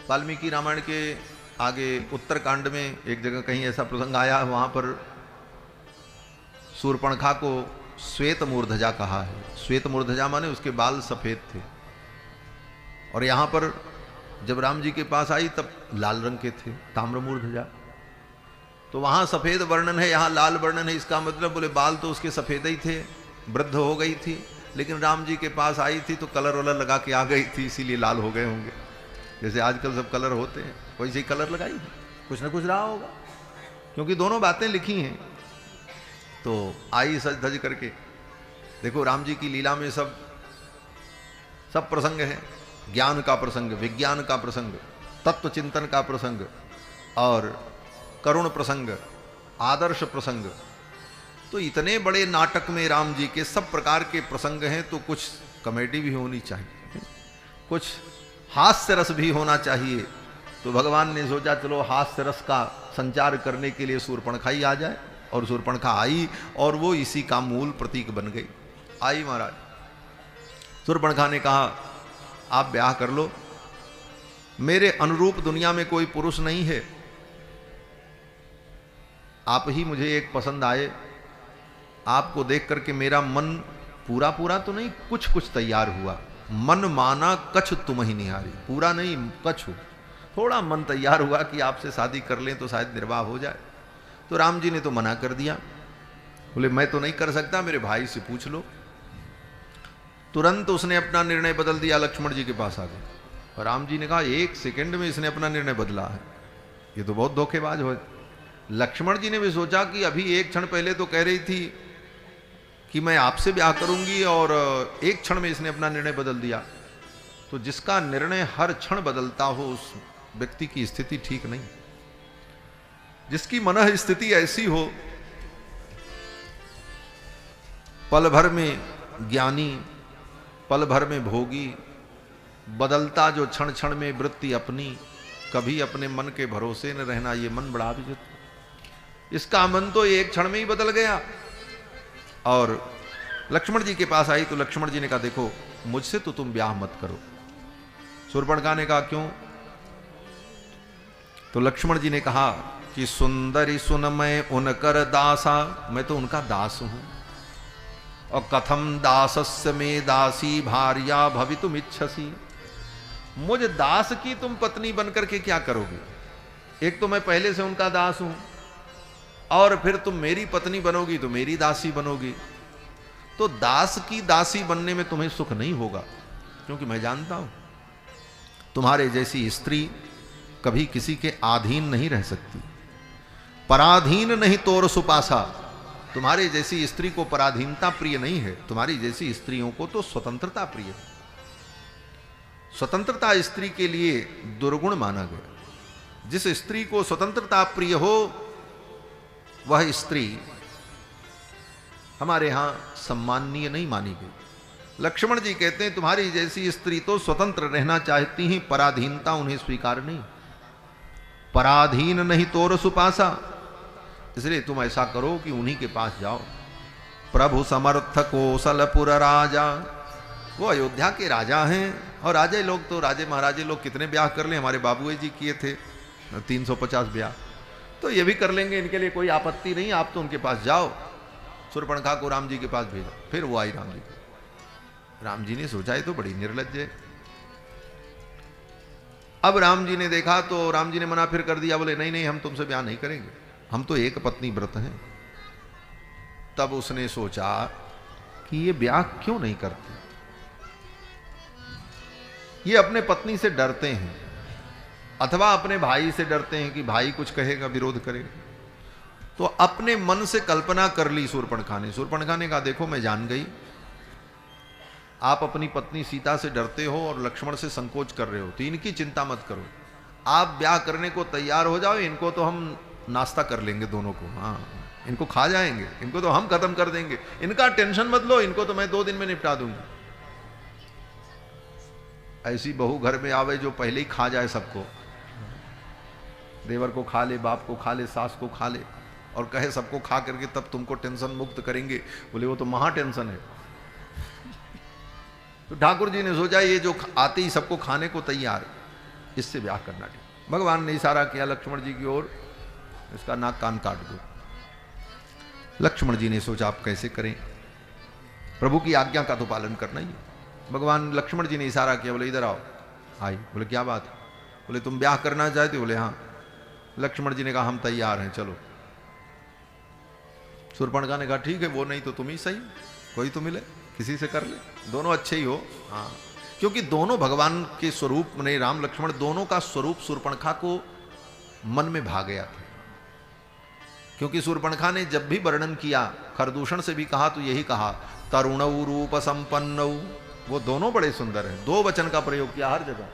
A: वाल्मीकि रामायण के आगे उत्तरकांड में एक जगह कहीं ऐसा प्रसंग आया, वहां पर शूर्पणखा को श्वेत मूर्धजा कहा है। श्वेत मूर्धजा माने उसके बाल सफेद थे, और यहां पर जब राम जी के पास आई तब लाल रंग के थे, ताम्र मूर्धजा। तो वहां सफेद वर्णन है, यहां लाल वर्णन है, इसका मतलब बोले बाल तो उसके सफेद ही थे, वृद्ध हो गई थी, लेकिन राम जी के पास आई थी तो कलर वलर लगा के आ गई थी, इसीलिए लाल हो गए होंगे। जैसे आजकल सब कलर होते हैं वैसे ही कलर लगाई थी, कुछ ना कुछ रहा होगा, क्योंकि दोनों बातें लिखी हैं। तो आई सज धज करके, देखो राम जी की लीला में सब प्रसंग है, ज्ञान का प्रसंग, विज्ञान का प्रसंग, तत्व चिंतन का प्रसंग, और करुण प्रसंग, आदर्श प्रसंग। तो इतने बड़े नाटक में राम जी के सब प्रकार के प्रसंग हैं, तो कुछ कॉमेडी भी होनी चाहिए, कुछ हास्य रस भी होना चाहिए। तो भगवान ने सोचा चलो हास्य रस का संचार करने के लिए शूर्पणखा ही आ जाए, और शूर्पणखा आई और वो इसी का मूल प्रतीक बन गई। आई महाराज, शूर्पणखा ने कहा आप ब्याह कर लो, मेरे अनुरूप दुनिया में कोई पुरुष नहीं है, आप ही मुझे एक पसंद आए, आपको देख करके मेरा मन पूरा पूरा तो नहीं, कुछ कुछ तैयार हुआ, मन माना कछ तुम ही निहारी, पूरा नहीं कछ, थोड़ा मन तैयार हुआ कि आपसे शादी कर लें तो शायद निर्वाह हो जाए। तो राम जी ने तो मना कर दिया, बोले मैं तो नहीं कर सकता, मेरे भाई से पूछ लो। तुरंत उसने अपना निर्णय बदल दिया, लक्ष्मण जी के पास आ गए, और राम जी ने कहा एक सेकंड में इसने अपना निर्णय बदला है, ये तो बहुत धोखेबाज हो। लक्ष्मण जी ने भी सोचा कि अभी एक क्षण पहले तो कह रही थी कि मैं आपसे ब्याह करूंगी, और एक क्षण में इसने अपना निर्णय बदल दिया। तो जिसका निर्णय हर क्षण बदलता हो उस व्यक्ति की स्थिति ठीक नहीं। जिसकी मनः स्थिति ऐसी हो, पल भर में ज्ञानी, पल भर में भोगी, बदलता जो क्षण क्षण में वृत्ति अपनी, कभी अपने मन के भरोसे न रहना, ये मन बड़ा विचित्र। इसका मन तो एक क्षण में ही बदल गया। और लक्ष्मण जी के पास आई तो लक्ष्मण जी ने कहा देखो मुझसे तो तुम ब्याह मत करो। शूर्पणखा ने कहा क्यों? तो लक्ष्मण जी ने कहा कि सुंदरी सुन मैं उनकर दासा, मैं तो उनका दास हूं, और कथम दासस्य में दासी भार्या भवितुम इच्छसी, मुझ दास की तुम पत्नी बनकर के क्या करोगे? एक तो मैं पहले से उनका दास हूं, और फिर तुम मेरी पत्नी बनोगी तो मेरी दासी बनोगी। तो दास की दासी बनने में तुम्हें सुख नहीं होगा, क्योंकि मैं जानता हूं तुम्हारे जैसी स्त्री कभी किसी के अधीन नहीं रह सकती। पराधीन नहीं तोर सुपासा, तुम्हारे जैसी स्त्री को पराधीनता प्रिय नहीं है, तुम्हारी जैसी स्त्रियों को तो स्वतंत्रता प्रिय है। स्वतंत्रता स्त्री के लिए दुर्गुण माना गया। जिस स्त्री को स्वतंत्रता प्रिय हो वह स्त्री हमारे यहां सम्माननीय नहीं मानी गई। लक्ष्मण जी कहते हैं तुम्हारी जैसी स्त्री तो स्वतंत्र रहना चाहती हैं, पराधीनता उन्हें स्वीकार नहीं। पराधीन नहीं तोर सुपासा, इसलिए तुम ऐसा करो कि उन्हीं के पास जाओ। प्रभु समर्थ कौशलपुर राजा, वो अयोध्या के राजा हैं, और राजे लोग तो राजे महाराजे लोग कितने ब्याह कर ले, हमारे बाबूजी जी किए थे 350 ब्याह, तो ये भी कर लेंगे, इनके लिए कोई आपत्ति नहीं, आप तो उनके पास जाओ। शूर्पणखा को राम जी के पास भेजा, फिर वो आई राम जी। राम जी ने सोचा ये तो बड़ी निर्लज्ज है। अब राम जी ने देखा तो राम जी ने मना फिर कर दिया, बोले नहीं नहीं हम तुमसे ब्याह नहीं करेंगे, हम तो एक पत्नी व्रत हैं। तब उसने सोचा कि ये ब्याह क्यों नहीं करते, ये अपने पत्नी से डरते हैं, अथवा अपने भाई से डरते हैं कि भाई कुछ कहेगा विरोध करेगा। तो अपने मन से कल्पना कर ली शूर्पणखा ने। शूर्पणखा ने कहा देखो मैं जान गई, आप अपनी पत्नी सीता से डरते हो और लक्ष्मण से संकोच कर रहे हो, तो इनकी चिंता मत करो, आप ब्याह करने को तैयार हो जाओ, इनको तो हम नाश्ता कर लेंगे दोनों को, हाँ इनको खा जाएंगे, इनको तो हम खत्म कर देंगे, इनका टेंशन मत लो, इनको तो मैं 2 दिन में निपटा दूंगी। ऐसी बहू घर में आवे जो पहले ही खा जाए सबको, देवर को खा ले, बाप को खा ले, सास को खा ले, और कहे सबको खा करके तब तुमको टेंशन मुक्त करेंगे। बोले वो तो महा टेंशन है। तो ठाकुर जी ने सोचा ये जो आते ही सबको खाने को तैयार, इससे ब्याह करना ठीक। भगवान ने इशारा किया लक्ष्मण जी की ओर, इसका नाक कान काट दो। लक्ष्मण जी ने सोचा आप कैसे करें, प्रभु की आज्ञा का तो पालन करना ही। भगवान लक्ष्मण जी ने इशारा किया, बोले इधर आओ। आई, बोले क्या बात? बोले तुम ब्याह करना चाहते? बोले हाँ। लक्ष्मण जी ने कहा हम तैयार हैं, चलो। शूर्पणखा ने कहा ठीक है, वो नहीं तो तुम ही सही, कोई तो मिले, किसी से कर ले, दोनों अच्छे ही हो। हाँ, क्योंकि दोनों भगवान के स्वरूप नहीं, राम लक्ष्मण दोनों का स्वरूप शूर्पणखा को मन में भा गया था। क्योंकि शूर्पणखा ने जब भी वर्णन किया, खरदूषण से भी कहा तो यही कहा, तरुणौ रूप संपन्नौ, वो दोनों बड़े सुंदर हैं, 2 वचन का प्रयोग किया हर जगह।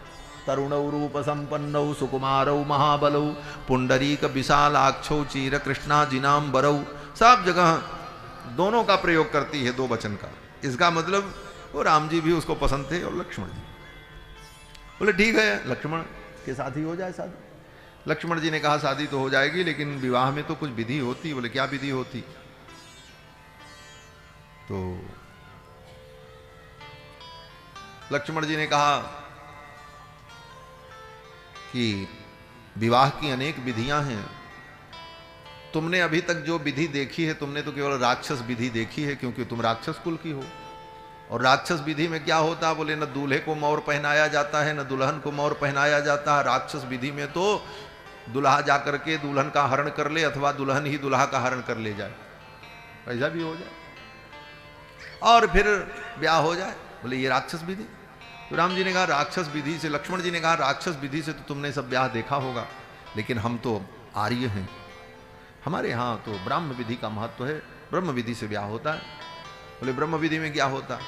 A: तरुणौ रूप संपन्नौ सुकुमारौ महाबलौ पुंडरीक विशालाक्षौ चीर कृष्णा जिनाम्बरौ, सब जगह दोनों का प्रयोग करती है 2 वचन का। इसका मतलब वो राम जी भी उसको पसंद थे और लक्ष्मण जी। बोले ठीक है, लक्ष्मण के साथ ही हो जाए शादी। लक्ष्मण जी ने कहा शादी तो हो जाएगी, लेकिन विवाह में तो कुछ विधि होती। बोले क्या विधि होती? तो लक्ष्मण जी ने कहा कि विवाह की अनेक विधियां हैं, तुमने अभी तक जो विधि देखी है, तुमने तो केवल राक्षस विधि देखी है, क्योंकि तुम राक्षस कुल की हो। और राक्षस विधि में क्या होता? बोले न दूल्हे को मोर पहनाया जाता है, न दुल्हन को मोर पहनाया जाता है। राक्षस विधि में तो दुल्हा जाकर के दुल्हन का हरण कर ले, अथवा दुल्हन ही दुल्हा का हरण कर ले जाए, ऐसा भी हो जाए, और फिर ब्याह हो जाए। बोले ये राक्षस विधि। तो राम जी ने कहा राक्षस विधि से, लक्ष्मण जी ने कहा राक्षस विधि से तो तुमने सब ब्याह देखा होगा, लेकिन हम तो आर्य हैं, हमारे यहाँ तो ब्रह्म विधि का महत्व है, ब्रह्म विधि से ब्याह होता है। बोले ब्रह्म विधि में क्या होता?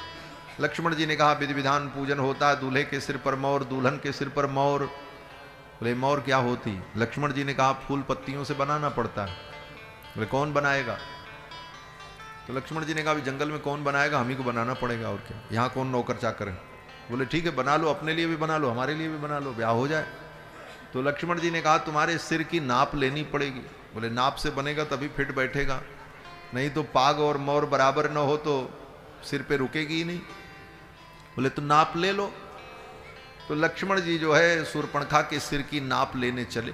A: लक्ष्मण जी ने कहा विधि विधान पूजन होता है, दूल्हे के सिर पर मोर, दुल्हन के सिर पर मोर। बोले मोर क्या होती? लक्ष्मण जी ने कहा फूल पत्तियों से बनाना पड़ता है। बोले कौन बनाएगा? तो लक्ष्मण जी ने कहा जंगल में कौन बनाएगा, हम ही को बनाना पड़ेगा, और क्या, यहाँ कौन नौकर चाकर है। बोले ठीक है बना लो, अपने लिए भी बना लो, हमारे लिए भी बना लो, ब्याह हो जाए। तो लक्ष्मण जी ने कहा तुम्हारे सिर की नाप लेनी पड़ेगी। बोले नाप से बनेगा तभी फिट बैठेगा, नहीं तो पाग और मोर बराबर न हो तो सिर पे रुकेगी ही नहीं। बोले तो नाप ले लो। तो लक्ष्मण जी जो है शूर्पणखा के सिर की नाप लेने चले,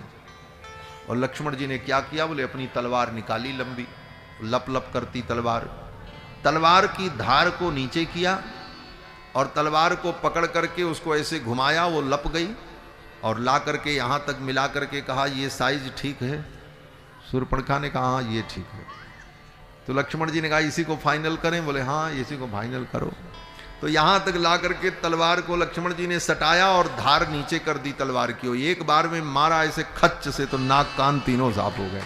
A: और लक्ष्मण जी ने क्या किया? बोले अपनी तलवार निकाली, लंबी लप लप करती तलवार, तलवार की धार को नीचे किया, और तलवार को पकड़ करके उसको ऐसे घुमाया, वो लप गई, और ला करके यहाँ तक मिला करके कहा ये साइज ठीक है। शूर्पणखा ने कहा हाँ ये ठीक है। तो लक्ष्मण जी ने कहा इसी को फाइनल करें? बोले हाँ इसी को फाइनल करो। तो यहाँ तक ला करके तलवार को लक्ष्मण जी ने सटाया और धार नीचे कर दी तलवार की, एक बार में मारा ऐसे खच्च से, तो नाक कान तीनों साफ हो गए।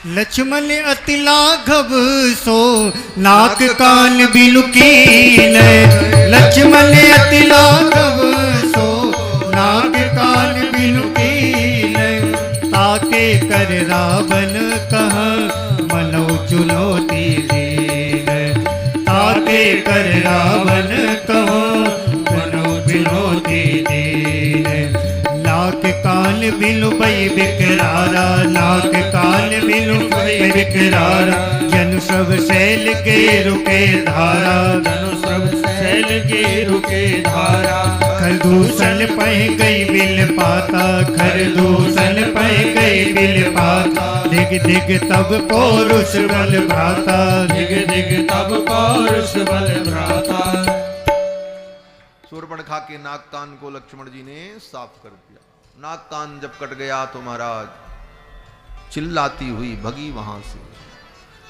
B: लक्ष्मण अति लाघव सो नाक कान बिलुकीन, लक्ष्मण अति लाघव सो नाक कान बिलुकीन, ताके कर रावण कह मनो चुनौती दीन, ताके कर रावण कहो मनो चुनौती दीन, नाक कान बिलु भई बिकरारा, नाक कान बिलु भई बिकरारा, जनु सब सैल के रुके धारा, जनु सब सैल के रुके धारा, खरदूषण पह गई बिल पाता, खरदूषण पह गई बिल पाता, दिग दिग तब पौरुष बल भ्राता, दिग दिग तब पौरुष बल भ्राता।
A: शूर्पणखा के नाक कान को लक्ष्मण जी ने साफ कर दिया। नाक कान जब कट गया तो महाराज चिल्लाती हुई भगी वहां से,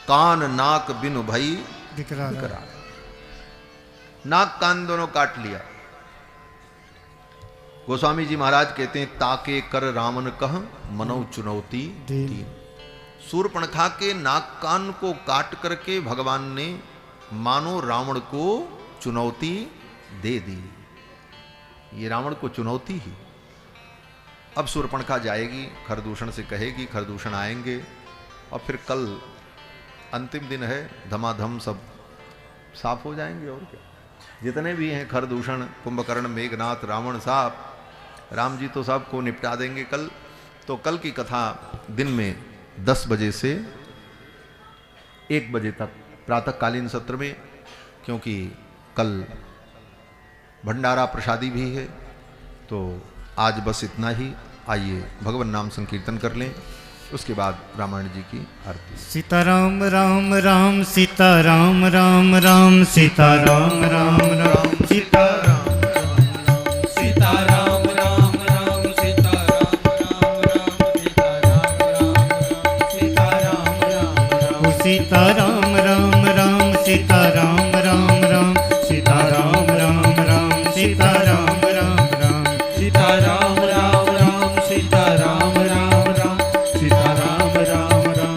A: कान नाक बिनु भई बिकरार। नाक कान दोनों काट लिया। गोस्वामी जी महाराज कहते हैं ताके कर रावण कह मनो चुनौती दीन। शूर्पणखा के नाक कान को काट करके भगवान ने मानो रावण को चुनौती दे दी। ये रावण को चुनौती ही। अब शूर्पणखा जाएगी, खरदूषण से कहेगी, खरदूषण आएंगे और फिर कल अंतिम दिन है, धमाधम सब साफ हो जाएंगे। और क्या, जितने भी हैं खरदूषण, कुंभकर्ण, मेघनाथ, रावण, साहब, राम जी तो सबको निपटा देंगे कल। तो कल की कथा दिन में 10 बजे से 1 बजे तक प्रातःकालीन सत्र में, क्योंकि कल भंडारा प्रसादी भी है। तो आज बस इतना ही। आइए भगवान नाम संकीर्तन कर लें, उसके बाद रामायण जी की आरती।
B: सीताराम राम राम सीताराम राम राम सीताराम राम राम सीताराम
D: सीताराम राम राम सीताराम राम राम सीताराम राम सीताराम राम राम सीताराम राम राम सीताराम राम राम सीताराम राम राम सीताराम राम राम सीताराम राम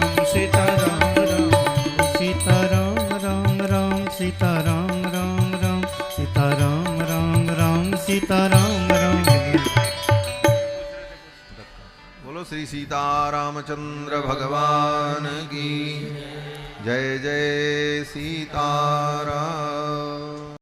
B: सीताराम राम राम सीताराम राम राम सीताराम राम राम सीताराम राम।
A: बोलो श्री सीतारामचंद्र भगवान की जय। जय सीताराम।